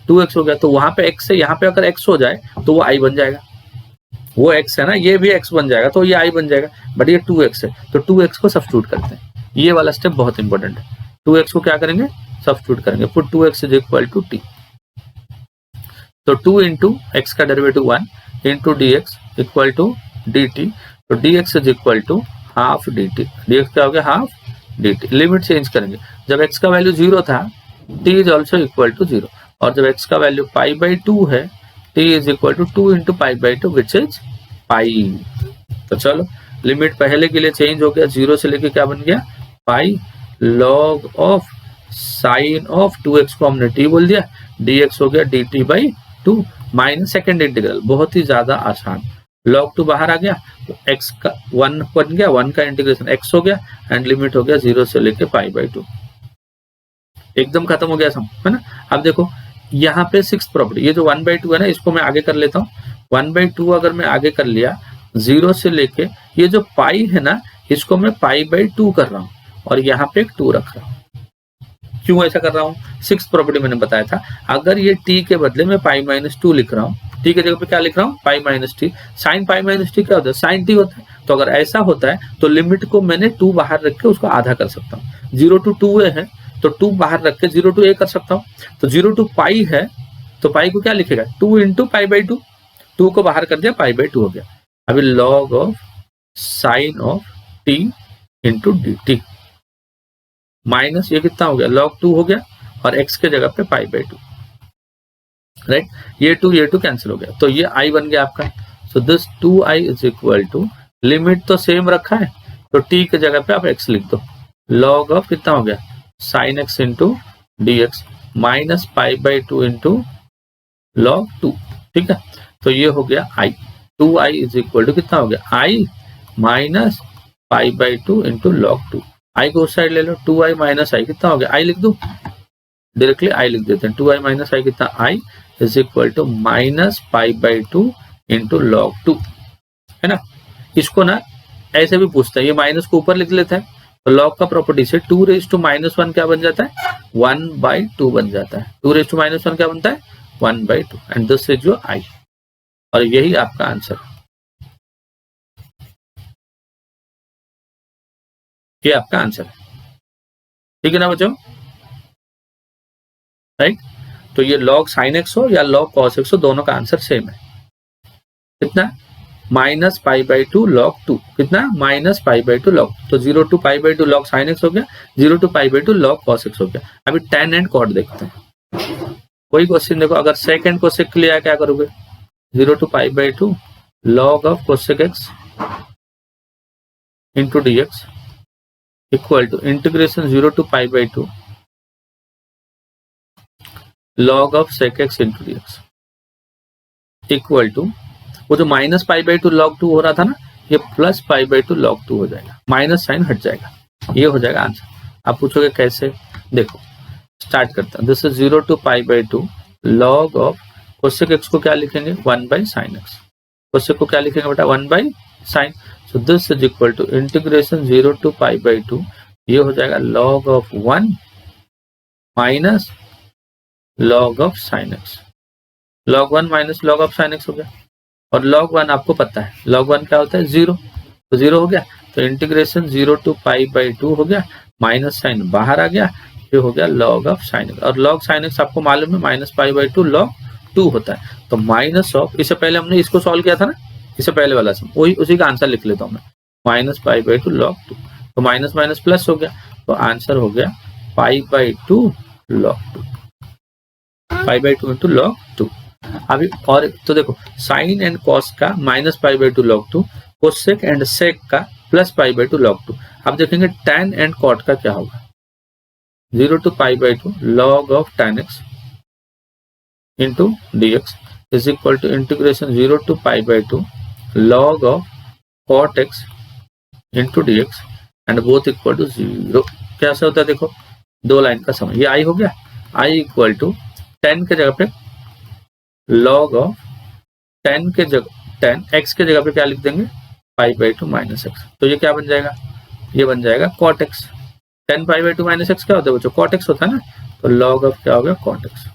2x हो गया, तो वहां पे x से यहाँ पे अगर x हो जाए तो वो i बन जाएगा, वो x है ना, ये भी x बन जाएगा तो ये i बन जाएगा, बट ये 2x है तो 2x को सब्स्टिट्यूट करते हैं। ये वाला स्टेप बहुत इंपॉर्टेंट है। 2x को क्या करेंगे, सब्स्टिट्यूट करेंगे। Put 2x is equal to t, तो 2 इंटू एक्स का derivative 1 into D x equal to d t, तो d x is equal to half d t. D x क्या हो गया, half d t. Limit change करेंगे, जब x का value 0 था t is also equal to 0, और जब x का वैल्यू पाई बाई 2 है t is equal to 2 into pi by 2 which is pi. तो चलो लिमिट पहले के लिए चेंज हो गया, 0 से लेके क्या बन गया, pi log of sine of 2x को हमने t बोल दिया, dx हो गया dt by 2 minus second integral, बहुत ही ज्यादा आसान। log 2 बाहर आ गया तो x का 1 बन गया, 1 का इंटीग्रेशन x हो गया एंड लिमिट हो गया 0 से लेके पाई बाई 2, एकदम खत्म हो गया सम, है ना। अब देखो यहाँ पे सिक्स्थ प्रॉपर्टी, ये जो 1/2 है ना, इसको मैं आगे कर लेता हूँ। 1/2 अगर मैं आगे कर लिया 0 से लेके, ये जो पाई है ना इसको मैं पाई बाई 2 कर रहा हूँ और यहाँ पे एक 2 रख रहा हूँ। क्यों ऐसा कर रहा हूँ, सिक्स्थ प्रॉपर्टी मैंने बताया था, अगर ये t के बदले में पाई माइनस 2 लिख रहा हूँ, t के जगह पे क्या लिख रहा हूँ, pi minus T. Sign pi minus T क्या होता है, साइन टी होता है। तो अगर ऐसा होता है तो लिमिट को मैंने 2 बाहर रख के उसको आधा कर सकता हूँ। 0 to 2a है तो 2 बाहर रख के 0 to a कर सकता हूँ। तो 0 to पाई है तो पाई को क्या लिखेगा, 2 इंटू पाई बाई 2, 2 को बाहर कर दिया, पाई बाई 2 हो गया। अभी log of sine of T into D T minus ये कितना हो गया, log 2 हो गया और x के जगह पे पाई बाई 2, राइट। ये 2 कैंसिल हो गया तो ये i बन गया आपका। So this 2i is equal to, limit तो सेम रखा है तो t के जगह पे आप x लिख दो, log ऑफ कितना हो गया, sine x into D x minus pi by 2 into log 2, ठीक है। तो ये हो गया i, 2i is equal to कितना हो गया, i minus pi by 2 into log 2। आई को उस साइड ले लो, 2i माइनस आई कितना हो गया, आई लिख दो डायरेक्टली, आई लिख देते हैं। 2i माइनस आई कितना, I is equal to minus pi by 2 into log 2, है ना। इसको ना ऐसे भी पूछता है, ये माइनस को ऊपर लिख लेता है तो लॉग का प्रॉपर्टी से 2 रेज टू माइनस 1 क्या बन जाता है, 1/2 बन जाता है। 2 रेज टू माइनस 1 क्या बनता है, 1/2 एंड दिस इज योर आई, और यही आपका आंसर, ये आपका आंसर है, ठीक है ना बच्चों, राइट। तो ये log sin x हो या log cos x हो, दोनों का आंसर सेम है। कितना, माइनस पाई बाई 2 log 2, कितना, माइनस पाई बाई 2 log, तो 0 to pi by 2 log sin x हो गया, 0 to pi by 2 log cos x हो गया। अभी tan एंड cot देखते हैं। कोई क्वेश्चन देखो, अगर सेकंड को सेक लिया क्या करोगे, 0 to pi by 2 log of cosec x into D x equal to integration 0 to pi by 2 log of sec x into D x equal to, वो जो माइनस पाई बाई 2 log 2 हो रहा था ना, ये प्लस पाई बाई 2 log 2 हो जाएगा, minus sign हट जाएगा, ये हो जाएगा आंसर। आप पूछोगे कैसे, देखो स्टार्ट करते हैं। This is 0 to pi by 2 log of cosec x को क्या लिखेंगे, 1/sin x, cosec को क्या लिखेंगे बेटा, 1/sin। So this is equal to integration 0 to pi by 2, ये हो जाएगा log of 1 minus log of sin x, log 1 minus log of sin x हो गया, और log 1 आपको पता है, log 1 क्या होता है, 0, तो 0 हो गया, तो इंटीग्रेशन 0 to पाई बाई 2 हो गया, माइनस साइन बाहर आ गया, ये हो गया log ऑफ sin x, और log sin x आपको मालूम है माइनस पाई बाई 2 log 2 होता है। तो माइनस ऑफ, इससे पहले हमने इसको सॉल्व किया था ना, इससे पहले वाला सम, वही उसी का आंसर लिख लेता हूँ मैं, माइनस पाई बाई 2 log 2, तो माइनस माइनस प्लस हो गया, तो आंसर हो गया pi by 2 log 2, pi by 2 into log 2। अभी और तो देखो, साइन एंड कॉस का minus pi by 2 log 2, cosec and sec का प्लस पाई बाई 2 log 2। अब देखेंगे tan एंड कॉट का क्या होगा, 0 to pi by 2 log of tan x into D x is equal to integration 0 to pi by 2 log of cot x into D x and both equal to 0। कैसे होता है देखो, दो line का समय, ये आई हो गया, आई इक्वल टू 10 के जगह पे log ऑफ 10 के जगह 10 x के जगह पे क्या लिख देंगे, पाई बाई 2 माइनस एक्स, तो ये क्या बन जाएगा, ये बन जाएगा cot x। 10 pi by 2 minus x क्या होता है बच्चों, cot x होता है ना, तो log ऑफ क्या हो गया, cot x।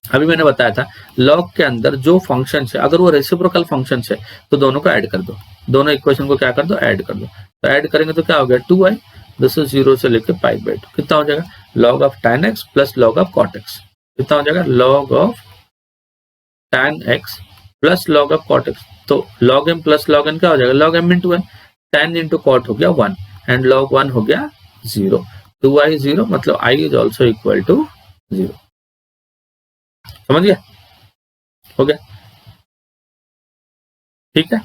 अभी मैंने बताया था लॉग के अंदर जो फंक्शन है अगर वो रेसिप्रोकल फंक्शन है तो दोनों को ऐड कर दो, दोनों इक्वेशन को क्या कर दो, ऐड कर दो। तो ऐड करेंगे तो क्या हो गया 2i, दिस इज 0 से लेके π/2 कितना हो जाएगा log of tan x plus log of cot x, कितना हो जाएगा log of tan x plus log of cot x। तो log m plus log n क्या हो जाएगा log m into n, tan into cot हो गया 1 एंड log 1 हो गया 0, 2i 0 मतलब i is also equal to 0। समझ गया, हो गया, ठीक है।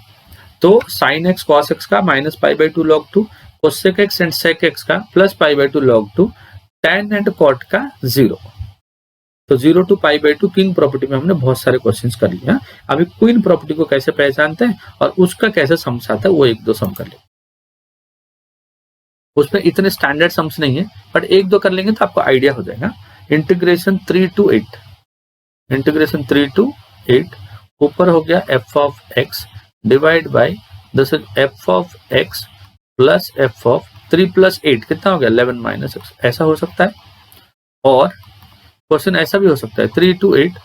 तो sin x cos x का minus π/2 log 2, cosec x and sec x का plus π/2 log 2, tan and cot का 0। तो 0 to π/2 किंग प्रॉपर्टी में हमने बहुत सारे क्वेश्चंस कर लिए। अभी क्वीन प्रॉपर्टी को कैसे पहचानते हैं और उसका कैसे सम्स आता है वो एक दो सम कर ले। उसमें इतने स्टैंडर्ड सम्स नहीं है बट एक दो कर लेंगे तो आपको आइडिया हो जाएगा। इंटीग्रेशन 3 to 8, इंटीग्रेशन 3 to 8 ऊपर हो गया f of x divide by this is f of x plus f of 3 plus 8 कितना हो गया 11 माइनस x, ऐसा हो सकता है। और क्वेश्चन ऐसा भी हो सकता है 3 to 8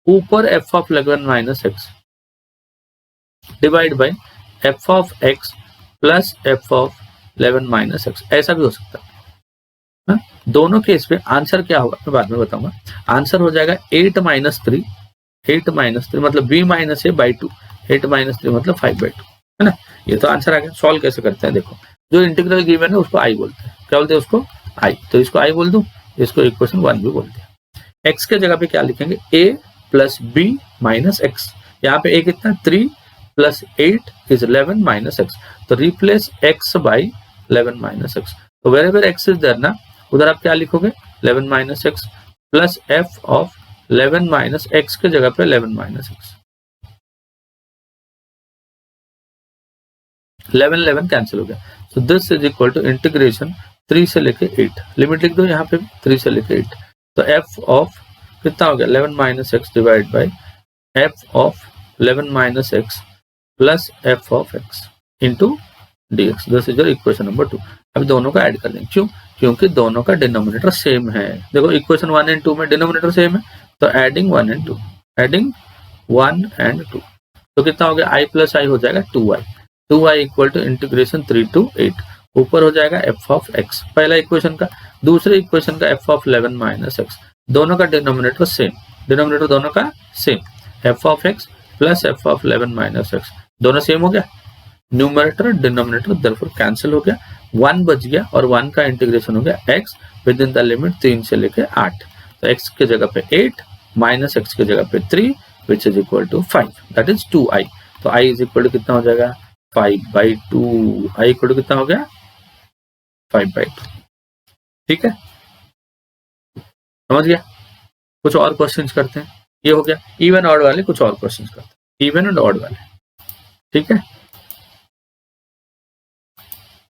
ऊपर f of 11 minus x divide by f of x plus f of 11 minus x, ऐसा भी हो सकता है। दोनों केस पे आंसर क्या होगा मैं बाद में बताऊंगा। आंसर हो जाएगा 8 माइनस 3, 8 माइनस 3 मतलब b minus a by 2, 8 minus 3 मतलब 5/2 है ना। ये तो आंसर आ गया। सॉल्व कैसे करते हैं देखो, जो इंटीग्रल गिवन है उसको i बोलते हैं, क्या बोलते हैं उसको i, तो इसको i बोल दूं, इसको इक्वेशन 1 भी बोलते हैं। x के जगह पे क्या लिखेंगे a plus b minus x, यहाँ पे a कितना 3 प्लस 8 इज 11 माइनस x, तो replace x by 11 minus x। तो wherever x is there ना उधर आप क्या लिखोगे 11 minus x plus f of 11 minus x के जगह पे 11 माइनस x, 11 कैंसिल हो गया। तो this is equal to integration 3 से लेके 8, लिमिट लिख दो यहाँ पे 3 से लेके 8, तो f ऑफ कितना हो गया 11 minus x divide by f of 11 minus x plus f of x into dx, this is your equation number 2। अब दोनों का ऐड कर देंगे, क्यों, क्योंकि दोनों का डिनोमिनेटर सेम है। देखो इक्वेशन 1 एंड 2 में डिनोमिनेटर सेम है, तो एडिंग 1 एंड 2, एडिंग 1 एंड 2, तो कितना हो गया i प्लस i हो जाएगा 2i equal to integration 3 to 8, ऊपर हो जाएगा f ऑफ x पहला इक्वेशन का, दूसरे इक्वेशन का f ऑफ 11 माइनस x, दोनों का डिनोमिनेटर सेम, डिनोमिनेटर दोनों का same, f of x plus f of 11 minus x, दोनों सेम हो गया। न्यूमरेटर डिनोमिनेटर देयरफॉर कैंसिल हो गया, 1 बच गया और 1 का इंटीग्रेशन हो गया x with in the limit 3 से लेके 8, तो x के जगह पे 8 माइनस x के जगह पे 3 which is equal to 5, that is 2i। तो i इज इक्वल टू कितना हो जाएगा 5/2, i इक्वल टू कितना हो गया 5/2, ठीक है, समझ गया। कुछ और क्वेश्चंस करते हैं, ये हो गया इवन ऑड वाले, कुछ और क्वेश्चंस करते हैं इवन एंड ऑड वाले, ठीक है।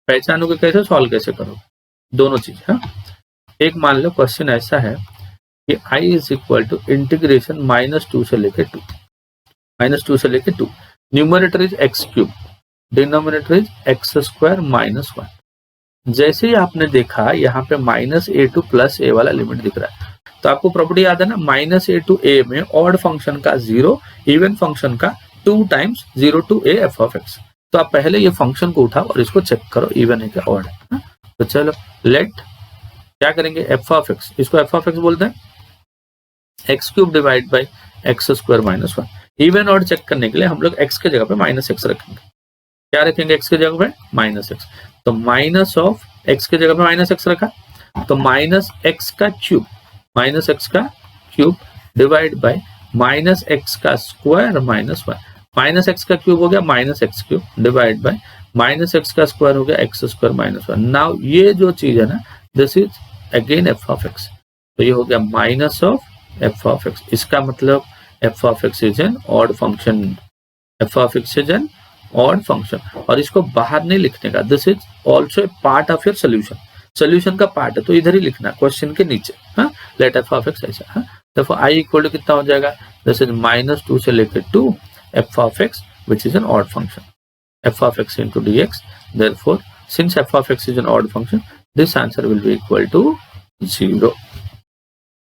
पहचानोगे कैसे, सॉल्व कैसे करोगे, दोनों चीज है। एक मान लो क्वेश्चन ऐसा है कि i is equal to integration -2 से लेके 2, -2 से लेके 2, numerator is x cube, denominator is x square minus 1। जैसे ही आपने देखा यहाँ पे -a टू प्लस a वाला लिमिट दिख रहा है, तो आपको प्रॉपर्टी याद है ना, -a टू a में ऑड फंक्शन का 0, इवन फंक्शन का 2 times 0 to a f of x। तो आप पहले ये फंक्शन को उठाओ और इसको चेक करो इवन है क्या ऑड है। तो चलो लेट क्या करेंगे f ऑफ x, इसको f ऑफ x बोलते हैं, x cube divide by x square minus 1। Even odd check करने के लिए हम लोग x के जगह पे -x रखेंगे, क्या रखेंगे x के जगह पे -x, तो माइनस ऑफ x के जगह पे -x रखा, तो -x का क्यूब, -x का क्यूब डिवाइड बाई -x का स्क्वायर माइनस 1, -x का क्यूब हो गया -x cube divide by -x का स्क्वायर हो गया x स्क्वायर माइनस 1। नाउ ये जो चीज है ना, this is again f of x, तो ये हो गया minus of f of x, इसका मतलब f of x is an odd function, f of x is an odd function, और इसको बाहर नहीं लिखने का, this is also a part of your solution, solution का पार्ट है तो इधर ही लिखना क्वेश्चन के नीचे, हाँ, लेट f ऑफ x ऐसा, हाँ, देखो i इक्वल टू कितना हो जाएगा, दिस इज -2 से लेकर 2 f of x which is an odd function, f of x into dx, therefore since f of x is an odd function this answer will be equal to 0।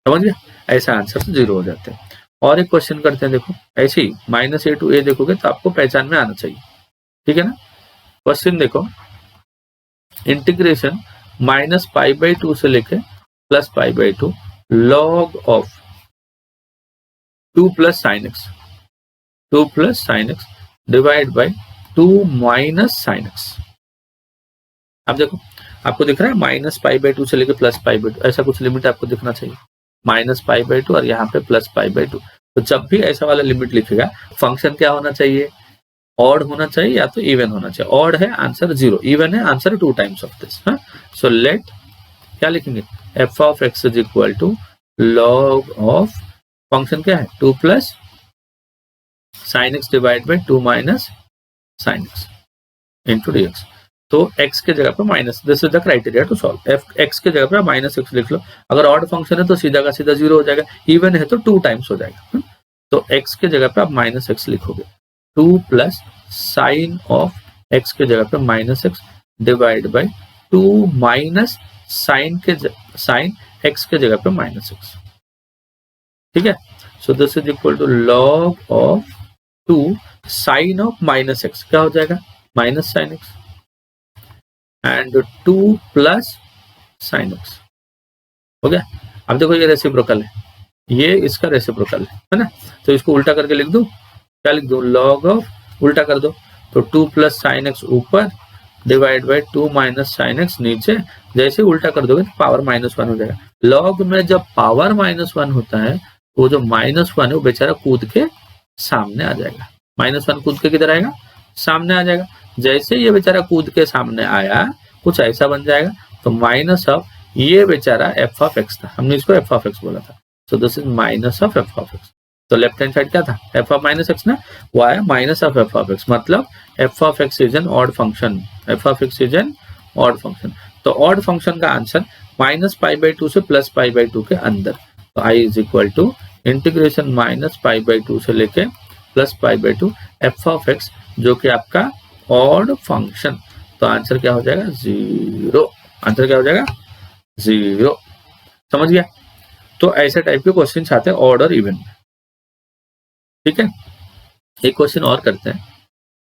समझ गया, ऐसा answer 0 हो जाते हैं। और एक क्वेश्चन करते हैं, देखो ऐसे ही -a to a देखोगे तो आपको पहचान में आना चाहिए, ठीक है ना। क्वेश्चन देखो, इंटीग्रेशन -π/2 से लेके +π/2 log of 2 + sin x, 2 + sin x divide by 2 - sin x। अब देखो आपको दिख रहा है -π/2 से लेके +π/2, ऐसा कुछ लिमिट आपको दिखना चाहिए, -π/2 और यहाँ पे +π/2। तो जब भी ऐसा वाला लिमिट लिखेगा, फंक्शन क्या होना चाहिए, ऑड होना चाहिए या तो इवन होना चाहिए। ऑड है आंसर 0, इवन है answer 2 times of this. So let क्या लिखेंगे, f of x is equal to log of function क्या है 2 + sin x divide by 2 - sin x into dx। तो x के जगह पर minus, this is the criteria to solve. x के जगह पर -x लिख लो। अगर ऑड फंक्शन है तो सीधा का सीधा 0 हो जाएगा, इवन है तो 2 टाइम्स हो जाएगा। तो x के जगह पे आप -x लिखोगे, 2 + sin ऑफ x के जगह पे -x divide by 2 - sin x के जगह पे -x, ठीक है। So this is equal to log of 2 sin of -x, क्या हो जाएगा -sin x and 2 + sin x हो गया। अब देखो ये रेसिप्रोकल है, ये इसका रेसिप्रोकल है ना, तो इसको उल्टा करके लिख दो, क्या लिख दो, log ऑफ उल्टा कर दो, तो 2 + sin x ऊपर डिवाइड बाय 2 - sin x नीचे। जैसे उल्टा कर दोगे तो पावर -1 हो जाएगा। log में जब पावर -1 होता है, वो जो -1 है वो बेचारा कूद के सामने आ जाएगा। -1 कूद के किधर आएगा, सामने आ जाएगा। जैसे ये बेचारा कूद के सामने आया, कुछ ऐसा बन जाएगा, तो माइनस ऑफ ये बेचारा f of x था, हमने इसको f of x बोला था, so this is minus of f of x। तो लेफ्ट हैंड साइड क्या था, f of -x ना, वो आया minus of f of x, मतलब f of x is an odd function, f of x is an odd function. तो odd function का answer -π/2 से +π/2 के अंदर। तो i is equal to integration -π/2 से लेके +π/2 f of x, जो कि आपका ऑड फंक्शन। तो आंसर क्या हो जाएगा 0, आंसर क्या हो जाएगा 0। समझ गया। तो ऐसे टाइप के क्वेश्चन आते हैं ऑड और इवन में, ठीक है। एक क्वेश्चन और करते हैं,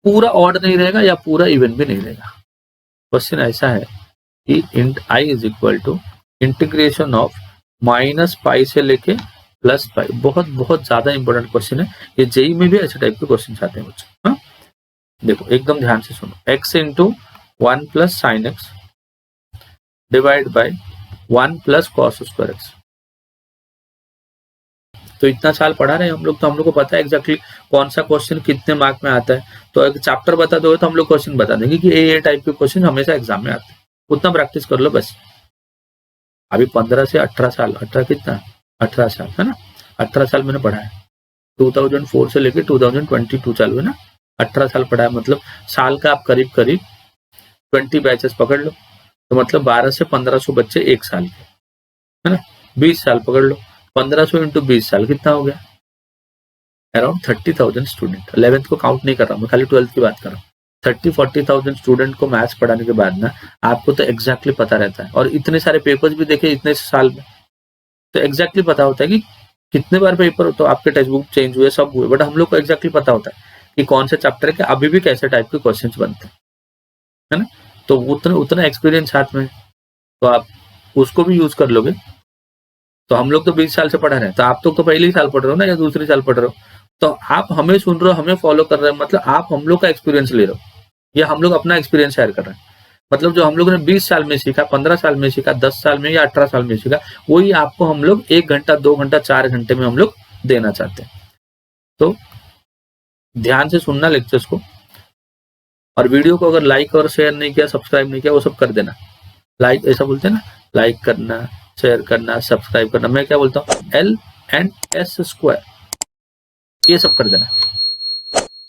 पूरा ऑड नहीं रहेगा या पूरा इवन भी नहीं रहेगा। क्वेश्चन ऐसा है कि इंट i is equal to integration of -π से लेके +π। बहुत बहुत ज्यादा इंपॉर्टेंट क्वेश्चन है ये, जेई में भी ऐसे टाइप के क्वेश्चन आते हैं बच्चों। हाँ देखो एकदम ध्यान से सुनो, x into 1 + sin x divide by 1 + cos square x। तो इतना साल पढ़ा रहे हैं हम लोग, तो हम लोग को पता है एग्जैक्टली कौन सा क्वेश्चन कितने मार्क में आता है। तो अगर चैप्टर बता दोगे तो हम लोग क्वेश्चन बता देंगे कि ये टाइप के क्वेश्चन हमेशा एग्जाम में आते हैं। उतना प्रैक्टिस कर लो बस। अभी 15 से 18 साल, 18 कितना 18 साल है ना, 18 साल मैंने पढ़ा है, 2004 से लेके 2022 चालू है ना, 18 साल पढ़ा है। मतलब साल का आप करीब करीब 20 बैचेस पकड़ लो, तो मतलब 12 से 1500 बच्चे एक साल के, है ना। 20 साल पकड़ लो, 1500 इंटू 20 साल कितना हो गया, अराउंड 30,000 स्टूडेंट। 11th को काउंट नहीं कर रहा हूँ, मैं खाली 12th की बात कर रहा हूँ। 30-40,000 स्टूडेंट को मैथ्स पढ़ाने के बाद ना आपको तो एग्जैक्टली पता रहता है, और इतने सारे पेपर्स भी देखे इतने साल में, तो एग्जैक्टली पता होता है कि कितने बार पेपर, तो आपके टेक्स्ट बुक चेंज हुए सब हुए, बट हम लोग को एग्जैक्टली पता होता है कि कौन से चैप्टर के अभी भी कैसे टाइप के क्वेश्चन बनते हैं, है ना। तो उतना एक्सपीरियंस साथ में, तो आप उसको भी यूज कर लोगे। तो हम लोग तो 20 साल से पढ़ा रहे हैं, तो आप तो पहले ही साल पढ़ रहे हो ना, या दूसरे साल पढ़ रहे हो, तो आप हमें सुन रहे हो, हमें फॉलो कर रहे हो, मतलब आप हम लोग का एक्सपीरियंस ले रहे हो, या हम लोग अपना एक्सपीरियंस शेयर कर रहे हैं। मतलब जो हम लोग ने 20 साल में सीखा, 15 साल में सीखा, 10 साल में या 18 साल में सीखा, वही आपको हम लोग 1 घंटा 2 घंटा 4 घंटे में हम लोग देना चाहते हैं। तो ध्यान से सुनना लेक्चर्स को, और वीडियो को अगर लाइक और शेयर नहीं किया, सब्सक्राइब नहीं किया, वो सब कर देना। लाइक ऐसा बोलते हैं ना, लाइक करना, शेयर करना, सब्सक्राइब करना। मैं क्या बोलता हूँ, L&S², ये सब कर देना।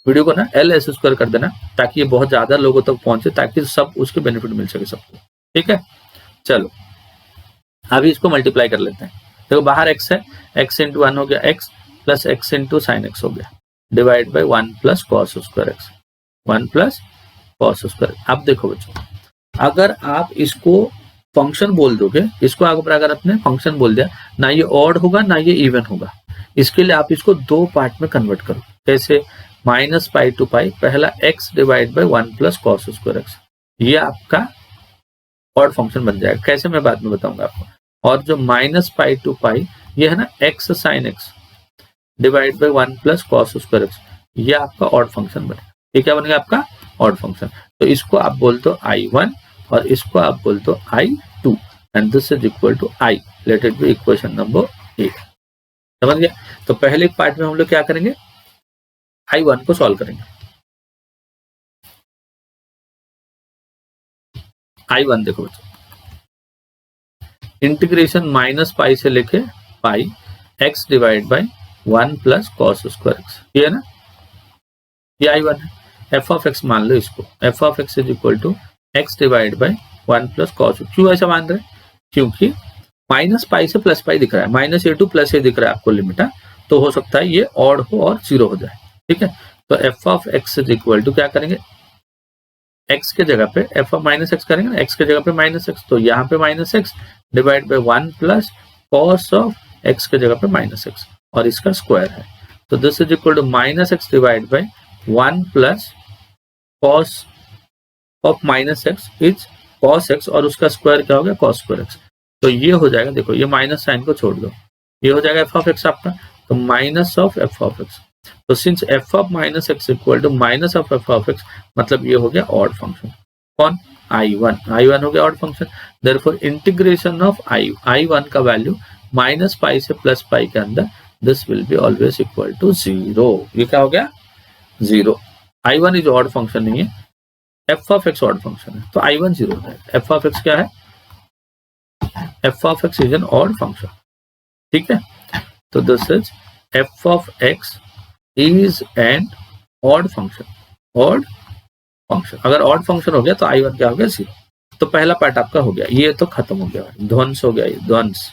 वीडियो को ना L&S² कर देना, ताकि ये बहुत ज्यादा लोगों तक पहुंचे, ताकि सब उसके बेनिफिट मिल सके सबको, ठीक है। चलो अभी इसको मल्टीप्लाई कर लेते हैं। देखो बाहर x है, x इंटू 1 हो गया x, plus x into sin x हो गया, divide by 1 + cos square x, 1 + cos square. अब देखो बच्चों, अगर आप इसको फंक्शन बोल दोगे, इसको अगर आपने फंक्शन बोल दिया, ना ये ऑड होगा ना ये इवन होगा। इसके लिए आप इसको दो पार्ट में कन्वर्ट करो। कैसे? माइनस पाई टू पाई, पहला x divide by 1 plus cos square x, ये आपका ऑड फंक्शन बन जाएगा। कैसे, मैं बाद में बताऊंगा आपको। और जो माइनस पाई टू पाई, ये है ना x sine x divide by 1 plus cos square x, ये आपका ऑड फंक्शन बनेगा। ये क्या बनेगा? आपका ऑड फंक्शन। तो इसको आप बोल दो I1 और इसको आप बोल दो I2 and this is equal to I। Let it be equation number 8। समझ गया? तो पहले पार्ट में हम लोग क्या करेंगे? I1 को सॉल्व करेंगे। I1 देखो बच्चों, इंटीग्रेशन माइनस पाई से लेके पाई x divide by 1 plus cos square x, ये है ना, ये I1 है। एफ ऑफ एक्स मान लो इसको, f of x is equal to x divide by 1 plus cos. क्यों ऐसा मान रहे? क्योंकि माइनस पाई से प्लस पाई दिख रहा है, माइनस ए टू प्लस ए दिख रहा है आपको लिमिट, तो हो सकता है ये ऑड हो और जीरो हो जाए। ठीक है, तो f of x is equal to क्या करेंगे? एक्स के जगह पे एफ ऑफ माइनस एक्स करेंगे ना, एक्स के जगह पे माइनस एक्स, तो यहाँ पे minus x divide by 1 plus cos of x के जगह पे माइनस एक्स और इसका स्क्वायर है। तो this is equal to minus x divide by 1 plus cos of minus x is cos x और उसका स्क्वायर क्या हो गया? Cos square x. तो ये हो जाएगा, देखो ये माइनस साइन को छोड़ दो, ये हो जाएगा एफ ऑफ एक्स आपका, तो minus of f of x. तो since f of minus x equal to minus of f of x, मतलब ये हो गया ऑड फंक्शन। कौन? I1, I1 हो गया odd function. Therefore integration of I1 का वैल्यू माइनस पाई से प्लस पाई के अंदर, this will be always equal to 0। ये क्या हो गया? 0। I1 इज ऑड फंक्शन नहीं है, f of x odd function है, तो I1 0 हो जाएगा। एफ ऑफ एक्स क्या है? F of x is an odd function. ठीक है, तो this is F of x is an odd function. Odd function, अगर ऑड फंक्शन हो गया तो I1 क्या हो गया? 0। तो पहला पार्ट आपका हो गया, ये तो खत्म हो गया, ध्वंस हो गया, ये ध्वंस,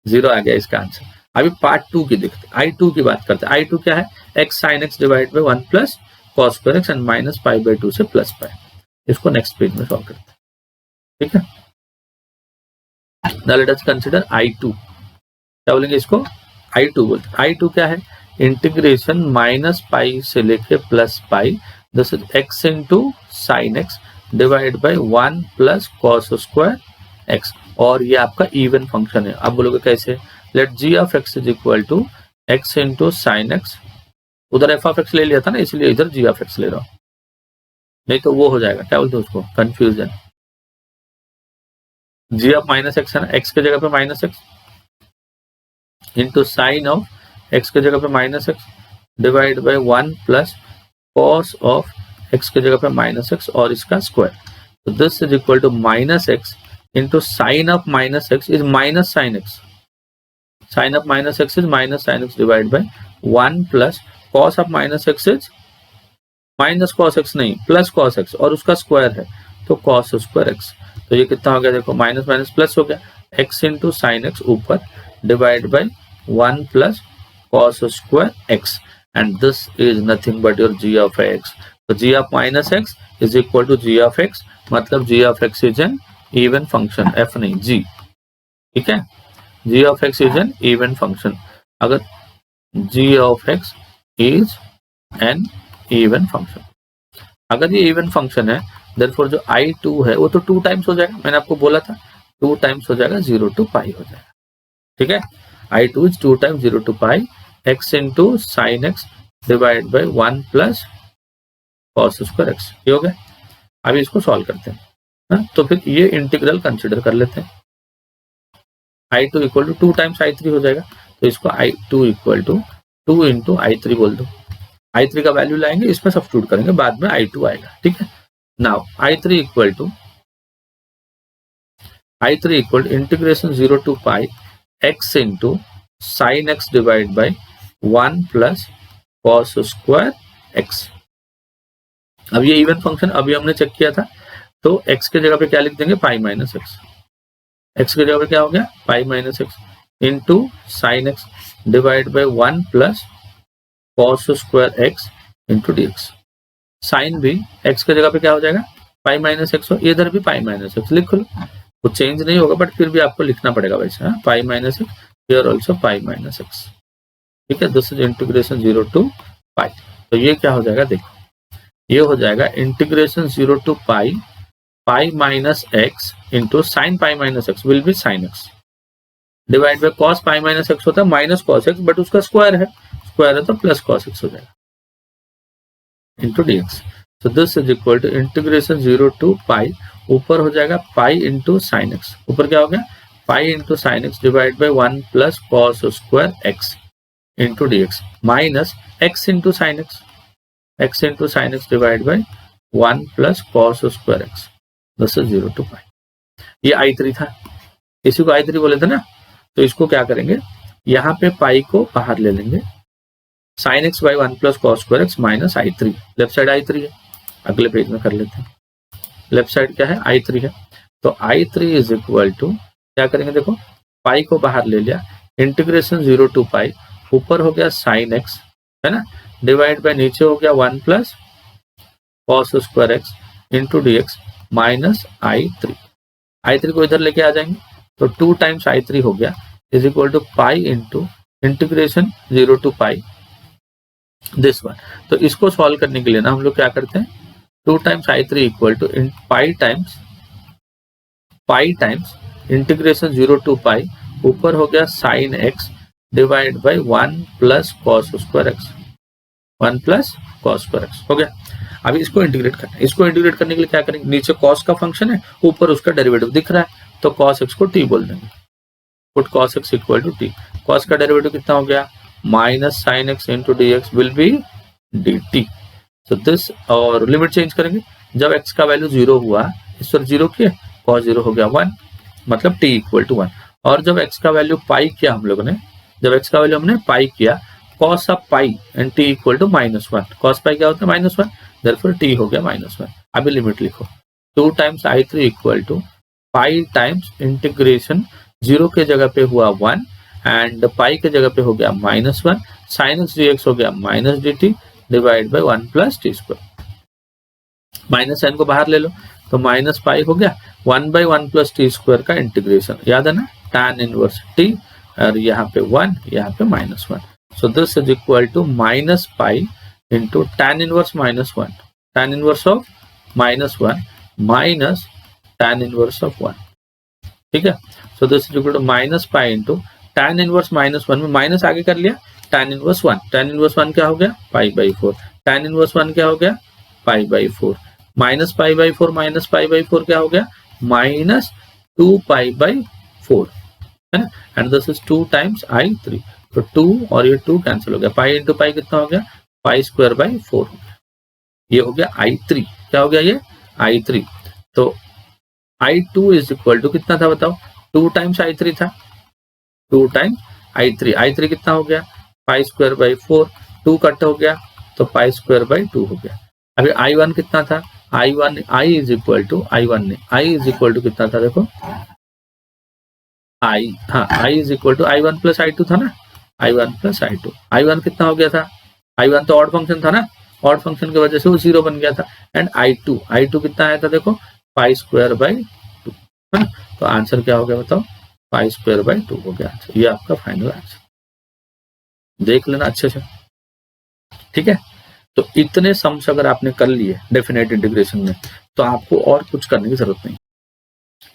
0 आ गया इसका आंसर। अभी पार्ट 2 की देखते हैं, I2 की बात करते हैं। I2 क्या है? X sine x divide by 1 plus cos square x and minus pi by 2 से प्लस पाई। इसको नेक्स्ट पेज में सॉल्व करते हैं। ठीक है, now let us consider I2। क्या बोलेंगे इसको? I2 बोलते हैं। I2 क्या है? इंटीग्रेशन माइनस पाई से लेके plus pi, this is x into sine x divide by 1 plus cos square x, और ये आपका इवन फंक्शन है। आप बोलोगे कैसे? Let g of x is equal to x into sine x, उधर एफ ऑफ एक्स ले लिया था ना, इसलिए इधर जी ऑफ एक्स ले रहा हूं, नहीं तो वो हो जाएगा, क्या बोलते हैं उसको? Confusion. G of minus x है ना, एक्स के जगह पे minus x into sine of x के जगह पे minus x divide by 1 plus cos of x के जगह पे माइनस एक्स और इसका स्क्वायर। तो this is equal to minus x into sine of minus x is minus sine x, sine of minus x is minus sine x divide by 1 plus cos of minus x is minus cos x नहीं, plus cos x और उसका square है, तो cos square x. तो ये कितना हो गया? देखो माइनस माइनस प्लस हो गया, एक्स इंटू साइन एक्स ऊपर divide by 1 plus cos square x, and this is nothing but your g of x. तो g of minus x is equal to g of x, मतलब g of x is an even function, f नहीं g. ठीक है, g of x is an even function. अगर g of x is an even function, अगर ये even function है, therefore जो I2 है वो तो 2 टाइम्स हो जाएगा, मैंने आपको बोला था 2 टाइम्स हो जाएगा, 0 टू पाई हो जाएगा। ठीक है, I2 is 2 times 0 to pi x into sine x divide by 1 plus cos square x. ये हो गया। अभी इसको सॉल्व करते हैं ना, तो फिर ये इंटीग्रल कंसिडर कर लेते हैं। I2 equal to 2 times I3 हो जाएगा, तो इसको I2 equal to 2 into I3 बोल दो। I3 का वैल्यू लाएंगे, इसमें सब्स्टिट्यूट करेंगे, बाद में I2 आएगा। ठीक है, now I3 equal integration 0 to pi x into sine x divide by 1 plus cos square x. अब ये इवन फंक्शन अभी हमने चेक किया था, तो x के जगह पे क्या लिख देंगे? पाई माइनस एक्स। एक्स के जगह पे क्या हो गया? Pi minus x into sine x divide by 1 plus cos square x into D x. Sine भी एक्स के जगह पे क्या हो जाएगा? पाई माइनस एक्स हो, इधर भी पाई माइनस एक्स लिख लो, वो चेंज नहीं होगा, बट फिर भी आपको लिखना पड़ेगा वैसे, pi minus x, here also pi minus x, ठीक है। This is integration 0 to pi. तो ये क्या हो जाएगा, देखो ये हो जाएगा integration 0 to pi, pi minus x into sine pi minus x will be sine x, divide by cos pi minus x होता है माइनस कॉस एक्स, बट उसका स्क्वायर है तो प्लस कॉस एक्स हो जाएगा इंटू dx। तो this is equal to integration 0 to pi, ऊपर हो जाएगा पाई इंटू साइन एक्स, ऊपर क्या हो गया pi into sine x divide by 1 plus cos square x into dx, minus x into sine x, x into sine x divide by 1 plus cos square x, this is 0 to pi. ये I3 था, इसी को I3 बोले थे ना। तो इसको क्या करेंगे, यहाँ पे पाई को बाहर ले लेंगे, sine x by 1 plus cos square x minus I3, left side I3 है, अगले पेज में कर लेते हैं। लेफ्ट साइड क्या है, I3 है। तो I3 इज इक्वल टू क्या करेंगे, देखो पाई को बाहर ले लिया, इंटीग्रेशन 0 टू पाई, ऊपर हो गया साइन एक्स है ना, डिवाइड बाय नीचे हो गया 1 plus cos square x into dx minus I3 को इधर लेके आ जाएंगे, तो 2 टाइम्स I3 हो गया is equal to pi into integration 0 to pi this one. तो इसको सॉल्व करने के लिए ना हम लोग क्या करते हैं, 2 times I3 equal to pi times integration 0 to pi, ऊपर हो गया sine x divide by 1 plus cos square x, 1 plus cos square x हो गया। अभी इसको इंटीग्रेट करना है, इसको इंटीग्रेट करने के लिए क्या करेंगे, नीचे कॉस का फंक्शन है, ऊपर उसका डेरिवेटिव दिख रहा है, तो कॉस एक्स को t बोल देंगे, put cos x equal to t। Cos का डेरिवेटिव कितना हो गया, minus sine x into dx will be dt। So this, और लिमिट चेंज करेंगे, जब x का वैल्यू 0 हुआ, इस पर 0 किए, cos 0 हो गया 1, मतलब t इक्वल टू 1। और जब x का वैल्यू पाई किया हम लोगों ने, जब x का वैल्यू हमने पाई किया, cos of pi and t equal to -1, cos pi क्या होता है -1, देयरफॉर t हो गया -1। अभी लिमिट लिखो, 2 times I3 equal to pi times integration 0 के जगह पे हुआ 1 एंड पाई के जगह पे हो गया -1, साइन एक्स dx हो गया minus dt divide by 1 plus t square, minus sine को बाहर ले लो, तो माइनस पाई हो गया 1 बाई 1 प्लस टी स्क्वायर का इंटीग्रेशन, याद है ना, tan इनवर्स t, और यहाँ पे 1, यहाँ पे -1। So this is equal to minus pi into tan inverse -1, tan inverse of -1 minus tan inverse of 1, ठीक है। So this is equal to minus pi into tan inverse -1 में माइनस आगे कर लिया, tan इनवर्स 1, tan इनवर्स 1 क्या हो गया, pi by 4, tan inverse 1 क्या हो गया, pi by 4, minus pi by 4 minus pi by 4 क्या हो गया, माइनस 2 पाई बाई 4 है ना, and this is 2 times I3। तो 2 और ये 2 कैंसिल हो गया, पाई इंटू पाई कितना हो गया, पाई स्क्वायर बाई 4 हो गया, ये हो गया I3। क्या हो गया ये I3। तो I2 इज इक्वल टू कितना था बताओ, 2 टाइम्स I3 था, 2 टाइम्स I3 कितना हो गया, पाई स्क्वायर बाई 4, 2 कट हो गया तो पाई स्क्वायर बाई 2 हो गया। अभी I1 कितना था, I इज इक्वल टू कितना था, देखो I is equal to I1 plus I2 था ना, I1 प्लस I2, I1 कितना हो गया था, I1 तो ऑड फंक्शन था ना, ऑड फंक्शन की वजह से वो 0 बन गया था, एंड I2 कितना आया था, देखो पाई स्क्वायर बाई 2 है ना। तो आंसर क्या हो गया बताओ, पाई स्क्वायर बाई 2 हो गया आंसर, ये आपका फाइनल आंसर, देख लेना अच्छे से, ठीक है। तो इतने सम्स अगर आपने कर लिए डेफिनेट इंटीग्रेशन में, तो आपको और कुछ करने की जरूरत नहीं,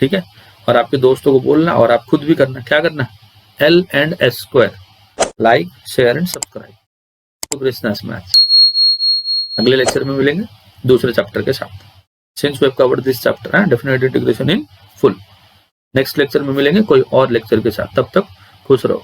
ठीक है। और आपके दोस्तों को बोलना और आप खुद भी करना, क्या करना, L&S², like share and subscribe to Krishna's maths. अगले लेक्चर में मिलेंगे दूसरे चैप्टर के साथ, since we have covered this chapter definite integration in full. Next lecture में मिलेंगे कोई और लेक्चर के साथ, तब तक खुश रहो।